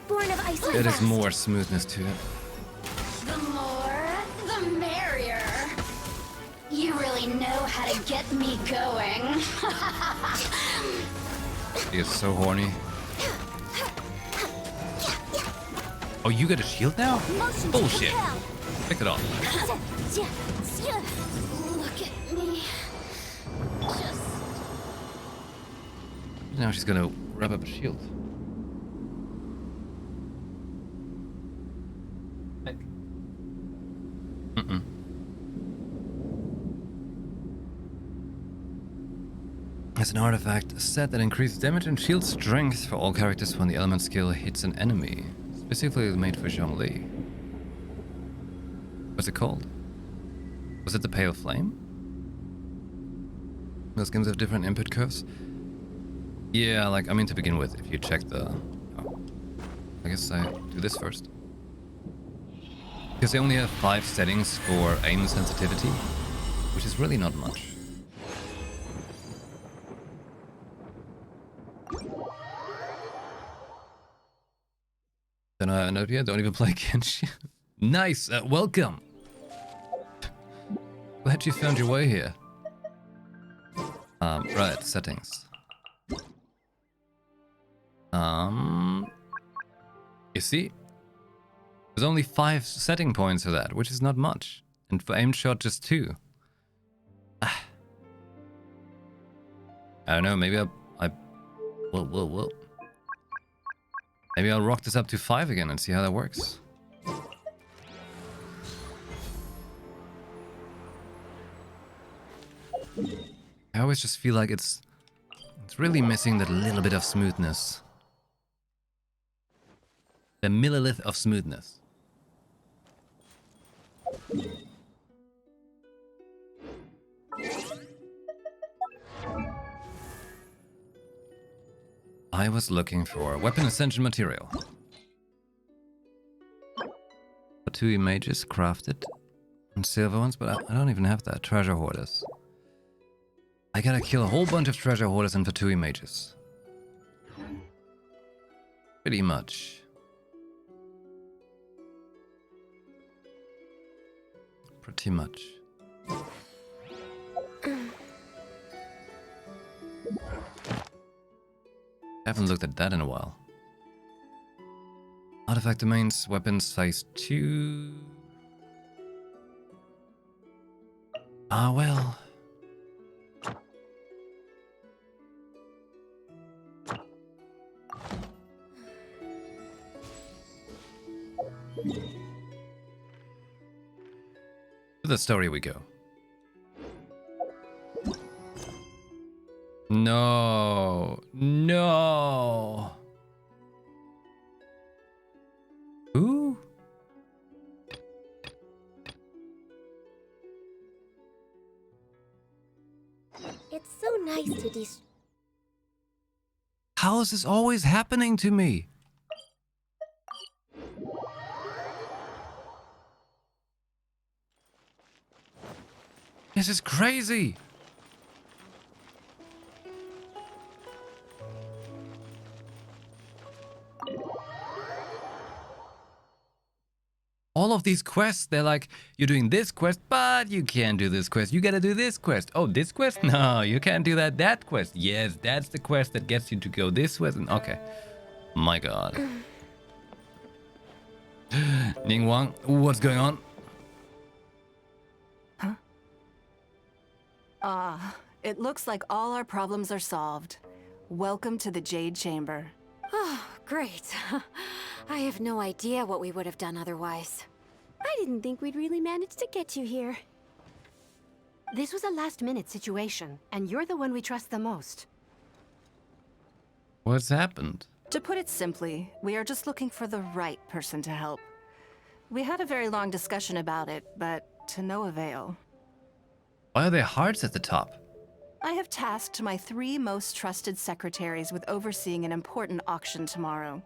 Speaker 7: Born of ice and
Speaker 1: There is
Speaker 7: frost.
Speaker 1: more smoothness to it.
Speaker 17: The more, the merrier. You really know how to get me going.
Speaker 1: He is so horny. Oh, you got a shield now? Bullshit. Pick it off.
Speaker 17: Look at me. Just
Speaker 1: Now she's gonna wrap up a shield. Mm-mm. As an artifact, a set that increases damage and shield strength for all characters when the element skill hits an enemy. Specifically made for Zhongli. What's it called? Was it the Pale Flame? Those games have different input curves? Yeah, like, I mean to begin with, if you check the... Oh, I guess I do this first. Because they only have 5 settings for aim sensitivity, which is really not much. Then I note, yeah, don't even play Genshin. Nice, welcome! Glad you found your way here. Right, settings. You see? There's only 5 setting points for that, which is not much. And for aim shot, just 2. I don't know, maybe Whoa. Maybe I'll rock this up to 5 again and see how that works. I always just feel like it's really missing that little bit of smoothness. The millilith of smoothness. I was looking for weapon ascension material. For 2 images crafted and silver ones, but I don't even have that. Treasure hoarders. I gotta kill a whole bunch of treasure hoarders and for 2 images. Pretty much. Pretty much. I haven't looked at that in a while. Artifact domains, weapons size 2. Ah, well. To the story we go. No. No. Who?
Speaker 7: It's so nice to
Speaker 1: How is this always happening to me? This is crazy. All of these quests, they're like, you're doing this quest, but you can't do this quest. You gotta do this quest. Oh, this quest? No, you can't do that. That quest. Yes, that's the quest that gets you to go this way. Okay. My god. Ningguang, what's going on?
Speaker 8: It looks like all our problems are solved. Welcome to the Jade Chamber.
Speaker 18: Oh, great. I have no idea what we would have done otherwise.
Speaker 14: I didn't think we'd really manage to get you here.
Speaker 8: This was a last-minute situation, and you're the one we trust the most.
Speaker 1: What's happened?
Speaker 8: To put it simply, we are just looking for the right person to help. We had a very long discussion about it, but to no avail.
Speaker 1: Why are there hearts at the top?
Speaker 8: I have tasked my 3 most trusted secretaries with overseeing an important auction tomorrow.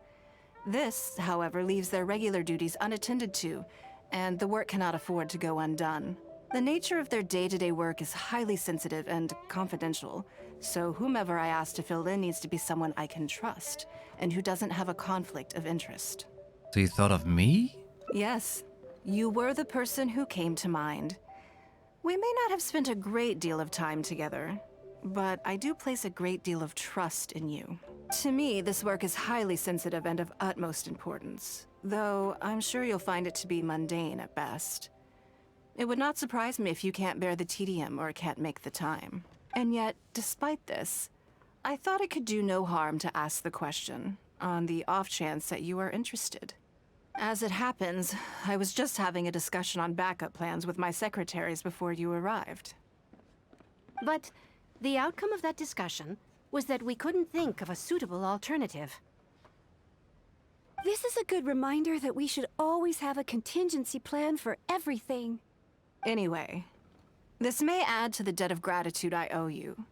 Speaker 8: This, however, leaves their regular duties unattended to, and the work cannot afford to go undone. The nature of their day-to-day work is highly sensitive and confidential, so whomever I ask to fill in needs to be someone I can trust, and who doesn't have a conflict of interest.
Speaker 1: So you thought of me?
Speaker 8: Yes, you were the person who came to mind. We may not have spent a great deal of time together, but I do place a great deal of trust in you. To me, this work is highly sensitive and of utmost importance, though I'm sure you'll find it to be mundane at best. It would not surprise me if you can't bear the tedium or can't make the time. And yet, despite this, I thought it could do no harm to ask the question, on the off chance that you are interested. As it happens, I was just having a discussion on backup plans with my secretaries before you arrived.
Speaker 14: But the outcome of that discussion was that we couldn't think of a suitable alternative.
Speaker 19: This is a good reminder that we should always have a contingency plan for everything.
Speaker 8: Anyway, this may add to the debt of gratitude I owe you,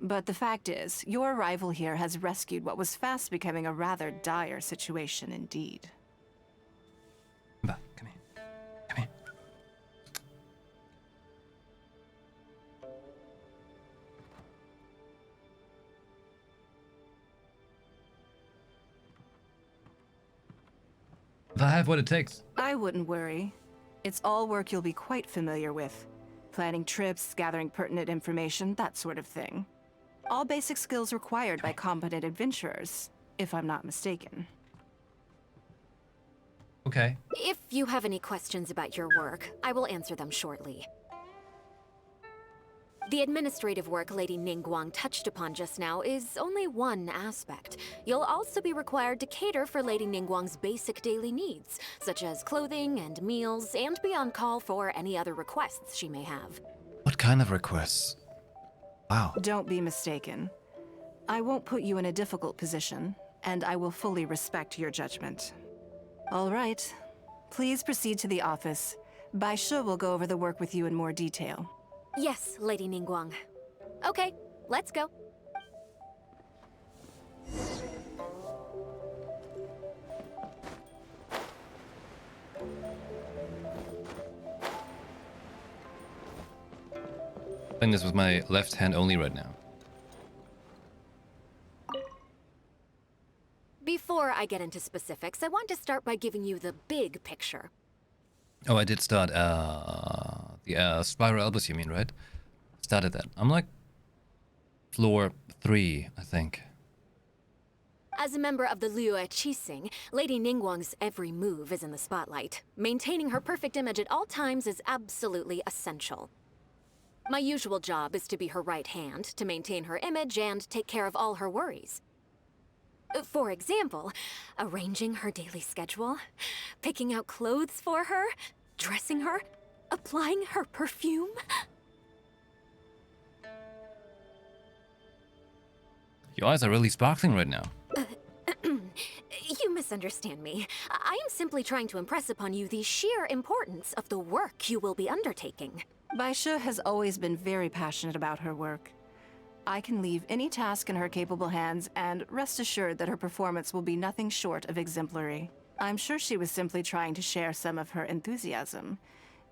Speaker 8: but the fact is, your arrival here has rescued what was fast becoming a rather dire situation indeed.
Speaker 1: Come here. Come here. I have what it takes.
Speaker 8: I wouldn't worry. It's all work you'll be quite familiar with. Planning trips, gathering pertinent information, that sort of thing. All basic skills required by competent adventurers, if I'm not mistaken.
Speaker 1: Okay.
Speaker 18: If you have any questions about your work, I will answer them shortly. The administrative work Lady Ningguang touched upon just now is only one aspect. You'll also be required to cater for Lady Ningguang's basic daily needs, such as clothing and meals, and be on call for any other requests she may have.
Speaker 1: What kind of requests? Wow.
Speaker 8: Don't be mistaken. I won't put you in a difficult position, and I will fully respect your judgment. All right. Please proceed to the office. Bai Shi will go over the work with you in more detail.
Speaker 18: Yes, Lady Ningguang. Okay, let's go.
Speaker 1: Playing this with my left hand only right now.
Speaker 18: Before I get into specifics, I want to start by giving you the big picture.
Speaker 1: Oh, I did start the Spiral Elbows, you mean, right? Started that. I'm like floor 3, I think.
Speaker 18: As a member of the Liyue Qixing, Lady Ningguang's every move is in the spotlight. Maintaining her perfect image at all times is absolutely essential. My usual job is to be her right hand, to maintain her image and take care of all her worries. For example, arranging her daily schedule, picking out clothes for her, dressing her, applying her perfume.
Speaker 1: Your eyes are really sparkling right now.
Speaker 18: You misunderstand me. I am simply trying to impress upon you the sheer importance of the work you will be undertaking.
Speaker 8: Bai Shi has always been very passionate about her work. I can leave any task in her capable hands, and rest assured that her performance will be nothing short of exemplary. I'm sure she was simply trying to share some of her enthusiasm,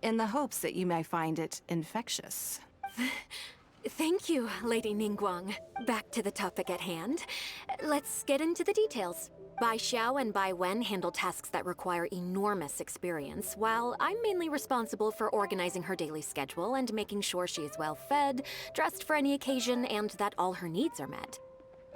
Speaker 8: in the hopes that you may find it infectious.
Speaker 18: Thank you, Lady Ningguang. Back to the topic at hand. Let's get into the details. Bai Xiao and Bai Wen handle tasks that require enormous experience, while I'm mainly responsible for organizing her daily schedule and making sure she is well fed, dressed for any occasion, and that all her needs are met.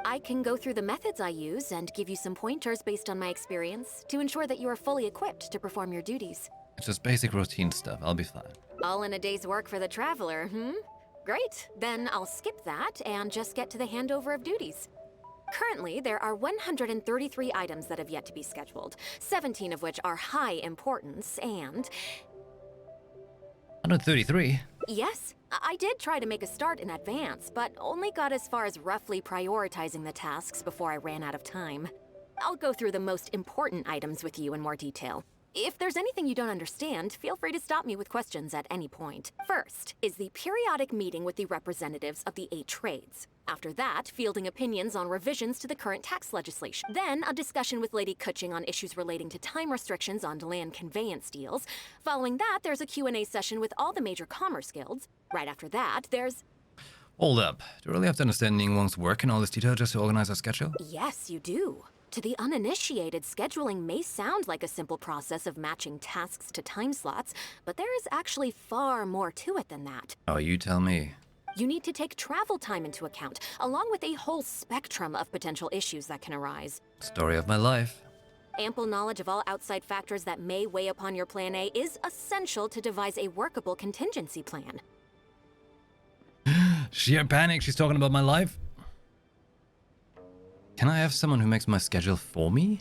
Speaker 18: I can go through the methods I use and give you some pointers based on my experience to ensure that you are fully equipped to perform your duties.
Speaker 1: It's just basic routine stuff. I'll be fine.
Speaker 18: All in a day's work for the traveler, Great. Then I'll skip that and just get to the handover of duties. Currently, there are 133 items that have yet to be scheduled, 17 of which are high importance, and...
Speaker 1: 133?
Speaker 18: Yes, I did try to make a start in advance, but only got as far as roughly prioritizing the tasks before I ran out of time. I'll go through the most important items with you in more detail. If there's anything you don't understand, feel free to stop me with questions at any point. First is the periodic meeting with the representatives of the 8 trades. After that, fielding opinions on revisions to the current tax legislation. Then, a discussion with Lady Kuching on issues relating to time restrictions on land conveyance deals. Following that, there's a Q&A session with all the major commerce guilds. Right after that, there's...
Speaker 1: Hold up. Do I really have to understand Ningguang's work in all this detail just to organize our schedule?
Speaker 18: Yes, you do. To the uninitiated, scheduling may sound like a simple process of matching tasks to time slots, but there is actually far more to it than that.
Speaker 1: Oh, you tell me.
Speaker 18: You need to take travel time into account, along with a whole spectrum of potential issues that can arise.
Speaker 1: Story of my life.
Speaker 18: Ample knowledge of all outside factors that may weigh upon your Plan A is essential to devise a workable contingency plan.
Speaker 1: Sheer panic, she's talking about my life. Can I have someone who makes my schedule for me?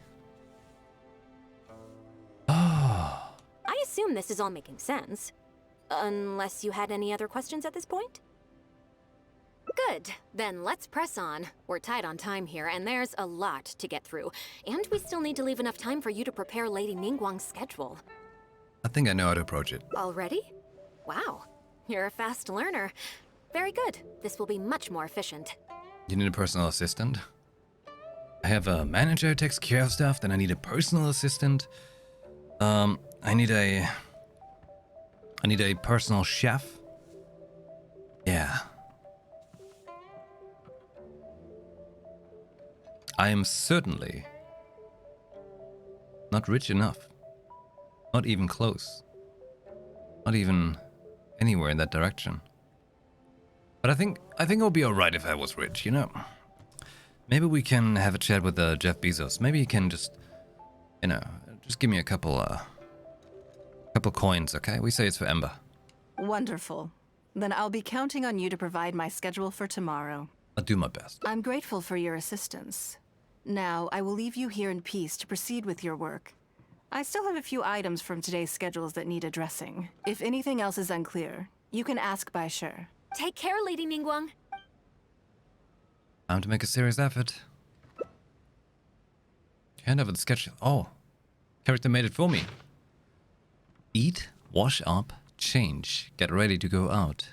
Speaker 1: Oh.
Speaker 18: I assume this is all making sense. Unless you had any other questions at this point? Good. Then let's press on. We're tight on time here, and there's a lot to get through. And we still need to leave enough time for you to prepare Lady Ningguang's schedule.
Speaker 1: I think I know how to approach it.
Speaker 18: Already? Wow. You're a fast learner. Very good. This will be much more efficient.
Speaker 1: You need a personal assistant? I have a manager who takes care of stuff, then I need a personal assistant. I need a personal chef. Yeah. I am certainly not rich enough. Not even close. Not even anywhere in that direction. But I think it would be alright if I was rich, you know? Maybe we can have a chat with Jeff Bezos. Maybe he can just, you know, just give me a couple coins, okay? We say it's for Ember.
Speaker 20: Wonderful. Then I'll be counting on you to provide my schedule for tomorrow.
Speaker 1: I'll do my best.
Speaker 20: I'm grateful for your assistance. Now, I will leave you here in peace to proceed with your work. I still have a few items from today's schedules that need addressing. If anything else is unclear, you can ask Bai Shi.
Speaker 18: Take care, Lady Ningguang.
Speaker 1: Time to make a serious effort. Hand over the schedule. Oh. Character made it for me. Eat, wash up, change, get ready to go out.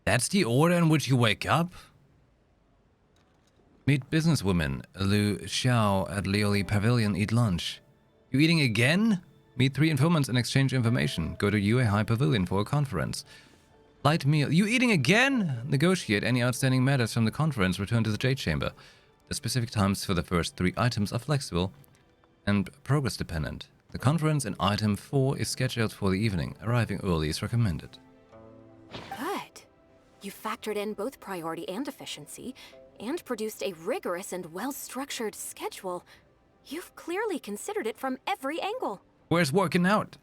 Speaker 1: That's the order in which you wake up? Meet businesswoman Lu Xiao at Lioli Pavilion, eat lunch. You eating again? Meet 3 informants and exchange information. Go to UA High Pavilion for a conference. Light meal. You eating again? Negotiate any outstanding matters from the conference. Return to the Jade Chamber. The specific times for the first 3 items are flexible and progress dependent. The conference in item 4 is scheduled for the evening. Arriving early is recommended.
Speaker 18: Good. You factored in both priority and efficiency, and produced a rigorous and well-structured schedule. You've clearly considered it from every angle.
Speaker 1: Where's working out?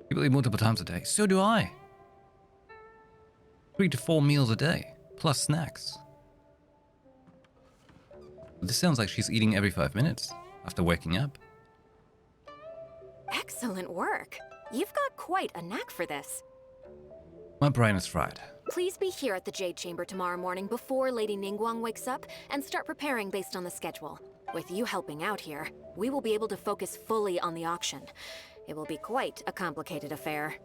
Speaker 1: People eat multiple times a day. So do I. 3 to 4 meals a day, plus snacks. This sounds like she's eating every 5 minutes after waking up.
Speaker 18: Excellent work. You've got quite a knack for this.
Speaker 1: My brain is fried.
Speaker 18: Please be here at the Jade Chamber tomorrow morning before Lady Ningguang wakes up and start preparing based on the schedule. With you helping out here, we will be able to focus fully on the auction. It will be quite a complicated affair.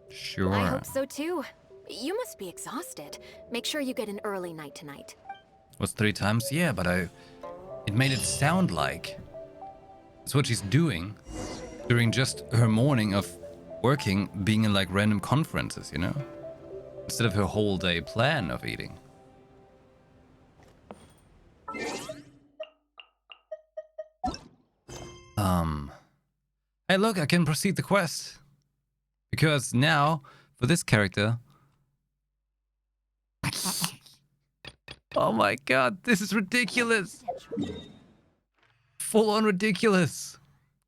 Speaker 1: Sure.
Speaker 18: I hope so too. You must be exhausted. Make sure you get an early night tonight.
Speaker 1: Was 3 times? Yeah, but it made it sound like that's what she's doing during just her morning of working, being in like random conferences, you know? Instead of her whole day plan of eating. Hey look, I can proceed the quest. Because now, for this character... Oh my god, this is ridiculous! Full on ridiculous!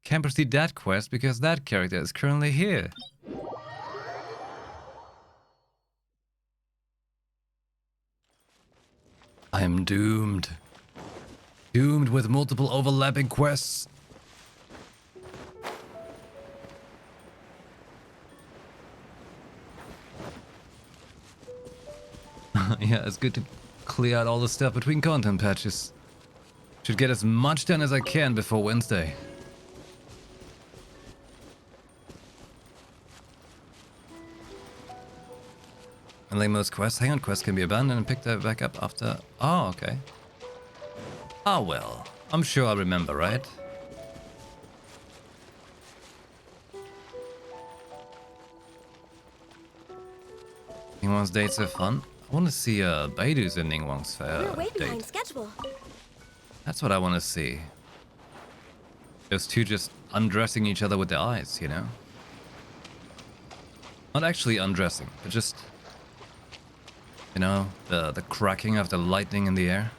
Speaker 1: Can't proceed that quest because that character is currently here. I am doomed. Doomed with multiple overlapping quests. Yeah, it's good to clear out all the stuff between content patches. Should get as much done as I can before Wednesday. And like most quests, hang on, quests can be abandoned and picked back up after... Oh, okay. Ah, well. I'm sure I'll remember, right? Ningguang's dates are fun. I want to see Baidu's in Ningguang's
Speaker 7: We're way behind
Speaker 1: date.
Speaker 7: schedule.
Speaker 1: That's what I want to see. Those two just undressing each other with their eyes, you know? Not actually undressing, but just... You know, the cracking of the lightning in the air.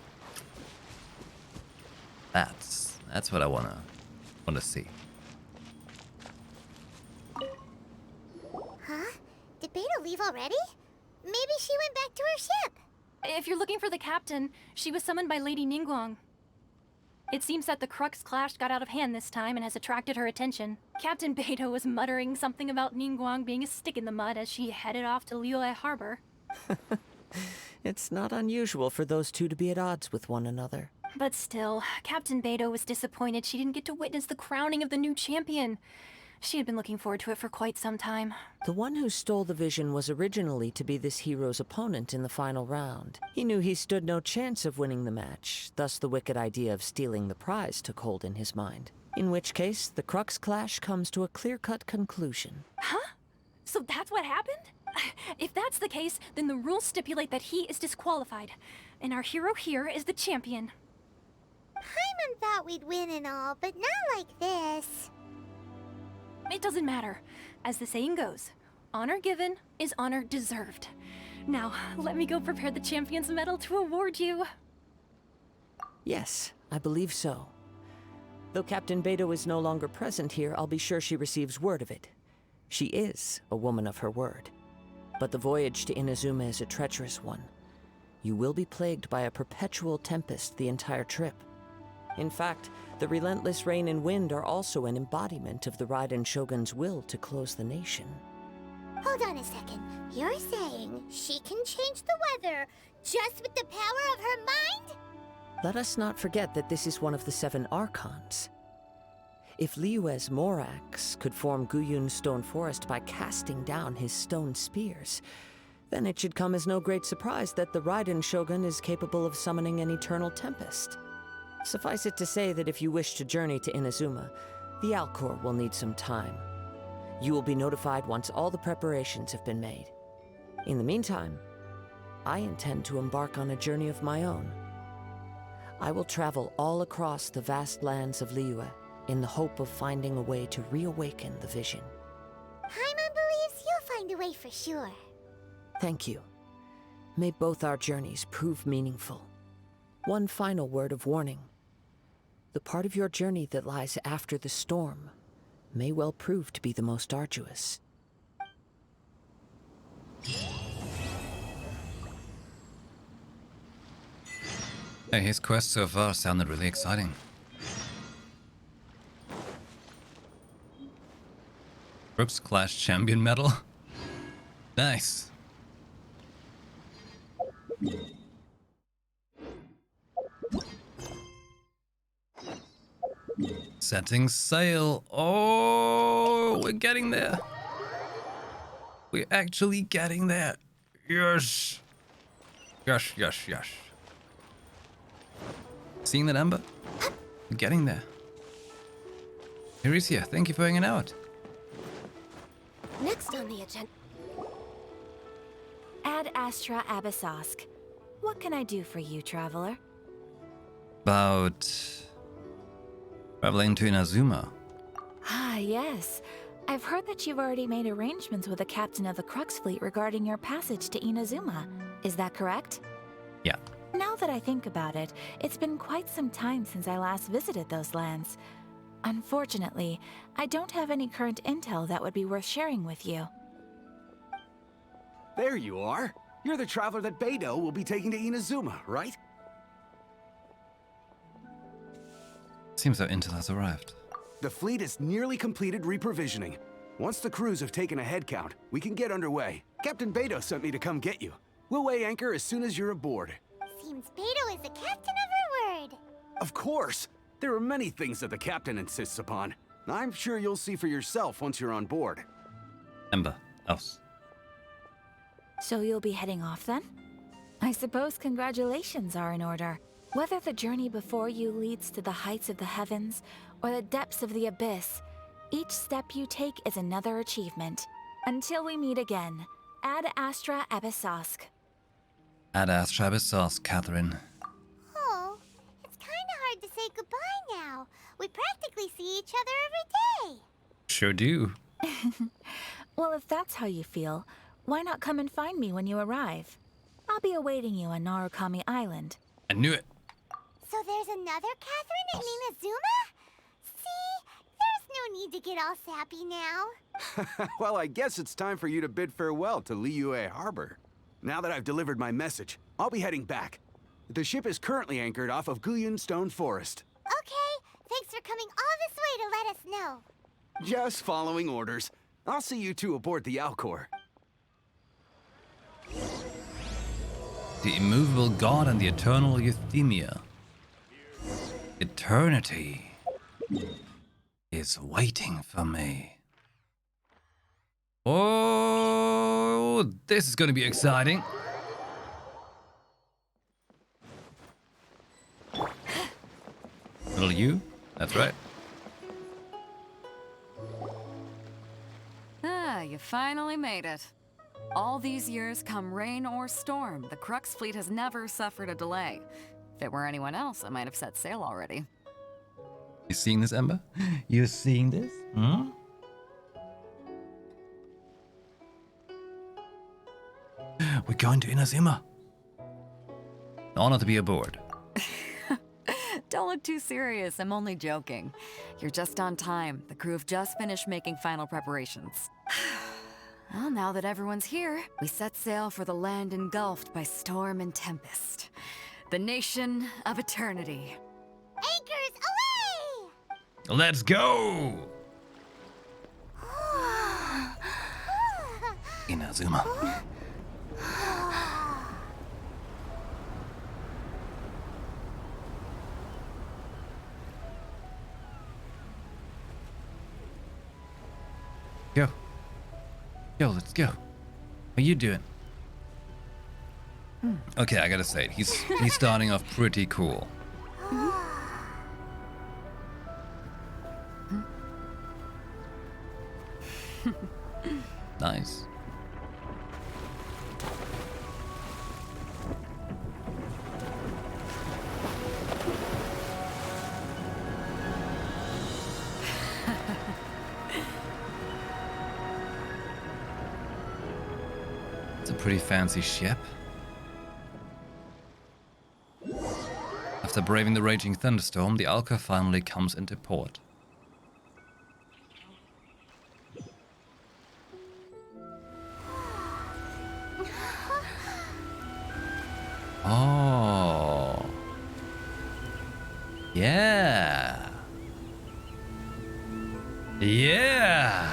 Speaker 1: That's what I wanna see.
Speaker 2: Huh? Did Beta leave already? Maybe she went back to her ship.
Speaker 15: If you're looking for the captain, she was summoned by Lady Ningguang. It seems that the Crux clash got out of hand this time and has attracted her attention. Captain Beidou was muttering something about Ningguang being a stick in the mud as she headed off to Liyue Harbor.
Speaker 9: It's not unusual for those two to be at odds with one another.
Speaker 15: But still, Captain Beidou was disappointed she didn't get to witness the crowning of the new champion. She had been looking forward to it for quite some time.
Speaker 9: The one who stole the vision was originally to be this hero's opponent in the final round. He knew he stood no chance of winning the match, thus the wicked idea of stealing the prize took hold in his mind. In which case, the Crux clash comes to a clear-cut conclusion.
Speaker 15: Huh? So that's what happened? If that's the case, then the rules stipulate that he is disqualified, and our hero here is the champion.
Speaker 2: Paimon thought we'd win and all, but not like this.
Speaker 15: It doesn't matter. As the saying goes, honor given is honor deserved. Now, let me go prepare the champion's medal to award you.
Speaker 9: Yes, I believe so. Though Captain Beidou is no longer present here, I'll be sure she receives word of it. She is a woman of her word. But the voyage to Inazuma is a treacherous one. You will be plagued by a perpetual tempest the entire trip. In fact, the relentless rain and wind are also an embodiment of the Raiden Shogun's will to close the nation.
Speaker 2: Hold on a second. You're saying she can change the weather just with the power of her mind?
Speaker 9: Let us not forget that this is one of the 7 Archons. If Liyue's Morax could form Guyun's stone forest by casting down his stone spears, then it should come as no great surprise that the Raiden Shogun is capable of summoning an eternal tempest. Suffice it to say that if you wish to journey to Inazuma, the Alcor will need some time. You will be notified once all the preparations have been made. In the meantime, I intend to embark on a journey of my own. I will travel all across the vast lands of Liyue in the hope of finding a way to reawaken the vision.
Speaker 2: Paimon believes you'll find a way for sure.
Speaker 9: Thank you. May both our journeys prove meaningful. One final word of warning. The part of your journey that lies after the storm may well prove to be the most arduous.
Speaker 1: Hey, his quest so far sounded really exciting. Brooks Clash Champion medal? Nice. Setting sail. Oh, we're getting there. We're actually getting there. Yes. Yes, yes, yes. Seeing that, Amber? We're getting there. Heresia, thank you for hanging out.
Speaker 7: Next on the agenda.
Speaker 21: Ad Astra Abyssosk. What can I do for you, traveler?
Speaker 1: About traveling to Inazuma.
Speaker 21: Ah, yes. I've heard that you've already made arrangements with the captain of the Crux fleet regarding your passage to Inazuma. Is that correct?
Speaker 1: Yeah.
Speaker 21: Now that I think about it, it's been quite some time since I last visited those lands. Unfortunately, I don't have any current intel that would be worth sharing with you.
Speaker 22: There you are. You're the traveler that Beidou will be taking to Inazuma, right?
Speaker 1: Seems our intel has arrived.
Speaker 22: The fleet has nearly completed reprovisioning. Once the crews have taken a head count, we can get underway. Captain Beidou sent me to come get you. We'll weigh anchor as soon as you're aboard.
Speaker 2: Seems Beidou is the captain of her word.
Speaker 22: Of course! There are many things that the captain insists upon. I'm sure you'll see for yourself once you're on board.
Speaker 1: Ember, else.
Speaker 21: So you'll be heading off then? I suppose congratulations are in order. Whether the journey before you leads to the heights of the heavens or the depths of the abyss, each step you take is another achievement. Until we meet again, Ad Astra Abyssosk.
Speaker 1: Ad Astra Abyssosk, Catherine.
Speaker 2: Oh, it's kind of hard to say goodbye now. We practically see each other every day.
Speaker 1: Sure do.
Speaker 21: Well, if that's how you feel, why not come and find me when you arrive? I'll be awaiting you on Narukami Island.
Speaker 1: I knew it.
Speaker 2: So there's another Catherine at Ninazuma? See? There's no need to get all sappy now.
Speaker 22: Well, I guess it's time for you to bid farewell to Liyue Harbor. Now that I've delivered my message, I'll be heading back. The ship is currently anchored off of Guyun Stone Forest.
Speaker 2: Okay, thanks for coming all this way to let us know.
Speaker 22: Just following orders. I'll see you two aboard the Alcor.
Speaker 1: The immovable god and the eternal Euthymia. Eternity is waiting for me. Oh, this is going to be exciting. Little you? That's right.
Speaker 4: Ah, you finally made it. All these years, come rain or storm, the Crux fleet has never suffered a delay. If it were anyone else, I might have set sail already.
Speaker 1: You seeing this, Ember? You seeing this? Hmm? We're going to Inazuma. An honor to be aboard.
Speaker 4: Don't look too serious, I'm only joking. You're just on time. The crew have just finished making final preparations. Well, now that everyone's here, we set sail for the land engulfed by storm and tempest. The nation of eternity.
Speaker 2: Anchors away!
Speaker 1: Let's go! Inazuma. Go. Yo, let's go. How you doing? Okay, I gotta say, he's starting off pretty cool. Nice. It's a pretty fancy ship. After braving the raging thunderstorm, the Alka finally comes into port. Oh. Yeah. Yeah.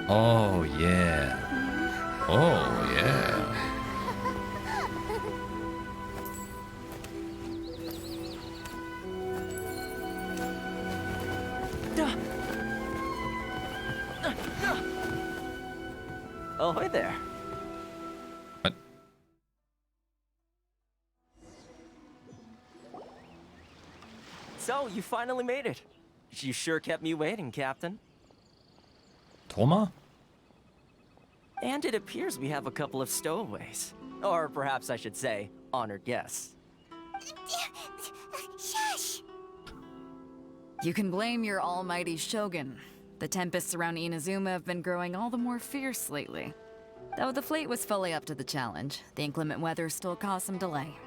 Speaker 1: Oh, yeah. Oh, yeah.
Speaker 9: Ahoy there.
Speaker 1: What?
Speaker 9: So, you finally made it. You sure kept me waiting, Captain.
Speaker 1: Toma?
Speaker 9: And it appears we have a couple of stowaways. Or perhaps I should say, honored guests.
Speaker 2: Shush!
Speaker 4: You can blame your almighty Shogun. The tempests around Inazuma have been growing all the more fierce lately. Though the fleet was fully up to the challenge, the inclement weather still caused some delay.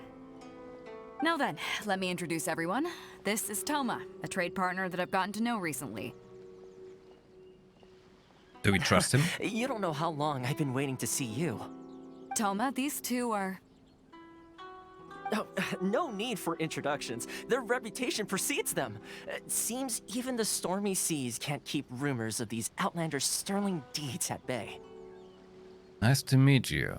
Speaker 4: Now then, let me introduce everyone. This is Toma, a trade partner that I've gotten to know recently.
Speaker 1: Do we trust him?
Speaker 9: You don't know how long I've been waiting to see you.
Speaker 4: Toma, these two are...
Speaker 9: Oh, no need for introductions. Their reputation precedes them. Seems even the stormy seas can't keep rumors of these outlanders' sterling deeds at bay.
Speaker 1: Nice to meet you.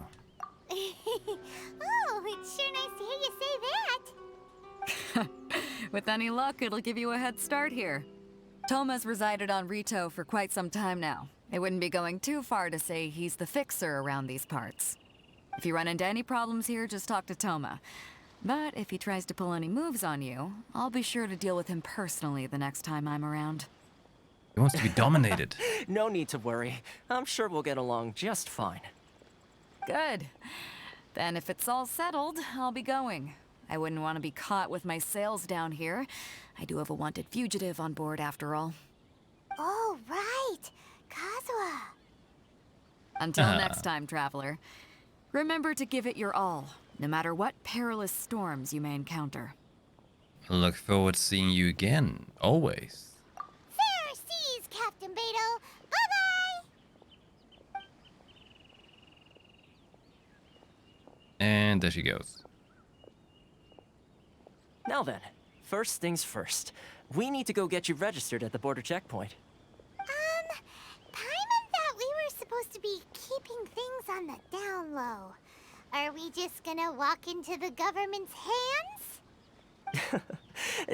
Speaker 2: Oh, it's sure nice to hear you say that.
Speaker 4: With any luck, it'll give you a head start here. Toma's resided on Rito for quite some time now. It wouldn't be going too far to say he's the fixer around these parts. If you run into any problems here, just talk to Toma. But if he tries to pull any moves on you, I'll be sure to deal with him personally the next time I'm around.
Speaker 1: He wants to be dominated.
Speaker 12: No need to worry. I'm sure we'll get along just fine.
Speaker 4: Good. Then if it's all settled, I'll be going. I wouldn't want to be caught with my sails down here. I do have a wanted fugitive on board after all.
Speaker 2: Oh, right. Kazuha.
Speaker 4: Until next time, traveler. Remember to give it your all, no matter what perilous storms you may encounter.
Speaker 1: Look forward to seeing you again, always.
Speaker 2: Fair seas, Captain Beto. Bye-bye!
Speaker 1: And there she goes.
Speaker 12: Now then, first things first. We need to go get you registered at the border checkpoint.
Speaker 2: Paimon thought we were supposed to be keeping things on the down low. Are we just gonna walk into the government's hands?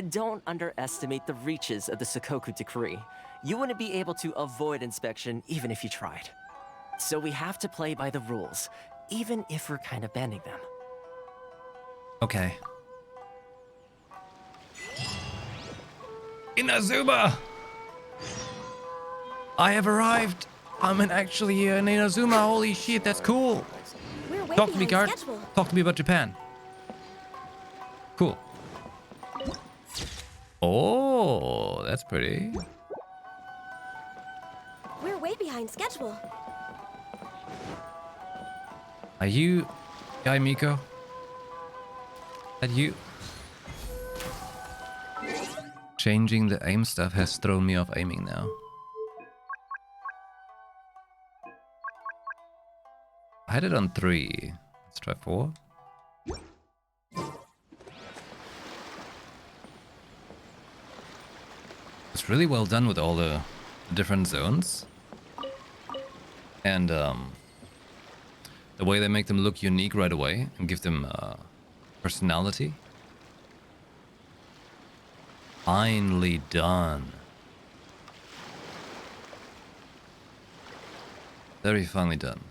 Speaker 12: Don't underestimate the reaches of the Sakoku Decree. You wouldn't be able to avoid inspection even if you tried. So we have to play by the rules, even if we're kind of bending them.
Speaker 1: Okay. Inazuma! I have arrived! I'm actually here in Inazuma, holy shit, that's cool!
Speaker 7: We're way
Speaker 1: Talk to me,
Speaker 7: behind
Speaker 1: guard.
Speaker 7: schedule.
Speaker 1: Talk to me about Japan. Cool. Oh, that's pretty.
Speaker 7: We're way behind schedule.
Speaker 1: Are you Guy Miko? That you? Changing the aim stuff has thrown me off aiming now. I had it on 3. Let's try 4. It's really well done with all the different zones. And the way they make them look unique right away and give them personality. Finely done. Very finely done.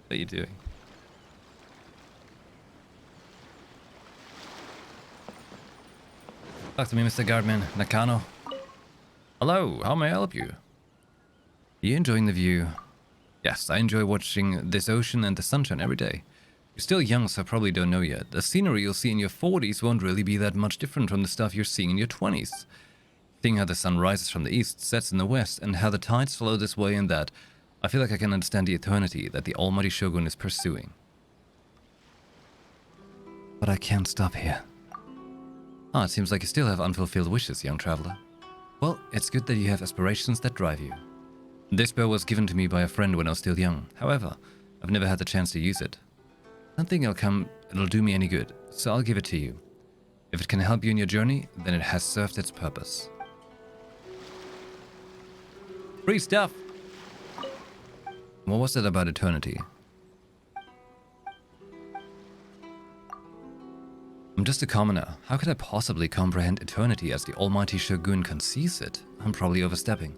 Speaker 1: What are you doing? Talk to me, Mr. Guardman. Nakano. Hello, how may I help you? Are you enjoying the view? Yes, I enjoy watching this ocean and the sunshine every day. You're still young, so probably don't know yet. The scenery you'll see in your 40s won't really be that much different from the stuff you're seeing in your 20s. Seeing how the sun rises from the east, sets in the west, and how the tides flow this way and that, I feel like I can understand the eternity that the almighty Shogun is pursuing. But I can't stop here. Ah, it seems like you still have unfulfilled wishes, young traveler. Well, it's good that you have aspirations that drive you. This bow was given to me by a friend when I was still young. However, I've never had the chance to use it. I don't think it'll do me any good, so I'll give it to you. If it can help you in your journey, then it has served its purpose. Free stuff! What was it about eternity? I'm just a commoner. How could I possibly comprehend eternity as the almighty Shogun conceives it? I'm probably overstepping.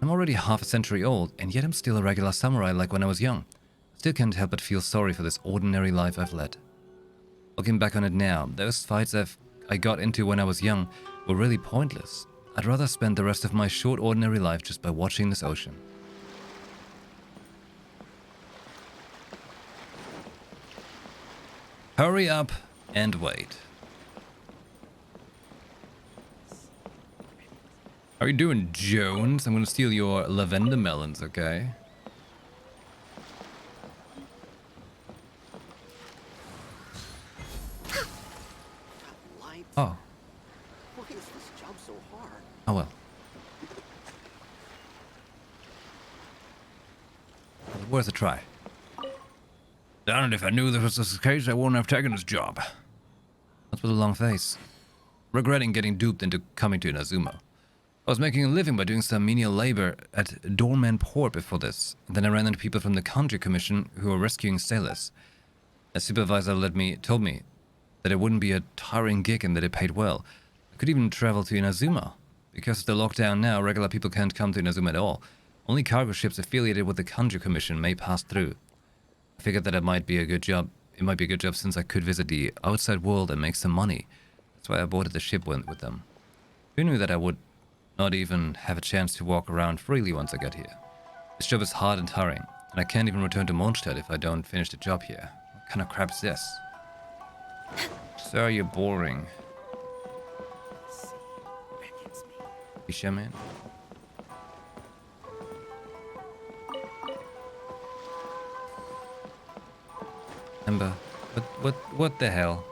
Speaker 1: I'm already half a century old, and yet I'm still a regular samurai like when I was young. I still can't help but feel sorry for this ordinary life I've led. Looking back on it now, those fights I got into when I was young were really pointless. I'd rather spend the rest of my short ordinary life just by watching this ocean. Hurry up and wait. How are you doing, Jones? I'm gonna steal your lavender melons, okay? Oh.
Speaker 3: Why is this job so hard?
Speaker 1: Oh well. Worth a try. Darn it, if I knew this was the case, I wouldn't have taken this job. That's with a long face. Regretting getting duped into coming to Inazuma. I was making a living by doing some menial labor at Doorman Port before this. Then I ran into people from the Country Commission who were rescuing sailors. A supervisor told me that it wouldn't be a tiring gig and that it paid well. I could even travel to Inazuma. Because of the lockdown now, regular people can't come to Inazuma at all. Only cargo ships affiliated with the Country Commission may pass through. I figured that it might be a good job. It might be a good job since I could visit the outside world and make some money. That's why I boarded the ship with them. Who knew that I would not even have a chance to walk around freely once I got here? This job is hard and tiring, and I can't even return to Mondstadt if I don't finish the job here. What kind of crap is this? Sir, you're boring. Fisherman? Ember, what the hell?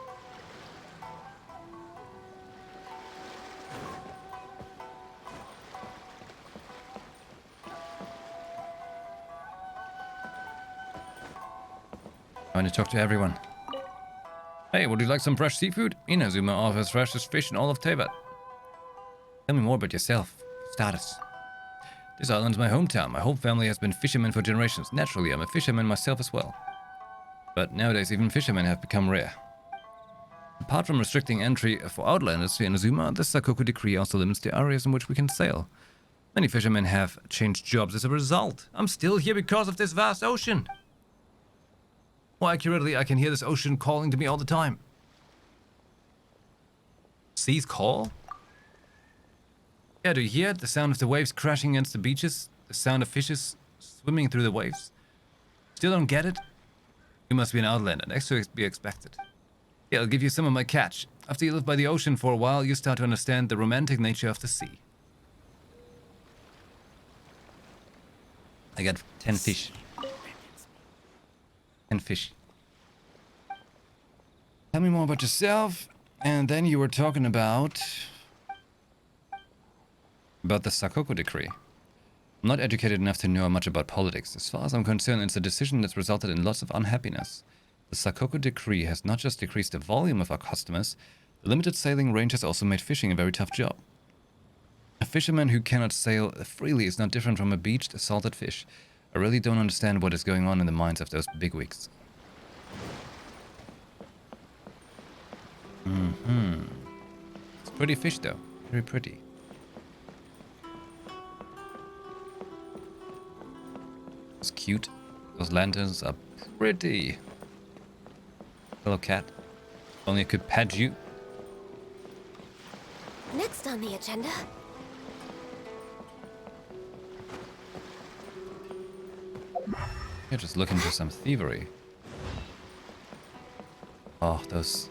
Speaker 1: Trying to talk to everyone. Hey, would you like some fresh seafood? Inazuma offers freshest fish in all of Teyvat. Tell me more about yourself. Status. This island's my hometown. My whole family has been fishermen for generations. Naturally, I'm a fisherman myself as well. But nowadays, even fishermen have become rare. Apart from restricting entry for outlanders to Inazuma, the Sakoku Decree also limits the areas in which we can sail. Many fishermen have changed jobs as a result. I'm still here because of this vast ocean. More accurately, I can hear this ocean calling to me all the time. Seas call? Yeah, do you hear it? The sound of the waves crashing against the beaches? The sound of fishes swimming through the waves? Still don't get it? You must be an outlander, next to be expected. Yeah, I'll give you some of my catch. After you live by the ocean for a while, you start to understand the romantic nature of the sea. I got 10 fish. 10 fish. Tell me more about yourself. And then you were talking about the Sakoku Decree. I'm not educated enough to know much about politics. As far as I'm concerned, it's a decision that's resulted in lots of unhappiness. The Sakoku Decree has not just decreased the volume of our customers, the limited sailing range has also made fishing a very tough job. A fisherman who cannot sail freely is not different from a beached, salted fish. I really don't understand what is going on in the minds of those bigwigs. It's a pretty fish though. Very pretty. It's cute. Those lanterns are pretty. Hello, cat. Only I could pet you.
Speaker 7: Next on the agenda.
Speaker 1: You're just looking for some thievery. Oh, those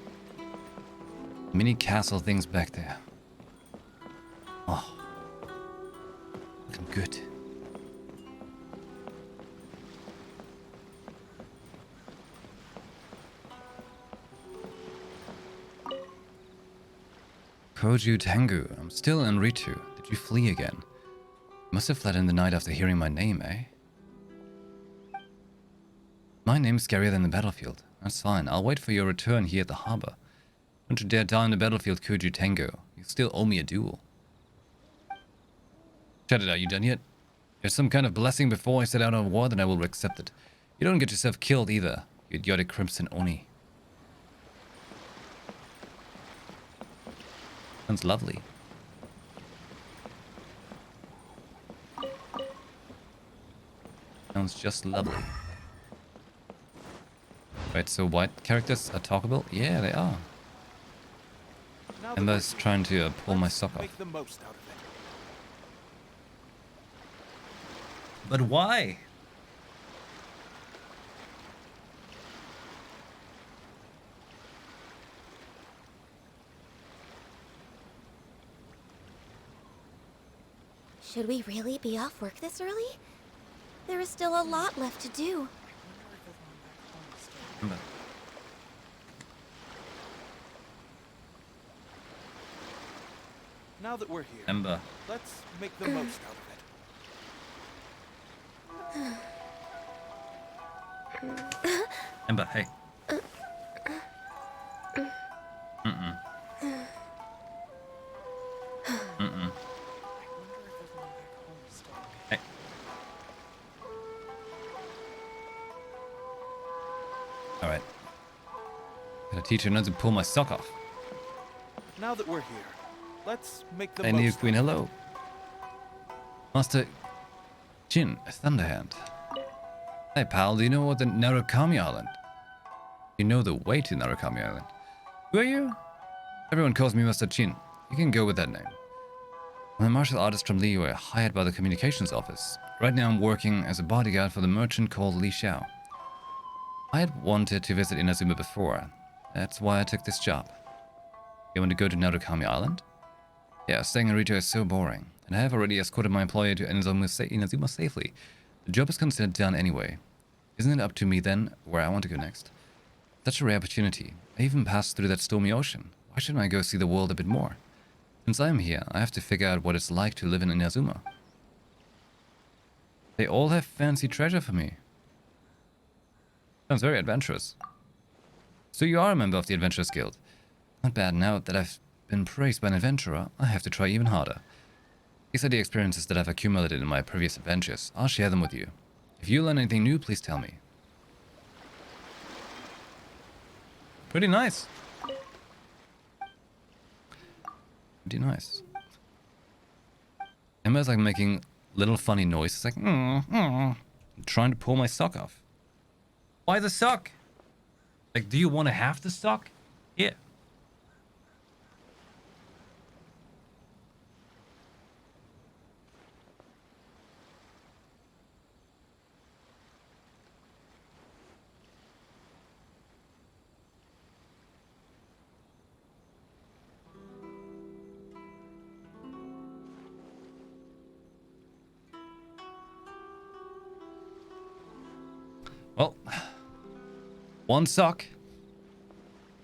Speaker 1: mini castle things back there. Oh, looking good. Koju Tengu, I'm still in Ritu. Did you flee again? Must have fled in the night after hearing my name, eh? My name's scarier than the battlefield. That's fine. I'll wait for your return here at the harbor. Don't you dare die on the battlefield, Koju Tengu. You still owe me a duel. Shut it, are you done yet? There's some kind of blessing before I set out on war, then I will accept it. You don't get yourself killed either, you idiotic Crimson Oni. Sounds lovely. Sounds just lovely. Right, so white characters are talkable? Yeah, they are. Ember's trying to pull my sock off. But why?
Speaker 7: Should we really be off work this early? There is still a lot left to do.
Speaker 1: Ember.
Speaker 5: Now that we're here,
Speaker 1: Ember.
Speaker 5: let's make the most out of it.
Speaker 1: Ember, hey. teach her not to pull my sock off.
Speaker 5: Now that we're here, let's make the
Speaker 1: Hey,
Speaker 5: most
Speaker 1: New
Speaker 5: of
Speaker 1: Queen,
Speaker 5: it.
Speaker 1: hello. Master Jin, a Thunderhand. Hey, pal, do you know what the Narukami Island? You know the way to Narukami Island. Who are you? Everyone calls me Master Jin. You can go with that name. I'm a martial artist from Liyue, hired by the communications office. Right now I'm working as a bodyguard for the merchant called Li Xiao. I had wanted to visit Inazuma before. That's why I took this job. You want to go to Narukami Island? Yeah, staying in Rito is so boring. And I have already escorted my employer to Inazuma safely. The job is considered done anyway. Isn't it up to me then, where I want to go next? Such a rare opportunity. I even passed through that stormy ocean. Why shouldn't I go see the world a bit more? Since I'm here, I have to figure out what it's like to live in Inazuma. They all have fancy treasure for me. Sounds very adventurous. So you are a member of the Adventurers Guild. Not bad. Now that I've been praised by an adventurer, I have to try even harder. These are the experiences that I've accumulated in my previous adventures. I'll share them with you. If you learn anything new, please tell me. Pretty nice. Pretty nice. Emma's like making little funny noises, like trying to pull my sock off. Why the sock? Like, do you want to have the sock? Here. Well, one sock.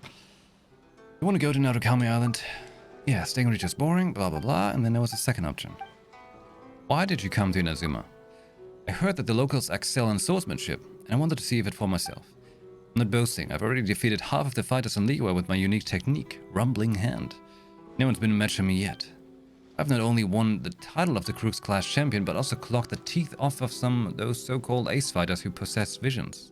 Speaker 1: You want to go to Narukami Island? Yeah, staying rich is boring, blah blah blah, and then there was a second option. Why did you come to Inazuma? I heard that the locals excel in swordsmanship, and I wanted to see if it for myself. I'm not boasting, I've already defeated half of the fighters on Liyue with my unique technique, Rumbling Hand. No one's been a match for me yet. I've not only won the title of the Crux class champion, but also clocked the teeth off of some of those so-called ace fighters who possess visions.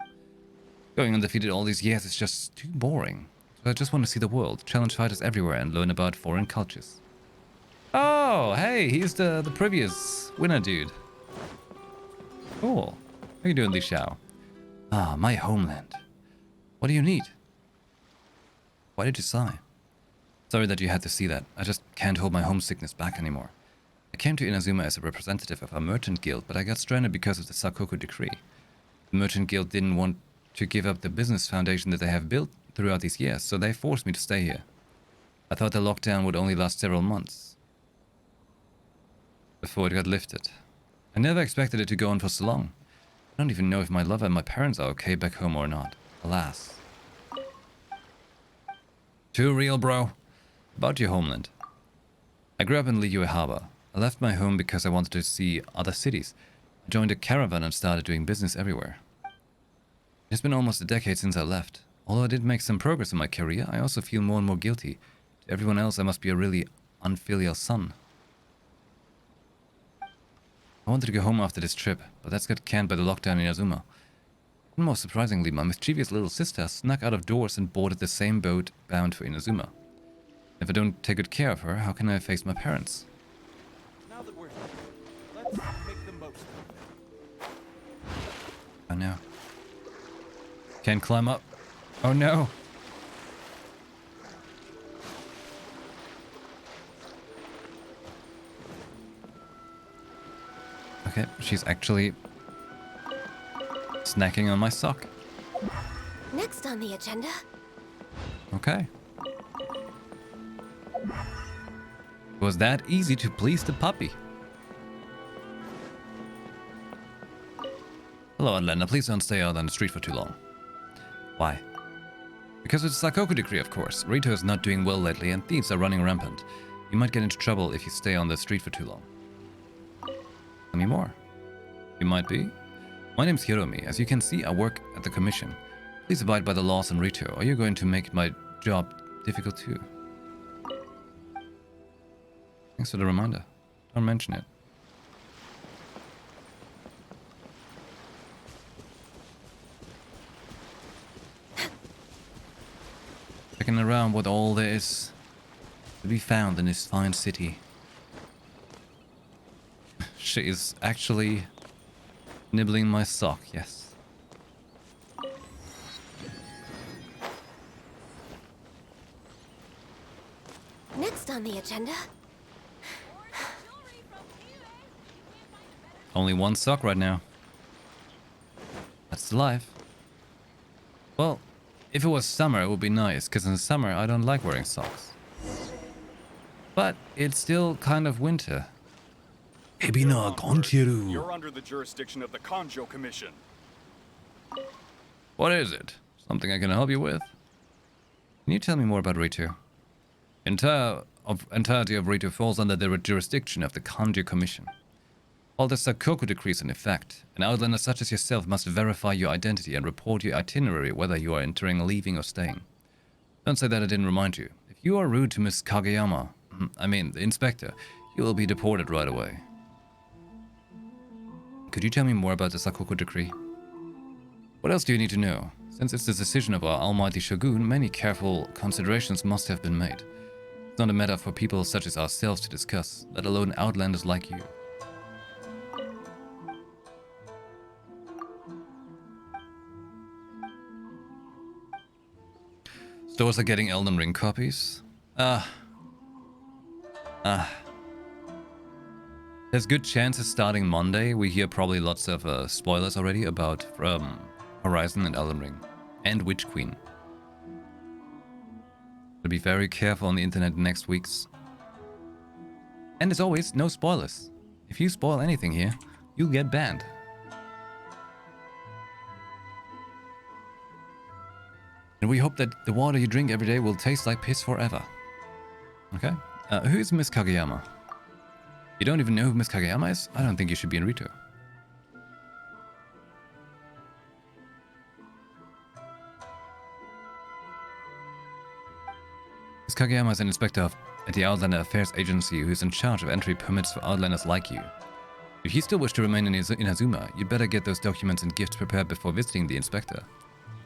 Speaker 1: Going undefeated all these years is just too boring. So I just want to see the world, challenge fighters everywhere, and learn about foreign cultures. Oh, hey, he's the previous winner dude. Cool. How you doing, Li Xiao? Ah, my homeland. What do you need? Why did you sigh? Sorry that you had to see that. I just can't hold my homesickness back anymore. I came to Inazuma as a representative of our merchant guild, but I got stranded because of the Sakoku decree. The merchant guild didn't want to give up the business foundation that they have built throughout these years, so they forced me to stay here. I thought the lockdown would only last several months before it got lifted. I never expected it to go on for so long. I don't even know if my lover and my parents are okay back home or not. Alas. Too real, bro. About your homeland. I grew up in Liyue Harbor. I left my home because I wanted to see other cities. I joined a caravan and started doing business everywhere. It's been almost a decade since I left. Although I did make some progress in my career, I also feel more and more guilty. To everyone else, I must be a really unfilial son. I wanted to go home after this trip, but that's got canned by the lockdown in Inazuma. And more surprisingly, my mischievous little sister snuck out of doors and boarded the same boat bound for Inazuma. If I don't take good care of her, how can I face my parents?
Speaker 5: Now that we're here, let's make the most of it.
Speaker 1: Oh no. Can't climb up. Oh no. Okay, she's actually snacking on my sock.
Speaker 7: Next on the agenda.
Speaker 1: Okay. It was that easy to please the puppy. Hello, Atlanta. Please don't stay out on the street for too long. Why? Because of the Sakoku decree, of course. Rito is not doing well lately and thieves are running rampant. You might get into trouble if you stay on the street for too long. Tell me more. You might be. My name's Hiromi. As you can see, I work at the commission. Please abide by the laws in Rito, or you're going to make my job difficult too. Thanks for the reminder. Don't mention it. checking around what all there is to be found in this fine city. She is actually nibbling my sock, yes.
Speaker 7: Next on the agenda.
Speaker 1: Only one sock right now. That's the life. Well, if it was summer, it would be nice, because in the summer I don't like wearing socks. But it's still kind of winter.
Speaker 10: You're under the jurisdiction of the Kanjo Commission.
Speaker 1: What is it? Something I can help you with? Can you tell me more about Ritu? Entirety of Ritu falls under the jurisdiction of the Kanjo Commission. While the Sakoku decree is in effect, an outlander such as yourself must verify your identity and report your itinerary whether you are entering, leaving, or staying. Don't say that I didn't remind you. If you are rude to Miss Kageyama, the inspector, you will be deported right away. Could you tell me more about the Sakoku decree? What else do you need to know? Since it's the decision of our almighty shogun, many careful considerations must have been made. It's not a matter for people such as ourselves to discuss, let alone outlanders like you. Stores are getting Elden Ring copies. There's good chances starting Monday. We hear probably lots of spoilers already about Horizon and Elden Ring. And Witch Queen. So be very careful on the internet next weeks. And as always, no spoilers. If you spoil anything here, you'll get banned. And we hope that the water you drink every day will taste like piss forever. Okay? Who is Miss Kageyama? You don't even know who Miss Kageyama is? I don't think you should be in Rito. Miss Kageyama is an inspector at the Outlander Affairs Agency who is in charge of entry permits for outlanders like you. If you still wish to remain in Azuma, you'd better get those documents and gifts prepared before visiting the inspector.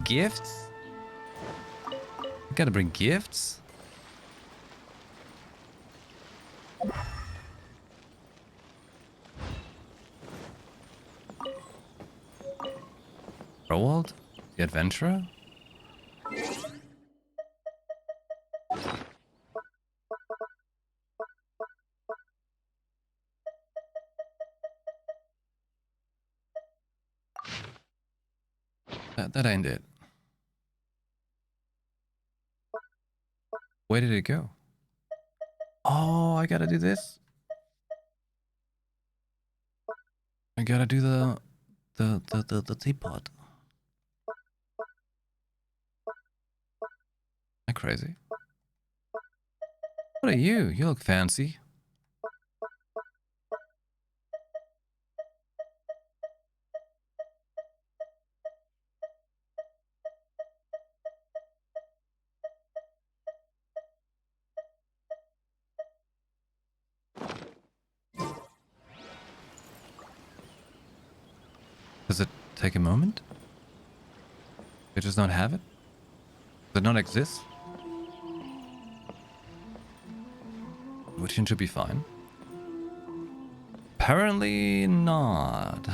Speaker 1: Gifts? You gotta bring gifts? Roald? The adventurer? That ain't it. Where did it go? Oh, I gotta do this. I gotta do the teapot. Am I crazy? What are you? You look fancy. Does it take a moment? It does not have it? Does it not exist? Which should be fine. Apparently not.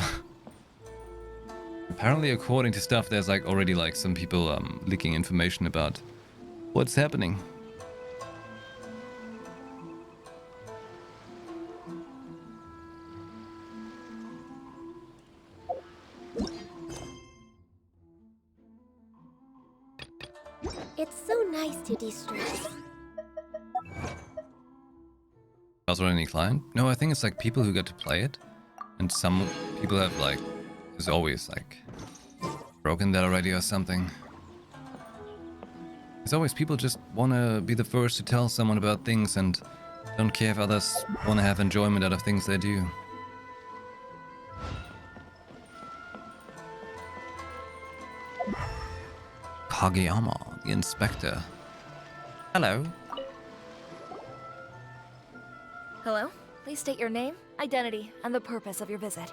Speaker 1: Apparently, according to stuff, there's like already like some people leaking information about what's happening.
Speaker 7: It's so nice to de-stress.
Speaker 1: Was there any client? No, I think it's like people who get to play it, and some people have like, there's always like broken that already or something. There's always people just want to be the first to tell someone about things and don't care if others want to have enjoyment out of things they do. Kageyama, the inspector. Hello.
Speaker 21: Hello? Please state your name, identity, and the purpose of your visit.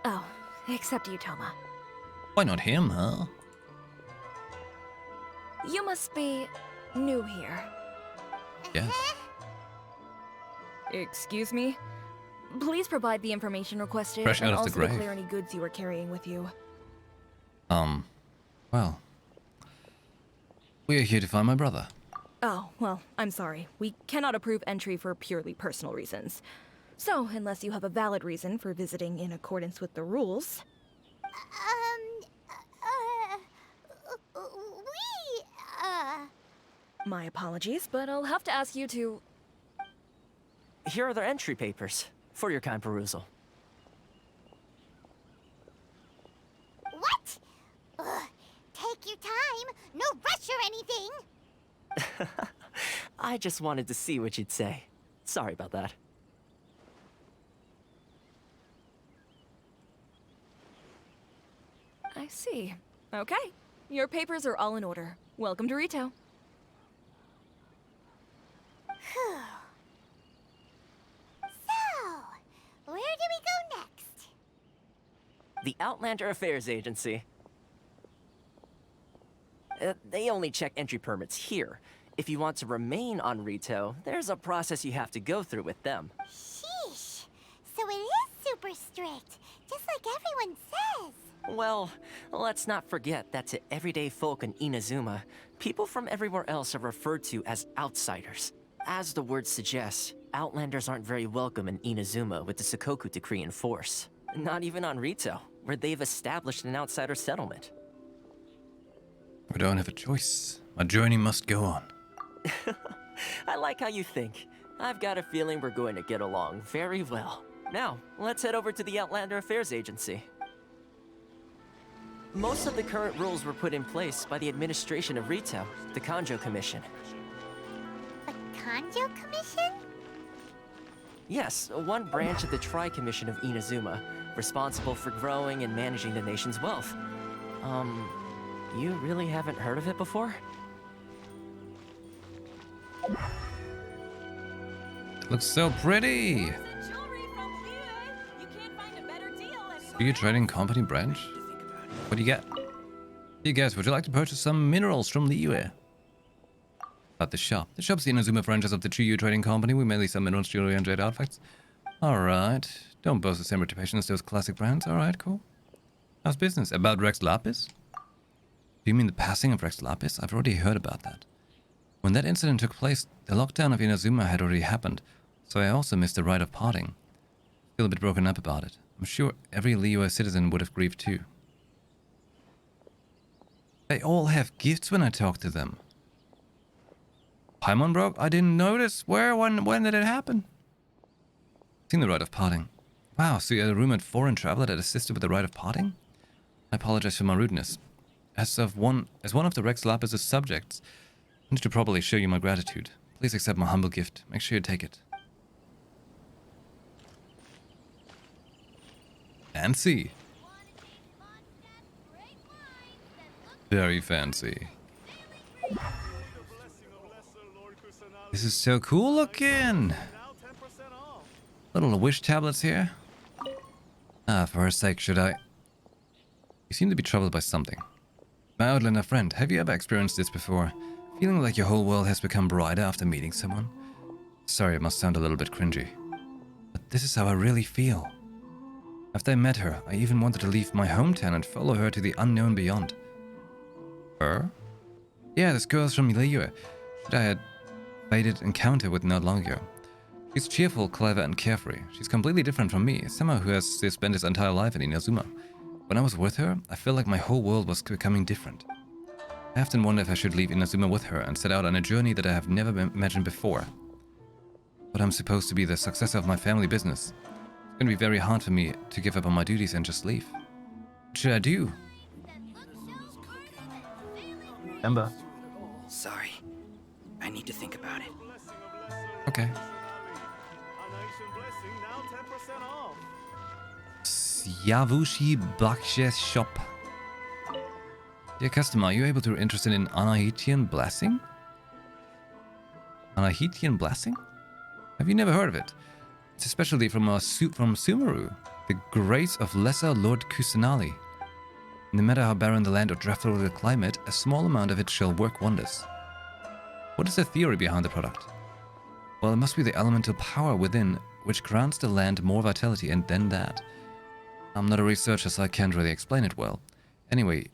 Speaker 21: Oh, except you, Toma.
Speaker 1: Why not him, huh?
Speaker 21: You must be...
Speaker 11: new here.
Speaker 1: Yes.
Speaker 11: Excuse me? Please provide the information requested
Speaker 1: Fresh out
Speaker 11: and
Speaker 1: of the
Speaker 11: also
Speaker 1: grave.
Speaker 11: declare any goods you were carrying with you.
Speaker 1: Well. We are here to find my brother.
Speaker 11: Oh, well, I'm sorry. We cannot approve entry for purely personal reasons. So, unless you have a valid reason for visiting in accordance with the rules... My apologies, but I'll have to ask you to...
Speaker 12: Here are their entry papers, for your kind perusal.
Speaker 2: What? Take your time. No rush or anything.
Speaker 12: I just wanted to see what you'd say. Sorry about that.
Speaker 11: I see. Okay. Your papers are all in order. Welcome to Rito.
Speaker 2: So, where do we go next?
Speaker 12: The Outlander Affairs Agency. They only check entry permits here. If you want to remain on Rito, there's a process you have to go through with them.
Speaker 2: Sheesh. So it is super strict, just like everyone says.
Speaker 12: Well, let's not forget that to everyday folk in Inazuma, people from everywhere else are referred to as outsiders. As the word suggests, Outlanders aren't very welcome in Inazuma with the Sakoku Decree in force. Not even on Rito, where they've established an outsider settlement.
Speaker 1: We don't have a choice. My journey must go on.
Speaker 12: I like how you think. I've got a feeling we're going to get along very well. Now, let's head over to the Outlander Affairs Agency. Most of the current rules were put in place by the administration of Rito, the Kanjo Commission.
Speaker 2: The Kanjo Commission?
Speaker 12: Yes, one branch of the Tri-Commission of Inazuma, responsible for growing and managing the nation's wealth. You really haven't heard of it before?
Speaker 1: Looks so pretty. Are you trading company branch? What do you get? Hey guys, would you like to purchase some minerals from the UA? At the shop. The shop's the Inazuma franchise of the Chiyu Trading Company. We mainly sell minerals, jewelry, and trade artifacts. Alright. Don't boast the same reputation as those classic brands. Alright, cool. How's business? About Rex Lapis? Do you mean the passing of Rex Lapis? I've already heard about that. When that incident took place, the lockdown of Inazuma had already happened, so I also missed the rite of parting. Feel a bit broken up about it. I'm sure every Liyue citizen would have grieved too. They all have gifts when I talk to them. Paimon broke? I didn't notice. Where? When did it happen? Seen the rite of parting. Wow, so you're a rumored foreign traveler that assisted with the rite of parting? I apologize for my rudeness. As one of the Rex Lapis' subjects, I need to properly show you my gratitude. Please accept my humble gift. Make sure you take it. Fancy. Very fancy. This is so cool looking. Little wish tablets here. For her sake, should I... You seem to be troubled by something. My Outlander friend, have you ever experienced this before? Feeling like your whole world has become brighter after meeting someone? Sorry, it must sound a little bit cringy. But this is how I really feel. After I met her, I even wanted to leave my hometown and follow her to the unknown beyond. Her? Yeah, this girl's from Liyue. I had fated encounter with not long ago. She's cheerful, clever, and carefree. She's completely different from me, someone who has spent his entire life in Inazuma. When I was with her, I felt like my whole world was becoming different. I often wonder if I should leave Inazuma with her and set out on a journey that I have never imagined before. But I'm supposed to be the successor of my family business. It's going to be very hard for me to give up on my duties and just leave. What should I do?
Speaker 13: Ember. Sorry. I need to think about it.
Speaker 1: Okay. Yavushi Blacksmith Shop. Dear customer, are you able to be interested in Anahitian Blessing? Anahitian Blessing? Have you never heard of it? It's a specialty from Sumeru, the grace of Lesser Lord Kusanali. No matter how barren the land or dreadful the climate, a small amount of it shall work wonders. What is the theory behind the product? Well, it must be the elemental power within, which grants the land more vitality, and then that. I'm not a researcher, so I can't really explain it well. Anyway,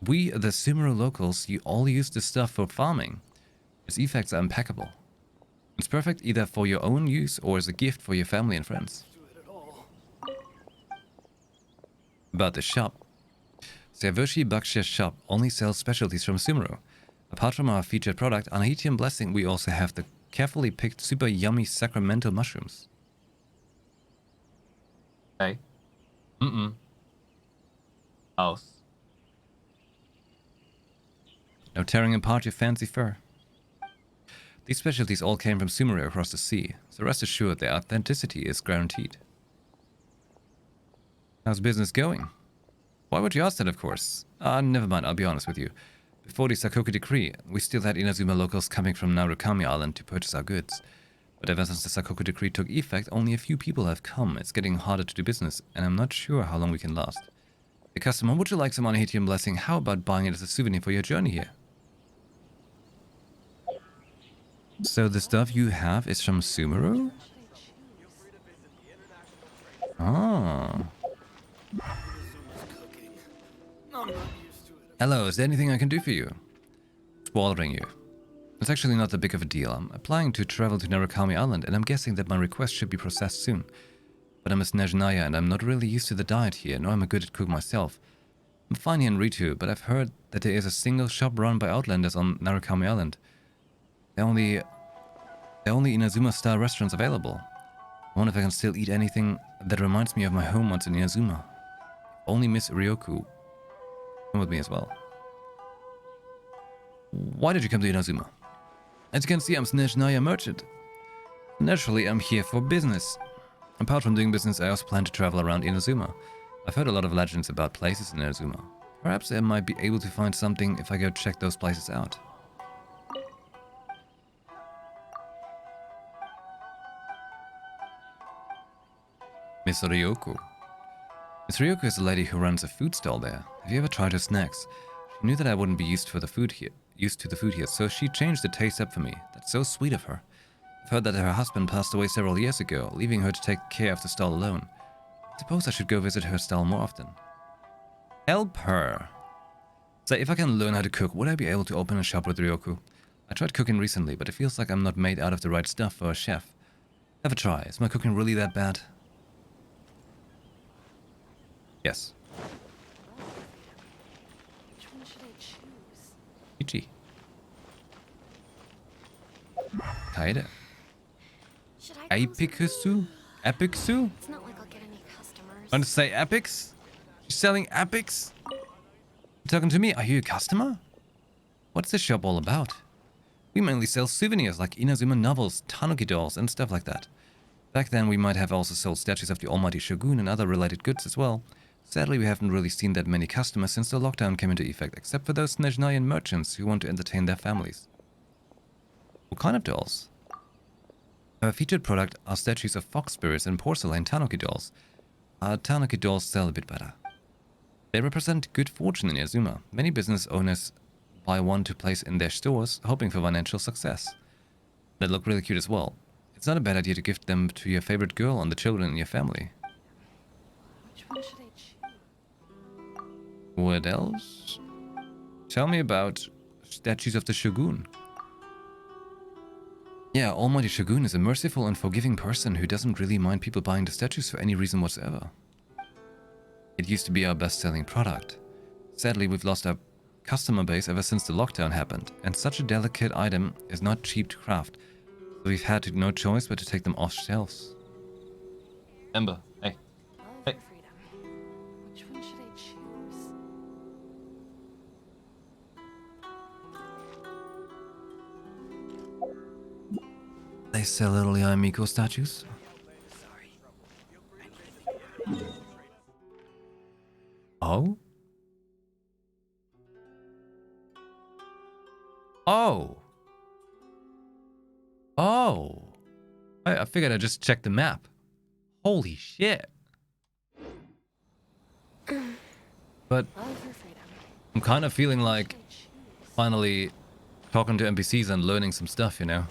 Speaker 1: we, the Sumeru locals, you all use this stuff for farming. Its effects are impeccable. It's perfect either for your own use or as a gift for your family and friends. About the shop. Servoshi Bakshi's shop only sells specialties from Sumeru. Apart from our featured product, Anahitian Blessing, we also have the carefully picked super yummy sacramental mushrooms. Hey. House. No tearing apart your fancy fur. These specialties all came from Sumeru across the sea, so rest assured their authenticity is guaranteed. How's business going? Why would you ask that, of course? Never mind, I'll be honest with you. Before the Sakoku decree, we still had Inazuma locals coming from Narukami Island to purchase our goods. But ever since the Sakoku decree took effect, only a few people have come. It's getting harder to do business, and I'm not sure how long we can last. Hey customer, would you like some Anahitian Blessing? How about buying it as a souvenir for your journey here? So the stuff you have is from Sumeru? Oh. Hello, is there anything I can do for you? It's bothering you. It's actually not that big of a deal. I'm applying to travel to Narukami Island, and I'm guessing that my request should be processed soon. But I'm a Snezhnaya, and I'm not really used to the diet here, nor am I good at cook myself. I'm fine here in Ritu, but I've heard that there is a single shop run by Outlanders on Narukami Island. They're only Inazuma-style restaurants available. I wonder if I can still eat anything that reminds me of my home once in Inazuma. Only Miss Ryoku come with me as well. Why did you come to Inazuma? As you can see, I'm Snezhnaya merchant. Naturally, I'm here for business. Apart from doing business, I also plan to travel around Inazuma. I've heard a lot of legends about places in Inazuma. Perhaps I might be able to find something if I go check those places out. Miss Ryoku. Miss Ryoku is the lady who runs a food stall there. Have you ever tried her snacks? She knew that I wouldn't be used to the food here, so she changed the taste up for me. That's so sweet of her. I've heard that her husband passed away several years ago, leaving her to take care of the stall alone. I suppose I should go visit her stall more often. Help her. So if I can learn how to cook, would I be able to open a shop with Ryoku? I tried cooking recently, but it feels like I'm not made out of the right stuff for a chef. Have a try. Is my cooking really that bad? Yes.
Speaker 14: Which one should I choose?
Speaker 1: Ichi. Kaede. Apikusu? Epixu?
Speaker 15: It's not like I'll get any customers.
Speaker 1: Want to say epics? She's selling epics? You talking to me? Are you a customer? What's this shop all about? We mainly sell souvenirs like Inazuma novels, tanuki dolls, and stuff like that. Back then, we might have also sold statues of the almighty Shogun and other related goods as well. Sadly, we haven't really seen that many customers since the lockdown came into effect, except for those Snezhnayan merchants who want to entertain their families. What kind of dolls? Our featured product are statues of fox spirits and porcelain tanuki dolls. Our tanuki dolls sell a bit better. They represent good fortune in Inazuma. Many business owners buy one to place in their stores, hoping for financial success. They look really cute as well. It's not a bad idea to gift them to your favorite girl and the children in your family.
Speaker 14: Which one should I choose?
Speaker 1: What else? Tell me about statues of the Shogun. Yeah, Almighty Shogun is a merciful and forgiving person who doesn't really mind people buying the statues for any reason whatsoever. It used to be our best-selling product. Sadly, we've lost our customer base ever since the lockdown happened, and such a delicate item is not cheap to craft, so we've had no choice but to take them off shelves. Ember, hey. Hey.
Speaker 14: Which one should I choose?
Speaker 1: They sell little Yamiko statues? Oh? Oh! Oh! I figured I'd just check the map. Holy shit! But I'm kind of feeling like finally talking to NPCs and learning some stuff, you know.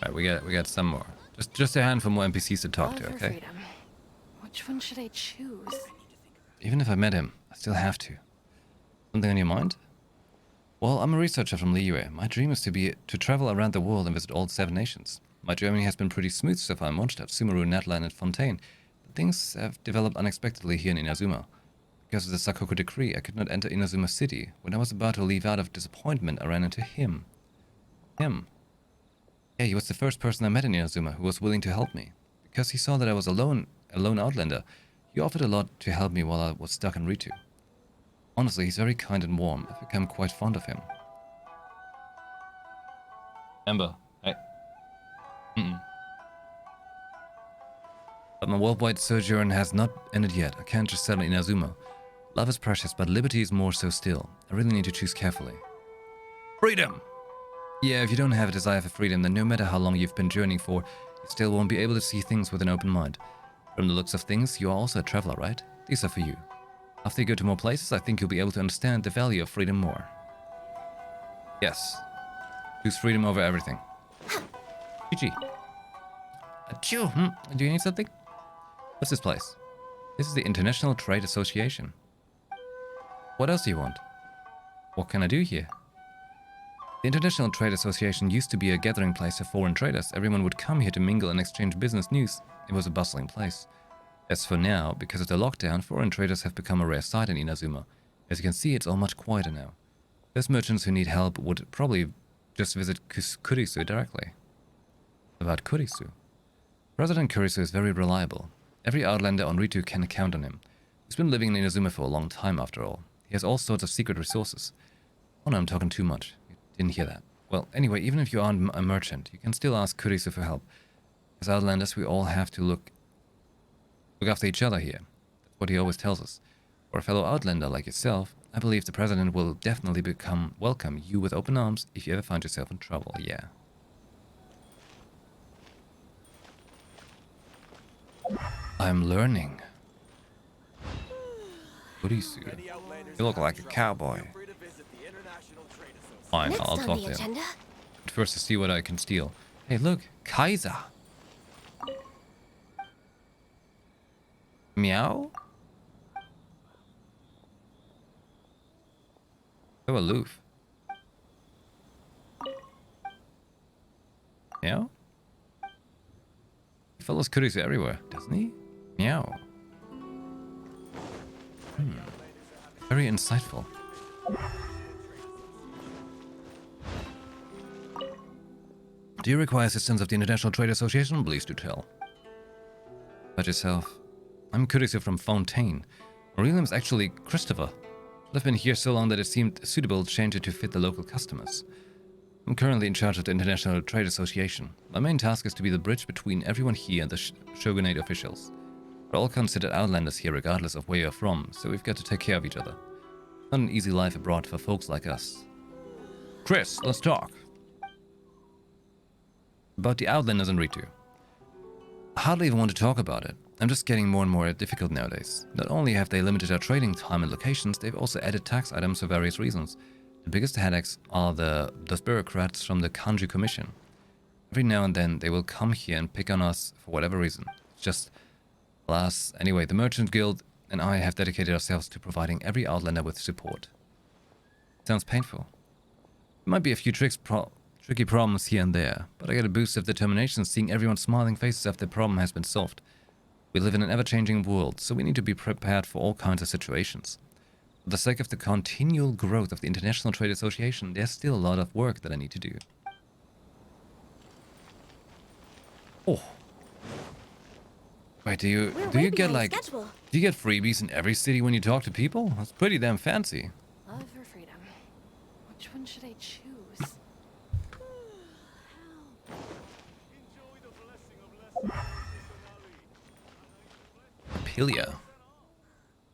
Speaker 1: Alright, we got some more. Just a handful more NPCs to talk to, okay?
Speaker 20: Freedom. Which one should I choose?
Speaker 1: Even if I met him, I still have to. Something on your mind? Well, I'm a researcher from Liyue. My dream is to travel around the world and visit all 7 nations. My Germany has been pretty smooth so far in Mondstadt, Sumeru, Natlan, and Fontaine. But things have developed unexpectedly here in Inazuma. Because of the Sakoku decree, I could not enter Inazuma City. When I was about to leave out of disappointment, I ran into him. Him? Yeah, he was the first person I met in Inazuma who was willing to help me. Because he saw that I was a lone outlander, he offered a lot to help me while I was stuck in Ritu. Honestly, he's very kind and warm. I've become quite fond of him. Amber, hey. But my worldwide sojourn has not ended yet. I can't just settle in Inazuma. Love is precious, but liberty is more so still. I really need to choose carefully. Freedom! Yeah, if you don't have a desire for freedom, then no matter how long you've been journeying for, you still won't be able to see things with an open mind. From the looks of things, you are also a traveler, right? These are for you. After you go to more places, I think you'll be able to understand the value of freedom more. Yes. Choose freedom over everything. GG. Achoo! Do you need something? What's this place? This is the International Trade Association. What else do you want? What can I do here? The International Trade Association used to be a gathering place of foreign traders. Everyone would come here to mingle and exchange business news. It was a bustling place. As for now, because of the lockdown, foreign traders have become a rare sight in Inazuma. As you can see, it's all much quieter now. Those merchants who need help would probably just visit Kurisu directly. About Kurisu. President Kurisu is very reliable. Every outlander on Ritu can count on him. He's been living in Inazuma for a long time after all. He has all sorts of secret resources. Oh no, I'm talking too much. You didn't hear that. Well, anyway, even if you aren't a merchant, you can still ask Kurisu for help. As outlanders, we all have to look after each other here. That's what he always tells us. For a fellow outlander like yourself, I believe the president will definitely welcome you with open arms if you ever find yourself in trouble, yeah. I'm learning. Kurisu, you look like a cowboy. Fine, I'll talk to him. But first to see what I can steal. Hey, look, Kaiser. Meow? So aloof. Meow? He follows Kurisu everywhere, doesn't he? Meow. Very insightful. Do you require assistance of the International Trade Association? Please do tell. About yourself. I'm Kurisu from Fontaine. My real name is actually Christopher. I've been here so long that it seemed suitable to change it to fit the local customers. I'm currently in charge of the International Trade Association. My main task is to be the bridge between everyone here and the shogunate officials. We're all considered outlanders here regardless of where you're from, so we've got to take care of each other. Not an easy life abroad for folks like us. Chris, let's talk. About the outlanders in Ritu. I hardly even want to talk about it. I'm just getting more and more difficult nowadays. Not only have they limited our trading time and locations, they've also added tax items for various reasons. The biggest headaches are those bureaucrats from the Kanji Commission. Every now and then they will come here and pick on us for whatever reason. It's just, alas, anyway, the Merchant Guild and I have dedicated ourselves to providing every outlander with support. Sounds painful. There might be a few tricky problems here and there, but I get a boost of determination seeing everyone's smiling faces after the problem has been solved. We live in an ever-changing world, so we need to be prepared for all kinds of situations. For the sake of the continual growth of the International Trade Association, there's still a lot of work that I need to do. Oh. Wait, do you get like do you get freebies in every city when you talk to people? That's pretty damn fancy.
Speaker 20: Love or freedom? Which one should I choose?
Speaker 1: Pilia.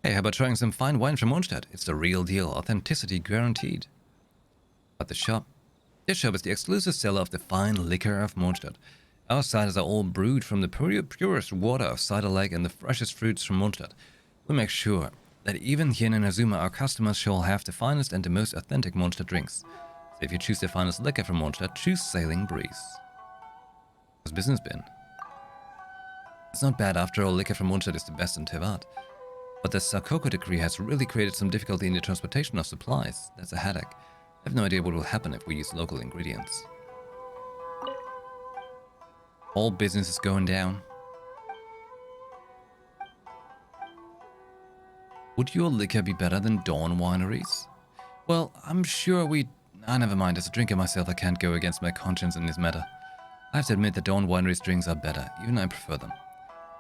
Speaker 1: Hey, how about trying some fine wine from Mondstadt? It's the real deal, authenticity guaranteed. But the shop. This shop is the exclusive seller of the fine liquor of Mondstadt. Our ciders are all brewed from the purest water of Cider Lake and the freshest fruits from Mondstadt. We make sure that even here in Inazuma, our customers shall have the finest and the most authentic Mondstadt drinks. So if you choose the finest liquor from Mondstadt, choose Sailing Breeze. How's business been? It's not bad, after all, liquor from Mondstadt is the best in Tevat. But the Sakoko decree has really created some difficulty in the transportation of supplies. That's a headache. I have no idea what will happen if we use local ingredients. All business is going down. Would your liquor be better than Dawn Wineries? Well, I'm sure we... never mind. As a drinker myself, I can't go against my conscience in this matter. I have to admit that Dawn Wineries drinks are better. Even I prefer them.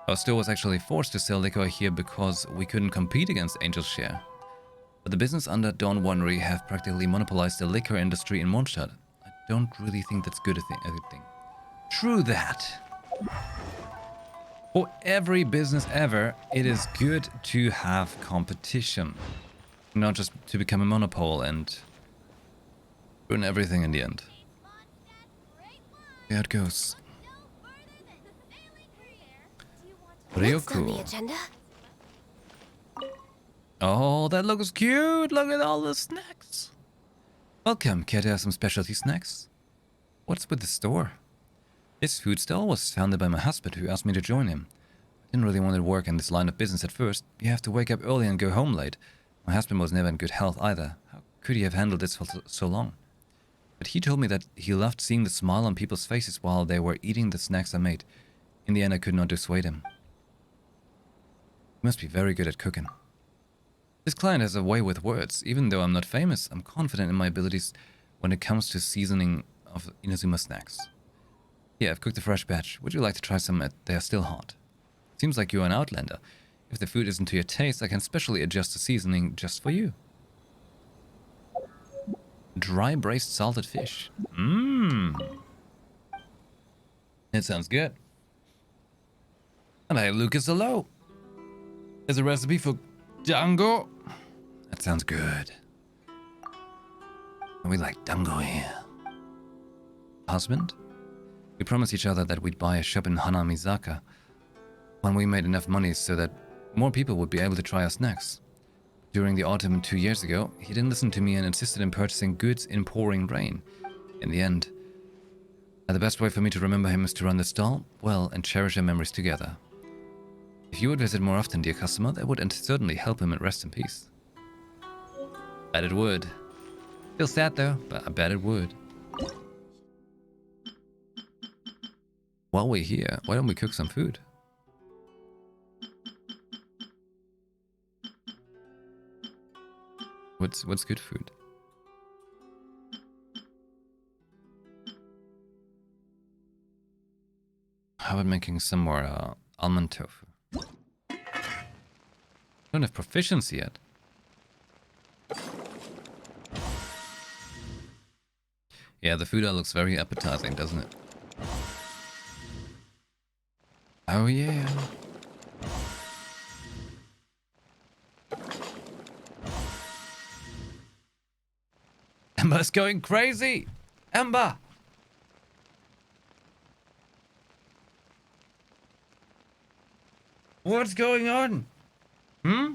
Speaker 1: Our store was actually forced to sell liquor here because we couldn't compete against Angel's Share. But the business under Dawn Winery have practically monopolized the liquor industry in Mondstadt. I don't really think that's good a thing. True that. For every business ever, it is good to have competition. Not just to become a monopole and ruin everything in the end. There it goes.
Speaker 7: Next on the
Speaker 1: Ryoko.
Speaker 7: agenda.
Speaker 1: Oh, that looks cute. Look at all the snacks. Welcome. Care to have some specialty snacks? What's with the store? This food stall was founded by my husband, who asked me to join him. I didn't really want to work in this line of business at first. You have to wake up early and go home late. My husband was never in good health either. How could he have handled this for so long? But he told me that he loved seeing the smile on people's faces while they were eating the snacks I made. In the end, I could not dissuade him. He must be very good at cooking. This client has a way with words. Even though I'm not famous, I'm confident in my abilities when it comes to seasoning of Inazuma snacks. Yeah, I've cooked a fresh batch. Would you like to try some? They are still hot. Seems like you're an outlander. If the food isn't to your taste, I can specially adjust the seasoning just for you. Dry braised salted fish. Mmm. That sounds good. And hey, Lucas, hello. There's a recipe for dango. That sounds good. We like dango here. Husband? We promised each other that we'd buy a shop in Hanamizaka when we made enough money so that more people would be able to try our snacks. During the autumn 2 years ago, he didn't listen to me and insisted in purchasing goods in pouring rain. In the end, the best way for me to remember him is to run the stall well and cherish our memories together. If you would visit more often, dear customer, that would certainly help him and rest in peace. Bet it would. Feel sad though, but I bet it would. While we're here, why don't we cook some food? What's good food? How about making some more almond tofu? Don't have proficiency yet. Yeah, the food looks very appetizing, doesn't it? Oh yeah. Ember's going crazy! Ember! What's going on? Hmm?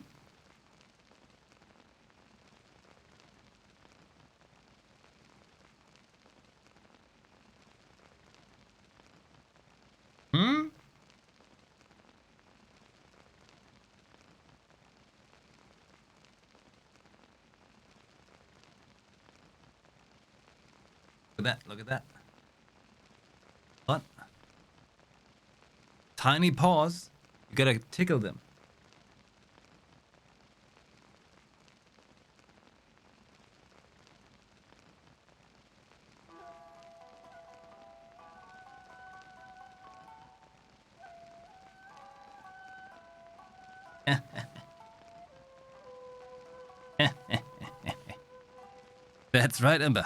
Speaker 1: Hmm? Look at that, look at that. What? Tiny paws? You gotta tickle them. That's right, Ember.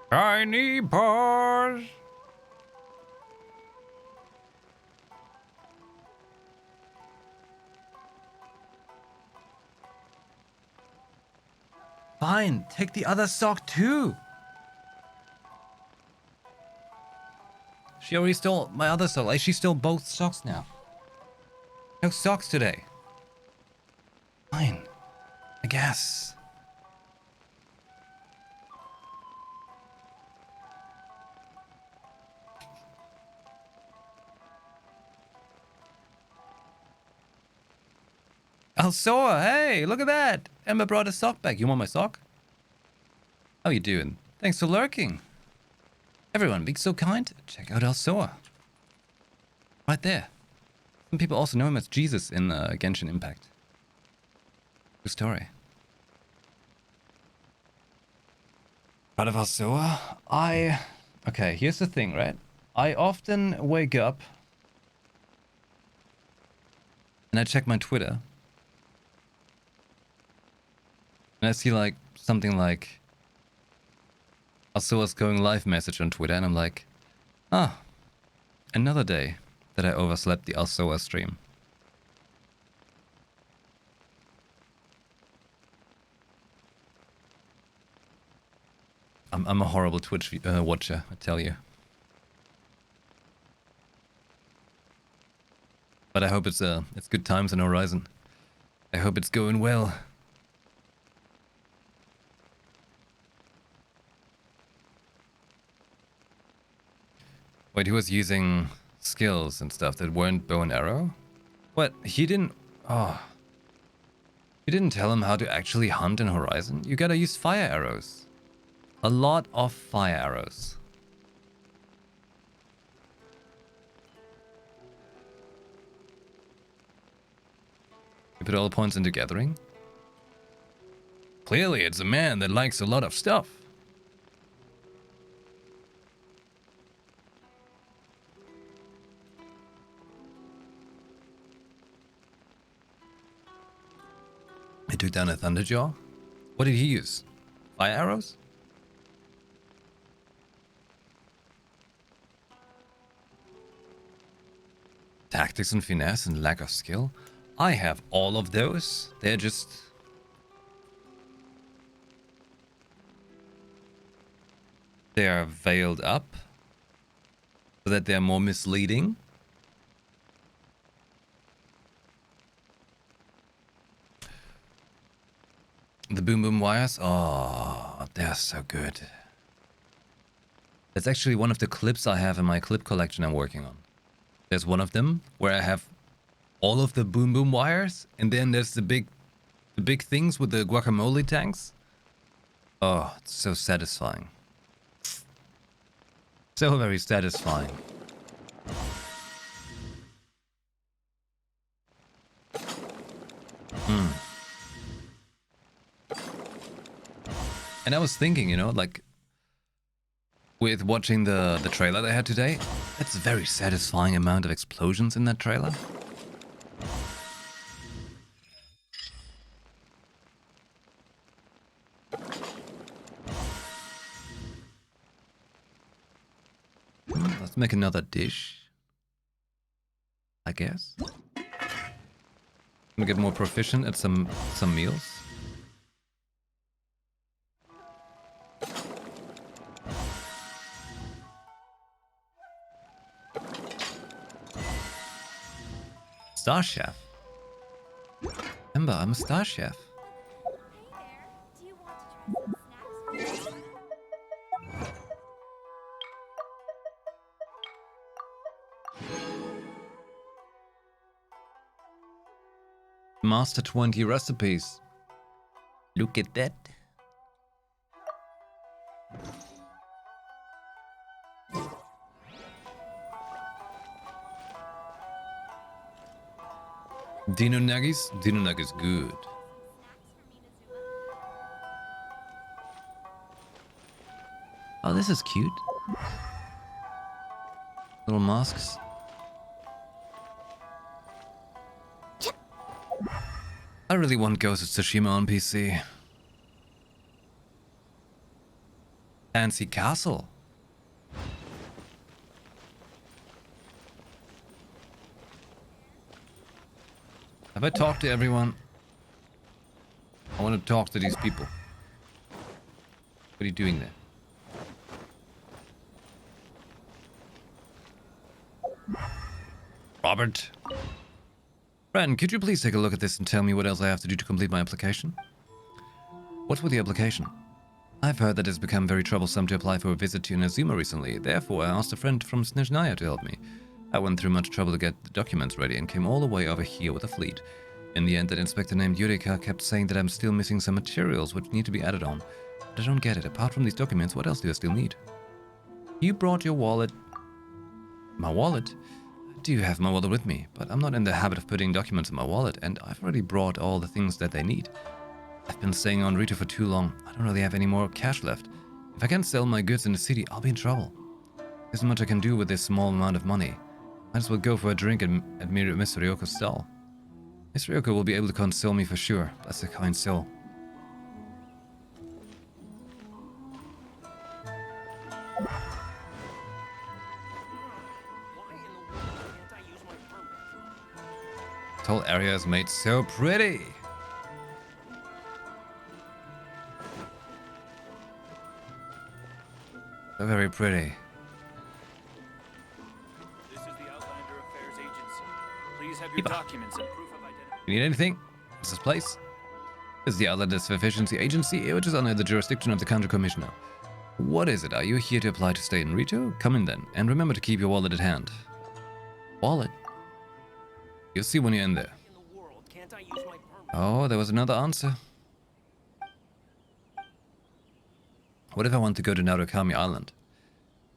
Speaker 1: Tiny paws. Fine, take the other sock too. She already stole my other sock. Like, she stole both socks now. No socks today. Fine. I guess. Alsoa, hey, look at that. Emma brought a sock back. You want my sock? How you doing? Thanks for lurking. Everyone, be so kind. Check out Alsoa. Right there. Some people also know him as Jesus in Genshin Impact. True story. Out of Alsoa, okay, here's the thing, right? I often wake up and I check my Twitter. And I see like something like Alsoa's going live message on Twitter, and I'm like, ah, another day that I overslept the Alsoa stream. I'm a horrible Twitch watcher, I tell you. But I hope it's good times on Horizon. I hope it's going well. Wait, he was using skills and stuff that weren't bow and arrow? What? He didn't... Oh. You didn't tell him how to actually hunt in Horizon? You gotta use fire arrows. A lot of fire arrows. You put all the points into gathering? Clearly, it's a man that likes a lot of stuff. He took down a Thunderjaw? What did he use? Fire arrows? Tactics and finesse and lack of skill? I have all of those. They're just... They are veiled up so that they're more misleading. The boom boom wires? Oh, they're so good. That's actually one of the clips I have in my clip collection I'm working on. There's one of them where I have all of the boom boom wires, and then there's the big things with the guacamole tanks. Oh, it's so satisfying. So very satisfying. And I was thinking, you know, like, with watching the trailer they had today, that's a very satisfying amount of explosions in that trailer. Let's make another dish, I guess. I'm gonna get more proficient at some meals. Star chef. Remember, I'm a star chef. Master 20 recipes. Look at that. Dino Nuggies? Dino Nuggies good. Oh, this is cute. Little masks. I really want Ghost of Tsushima on PC. Fancy castle. Have I talked to everyone? I want to talk to these people. What are you doing there? Robert. Friend, could you please take a look at this and tell me what else I have to do to complete my application? What's with the application? I've heard that it's become very troublesome to apply for a visit to Inazuma recently. Therefore, I asked a friend from Snezhnaya to help me. I went through much trouble to get the documents ready and came all the way over here with a fleet. In the end, that inspector named Yurika kept saying that I'm still missing some materials which need to be added on. But I don't get it. Apart from these documents, what else do I still need? You brought your wallet. My wallet? I do have my wallet with me, but I'm not in the habit of putting documents in my wallet, and I've already brought all the things that they need. I've been staying on Rito for too long. I don't really have any more cash left. If I can't sell my goods in the city, I'll be in trouble. There's not much I can do with this small amount of money. Might as well go for a drink at Miss Ryoko's stall. Miss Ryoko will be able to console me for sure. Bless her kind soul. This whole area is made so pretty. So very pretty.
Speaker 10: This is the Outlander Affairs Agency. Please have your documents and proof of identity.
Speaker 1: You need anything? This is place. This is the Outlander Efficiency Agency, which is under the jurisdiction of the Kanjo Commissioner. What is it? Are you here to apply to stay in Rito? Come in then, and remember to keep your wallet at hand. Wallet? You'll see when you're in there. Oh, there was another answer. What if I want to go to Narukami Island?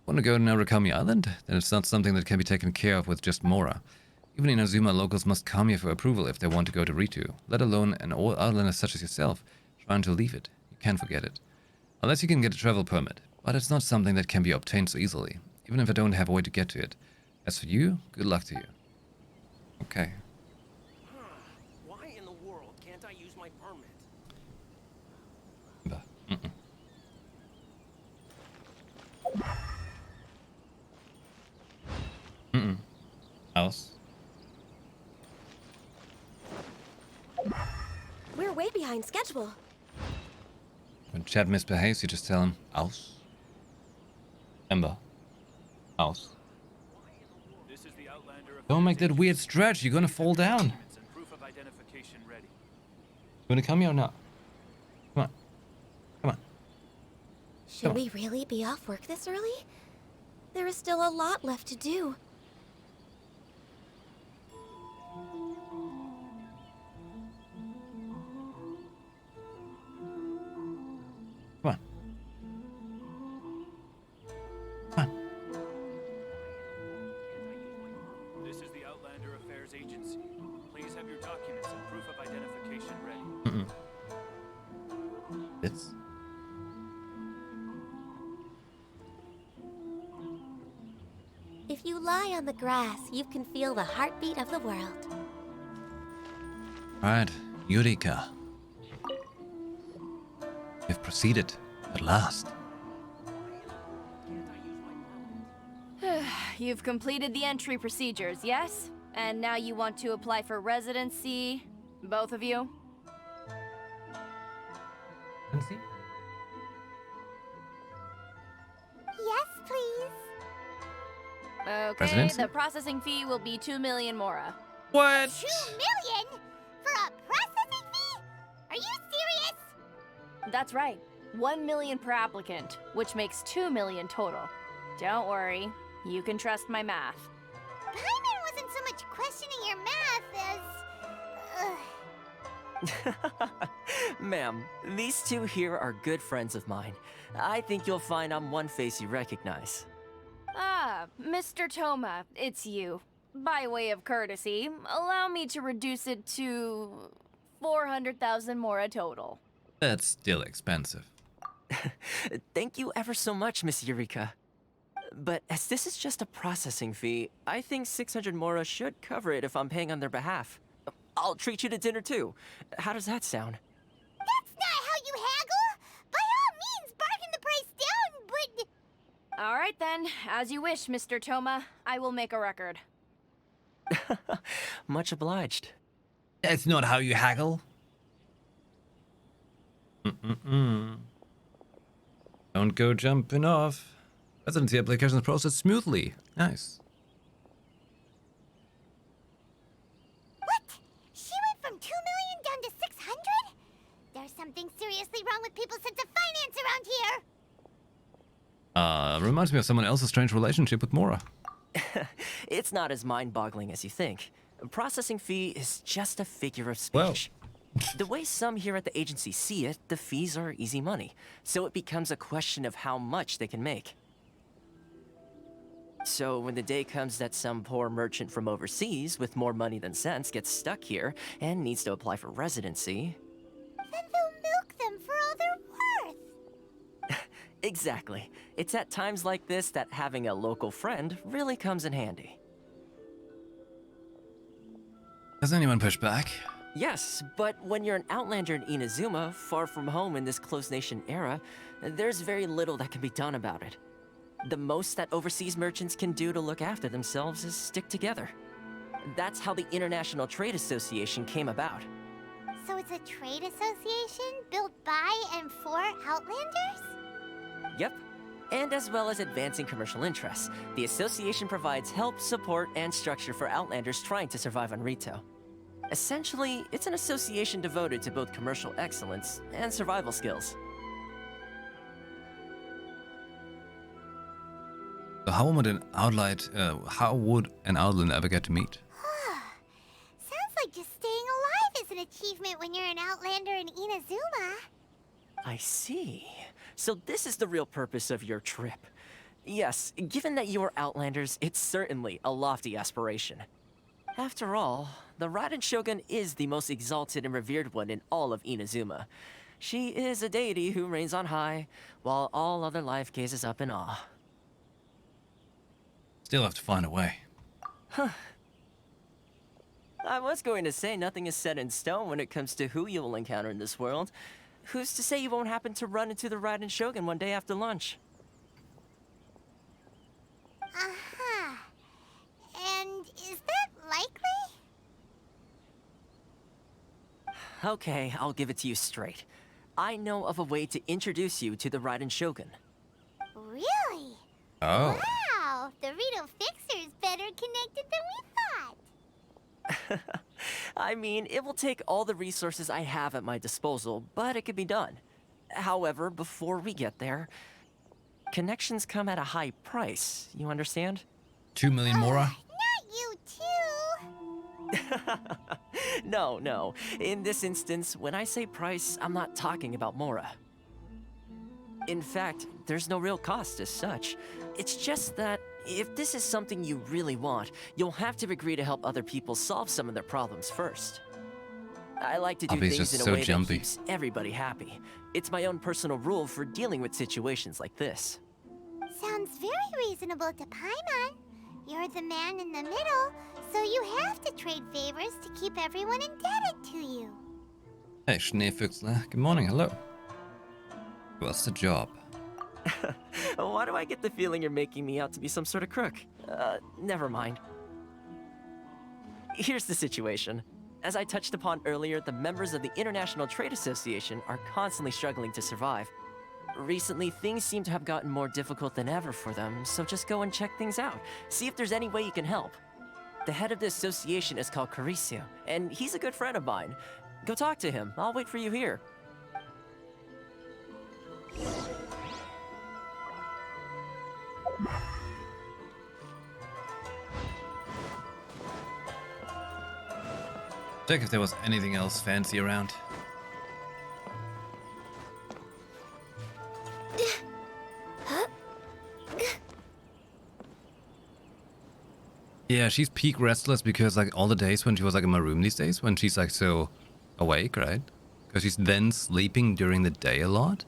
Speaker 1: Want to go to Narukami Island? Then it's not something that can be taken care of with just Mora. Even in Inazuma, locals must come here for approval if they want to go to Ritu, let alone an old outlander such as yourself trying to leave it. You can't forget it. Unless you can get a travel permit, but it's not something that can be obtained so easily, even if I don't have a way to get to it. As for you, good luck to you. Okay.
Speaker 3: Why in the world can't I use my permit?
Speaker 1: House.
Speaker 7: We're way behind schedule.
Speaker 1: When Chad misbehaves, you just tell him, House. Ember. House.
Speaker 10: This is the Outlander Affairs
Speaker 1: Don't make that weird stretch, you're gonna fall down.
Speaker 10: Documents and proof of identification ready.
Speaker 1: You wanna come here or not? Come on. Come on.
Speaker 7: Should we really be off work this early? There is still a lot left to do.
Speaker 1: Come on. Come on.
Speaker 10: This is the Outlander Affairs Agency. Please have your documents and proof of identification ready.
Speaker 1: It's...
Speaker 7: If you lie on the grass, you can feel the heartbeat of the world.
Speaker 1: Alright, Yurika. You've proceeded, at last.
Speaker 11: You've completed the entry procedures, yes? And now you want to apply for residency? Both of you?
Speaker 2: Yes, please.
Speaker 11: Okay,
Speaker 1: Residency?
Speaker 11: the processing fee will be 2 million Mora.
Speaker 1: What?
Speaker 2: 2 million? For a processing fee? Are you serious?
Speaker 11: That's right. 1 million per applicant, which makes 2 million total. Don't worry, you can trust my math.
Speaker 2: Paimon wasn't so much questioning your math as...
Speaker 9: Ma'am, these two here are good friends of mine. I think you'll find I'm one face you recognize.
Speaker 11: Ah, Mr. Toma, it's you. By way of courtesy, allow me to reduce it to 400,000 Mora total.
Speaker 1: That's still expensive.
Speaker 9: Thank you ever so much, Miss Eureka. But as this is just a processing fee, I think 600 Mora should cover it if I'm paying on their behalf. I'll treat you to dinner too. How does that sound?
Speaker 2: That's not how you haggle! By all means, bargain the price down, but...
Speaker 11: All right then, as you wish, Mr. Toma. I will make a record.
Speaker 9: Much obliged.
Speaker 1: That's not how you haggle. Don't go jumping off. Residency applications processed smoothly. Nice.
Speaker 2: What? She went from 2 million down to 600? There's something seriously wrong with people's sense of finance around here.
Speaker 1: Reminds me of someone else's strange relationship with Mora.
Speaker 6: It's not as mind-boggling as you think. A processing fee is just a figure of speech. The way some here at the agency see it, the fees are easy money, so it becomes a question of how much they can make. So when the day comes that some poor merchant from overseas with more money than sense gets stuck here and needs to apply for residency...
Speaker 2: Then they'll milk them for all they're worth.
Speaker 6: Exactly. It's at times like this that having a local friend really comes in handy.
Speaker 1: Has anyone pushed back?
Speaker 6: Yes, but when you're an outlander in Inazuma, far from home in this closed nation era, there's very little that can be done about it. The most that overseas merchants can do to look after themselves is stick together. That's how the International Trade Association came about.
Speaker 2: So it's a trade association built by and for Outlanders?
Speaker 6: Yep. And as well as advancing commercial interests, the association provides help, support, and structure for Outlanders trying to survive on Rito. Essentially, it's an association devoted to both commercial excellence and survival skills.
Speaker 1: So how would an outlander ever get to meet?
Speaker 2: Sounds like just staying alive is an achievement when you're an Outlander in Inazuma.
Speaker 6: I see. So this is the real purpose of your trip. Yes, given that you are Outlanders, it's certainly a lofty aspiration. After all, the Raiden Shogun is the most exalted and revered one in all of Inazuma. She is a deity who reigns on high, while all other life gazes up in awe.
Speaker 1: Still have to find a way.
Speaker 6: Huh. I was going to say nothing is set in stone when it comes to who you will encounter in this world. Who's to say you won't happen to run into the Raiden Shogun one day after lunch?
Speaker 2: Uh-huh. And is that likely?
Speaker 6: Okay, I'll give it to you straight. I know of a way to introduce you to the Raiden Shogun.
Speaker 2: Really?
Speaker 1: Oh.
Speaker 2: Wow, the Rito Fixer's better connected than we thought.
Speaker 6: I mean, it will take all the resources I have at my disposal, but it can be done. However, before we get there, connections come at a high price, you understand?
Speaker 1: 2 million Mora?
Speaker 2: Not you too.
Speaker 6: No. In this instance, when I say price, I'm not talking about Mora. In fact, there's no real cost as such. It's just that if this is something you really want, you'll have to agree to help other people solve some of their problems first. I like to do things in a way that keeps everybody happy. It's my own personal rule for dealing with situations like this.
Speaker 2: Sounds very reasonable to Paimon. You're the man in the middle, so you have to trade favors to keep everyone indebted to you.
Speaker 1: Hey, Schneefüchsle. Good morning, hello. What's the job?
Speaker 6: Why do I get the feeling you're making me out to be some sort of crook? Never mind. Here's the situation. As I touched upon earlier, the members of the International Trade Association are constantly struggling to survive. Recently, things seem to have gotten more difficult than ever for them, so just go and check things out. See if there's any way you can help. The head of the association is called Carisio, and he's a good friend of mine. Go talk to him. I'll wait for you here.
Speaker 1: Check if there was anything else fancy around. Yeah, she's peak restless because like all the days when she was like in my room these days, when she's like so awake, right? Because she's then sleeping during the day a lot.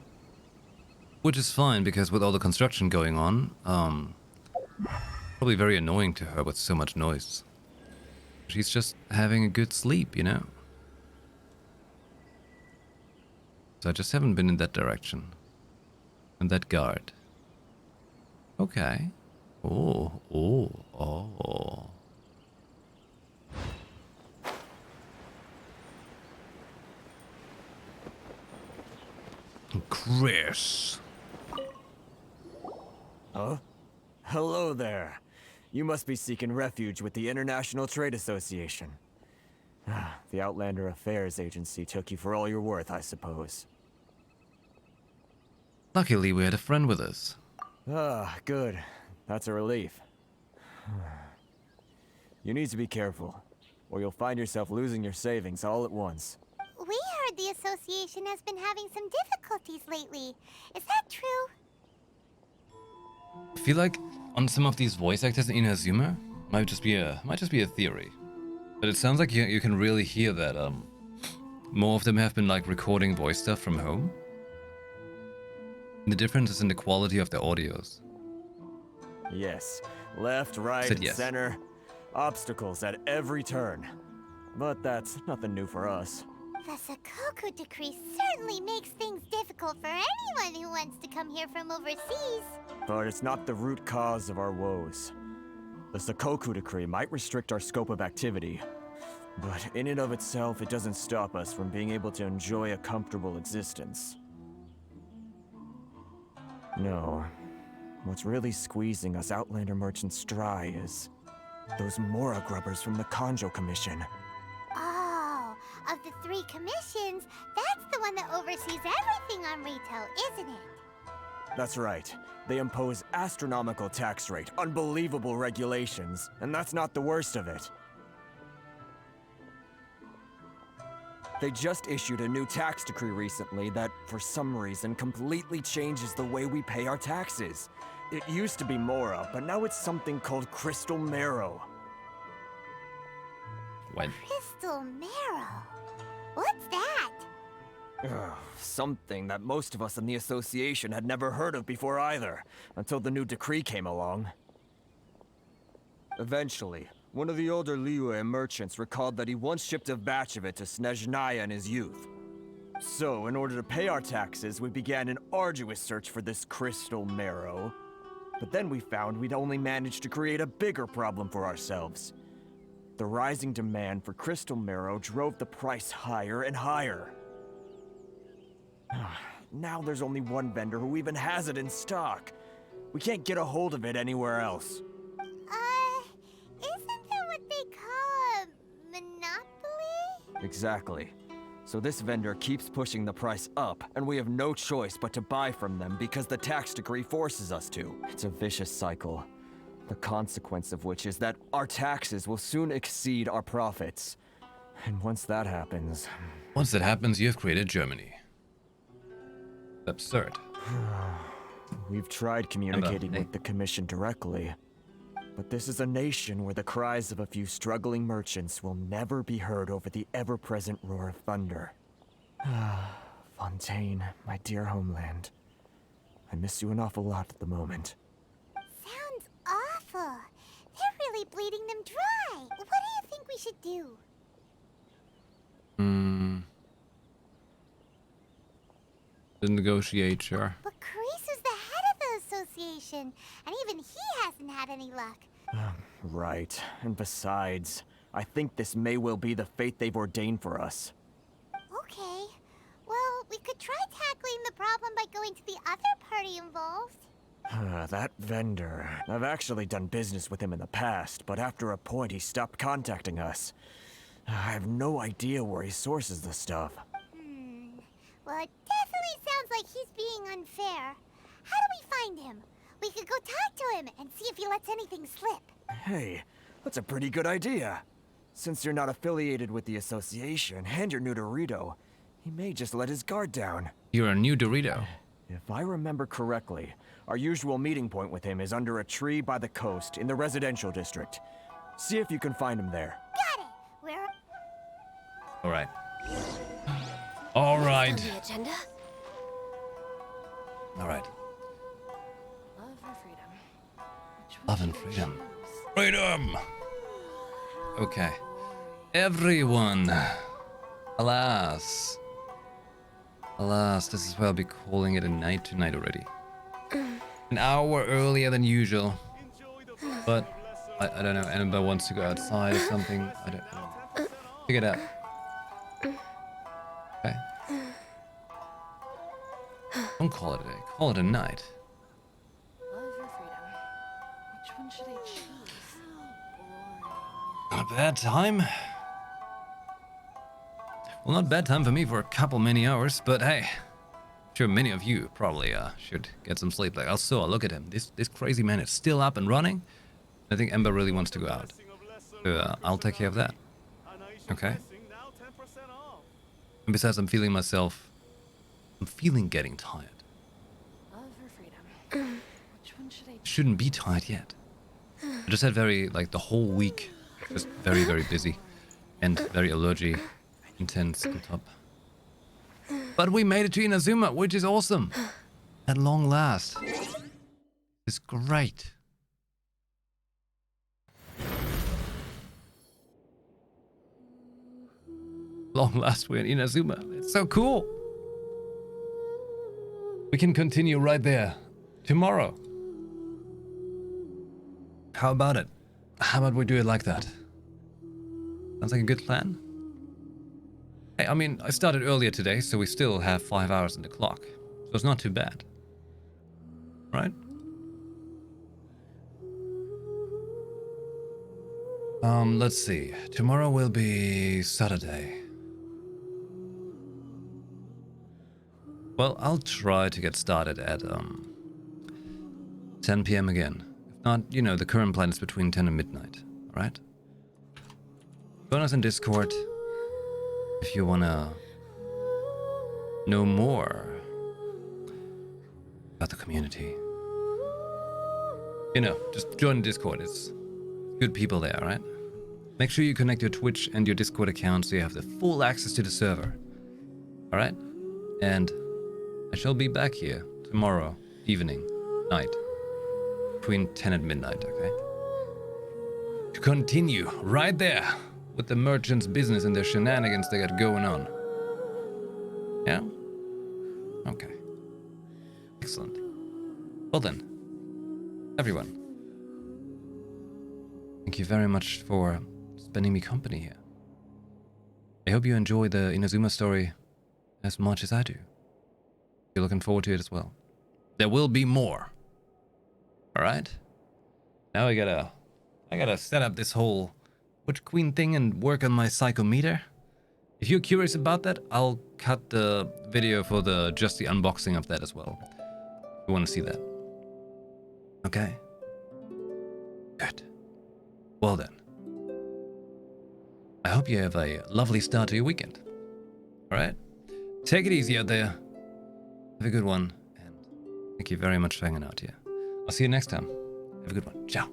Speaker 1: Which is fine because with all the construction going on, probably very annoying to her with so much noise. She's just having a good sleep, you know? So I just haven't been in that direction. And that guard. Okay. Oh. Chris.
Speaker 12: Huh? Hello there. You must be seeking refuge with the International Trade Association. The Outlander Affairs Agency took you for all you're worth, I suppose.
Speaker 1: Luckily, we had a friend with us.
Speaker 12: Ah, good. That's a relief. You need to be careful, or you'll find yourself losing your savings all at once.
Speaker 2: We heard the association has been having some difficulties lately. Is that true?
Speaker 1: I feel like on some of these voice actors in Inazuma might just be a theory, but it sounds like you can really hear that more of them have been like recording voice stuff from home. And the difference is in the quality of their audios.
Speaker 12: Yes, left, right,
Speaker 1: Said
Speaker 12: and
Speaker 1: yes.
Speaker 12: center. Obstacles at every turn. But that's nothing new for us.
Speaker 2: The Sakoku decree certainly makes things difficult for anyone who wants to come here from overseas.
Speaker 12: But it's not the root cause of our woes. The Sakoku decree might restrict our scope of activity, but in and of itself, it doesn't stop us from being able to enjoy a comfortable existence. No. What's really squeezing us Outlander merchants dry is those Mora grubbers from the Kanjo Commission.
Speaker 2: Oh, of the 3 commissions, that's the one that oversees everything on retail, isn't it?
Speaker 12: That's right. They impose astronomical tax rate, unbelievable regulations, and that's not the worst of it. They just issued a new tax decree recently that, for some reason, completely changes the way we pay our taxes. It used to be Mora, but now it's something called Crystal Marrow.
Speaker 1: When?
Speaker 2: Crystal Marrow? What's that?
Speaker 12: Something that most of us in the association had never heard of before either, until the new decree came along. Eventually, one of the older Liyue merchants recalled that he once shipped a batch of it to Snezhnaya in his youth. So, in order to pay our taxes, we began an arduous search for this Crystal Marrow. But then we found we'd only managed to create a bigger problem for ourselves. The rising demand for Crystal Marrow drove the price higher and higher. Now there's only one vendor who even has it in stock. We can't get a hold of it anywhere else.
Speaker 2: Isn't that what they call a monopoly?
Speaker 12: Exactly. So this vendor keeps pushing the price up, and we have no choice but to buy from them because the tax decree forces us to. It's a vicious cycle. The consequence of which is that our taxes will soon exceed our profits. And once that happens...
Speaker 1: Once that happens, you've created Germany. Absurd.
Speaker 12: We've tried communicating with the Commission directly, but this is a nation where the cries of a few struggling merchants will never be heard over the ever-present roar of thunder. Fontaine, my dear homeland. I miss you an awful lot at the moment.
Speaker 2: Sounds awful. They're really bleeding them dry. What do you think we should do?
Speaker 1: Negotiate, sure.
Speaker 2: But Carice is the head of the association, and even he hasn't had any luck.
Speaker 12: Right. And besides, I think this may well be the fate they've ordained for us.
Speaker 2: Okay. Well, we could try tackling the problem by going to the other party involved.
Speaker 12: That vendor. I've actually done business with him in the past, but after a point he stopped contacting us. I have no idea where he sources the stuff.
Speaker 2: Well, it definitely sounds like he's being unfair. How do we find him? We could go talk to him and see if he lets anything slip.
Speaker 12: Hey, that's a pretty good idea. Since you're not affiliated with the association and you're new to Rito, he may just let his guard down.
Speaker 1: You're a new Dorito.
Speaker 12: If I remember correctly, our usual meeting point with him is under a tree by the coast in the residential district. See if you can find him there.
Speaker 2: Got it. Where?
Speaker 1: All right. All right.
Speaker 7: Next on the agenda.
Speaker 1: All right.
Speaker 7: Love for freedom.
Speaker 1: Love and freedom. Freedom! Okay. Everyone. Alas. Alas, this is why I'll be calling it a night tonight already. An hour earlier than usual. But, I don't know, anybody wants to go outside or something? I don't know. Figure it out. Okay. Don't call it a day, call it a night.
Speaker 7: Love for freedom.
Speaker 1: not a bad time. Well, not bad time for me for a couple many hours, but hey, I'm sure many of you probably should get some sleep. Like, also, look at him. This crazy man is still up and running. I think Ember really wants to go out. So I'll take care of that. Okay? And besides, I'm feeling getting tired. Shouldn't be tired yet. I just had the whole week, just very, very busy and very allergy intense on top. But we made it to Inazuma, which is awesome. At long last. It's great. Long last we're in Inazuma. It's so cool. We can continue right there. Tomorrow. How about it? How about we do it like that? Sounds like a good plan. Hey, I mean, I started earlier today, so we still have 5 hours on the clock. So it's not too bad. Right? Let's see. Tomorrow will be Saturday. Well, I'll try to get started at 10 PM again. If not, you know, the current plan is between 10 and midnight. Alright? Join us in Discord if you wanna know more about the community. You know, just join Discord. It's good people there, right? Make sure you connect your Twitch and your Discord account so you have the full access to the server. Alright? And I shall be back here tomorrow evening, night, between 10 and midnight, okay? To continue right there with the merchants' business and their shenanigans they got going on. Yeah? Okay. Excellent. Well then, everyone, thank you very much for spending me company here. I hope you enjoy the Inazuma story as much as I do. You're looking forward to it as well. There will be more. Alright? Now I gotta set up this whole Witch Queen thing and work on my psychometer. If you're curious about that, I'll cut the video for just the unboxing of that as well. If you want to see that. Okay. Good. Well then. I hope you have a lovely start to your weekend. Alright? Take it easy out there. Have a good one, and thank you very much for hanging out here. I'll see you next time. Have a good one. Ciao.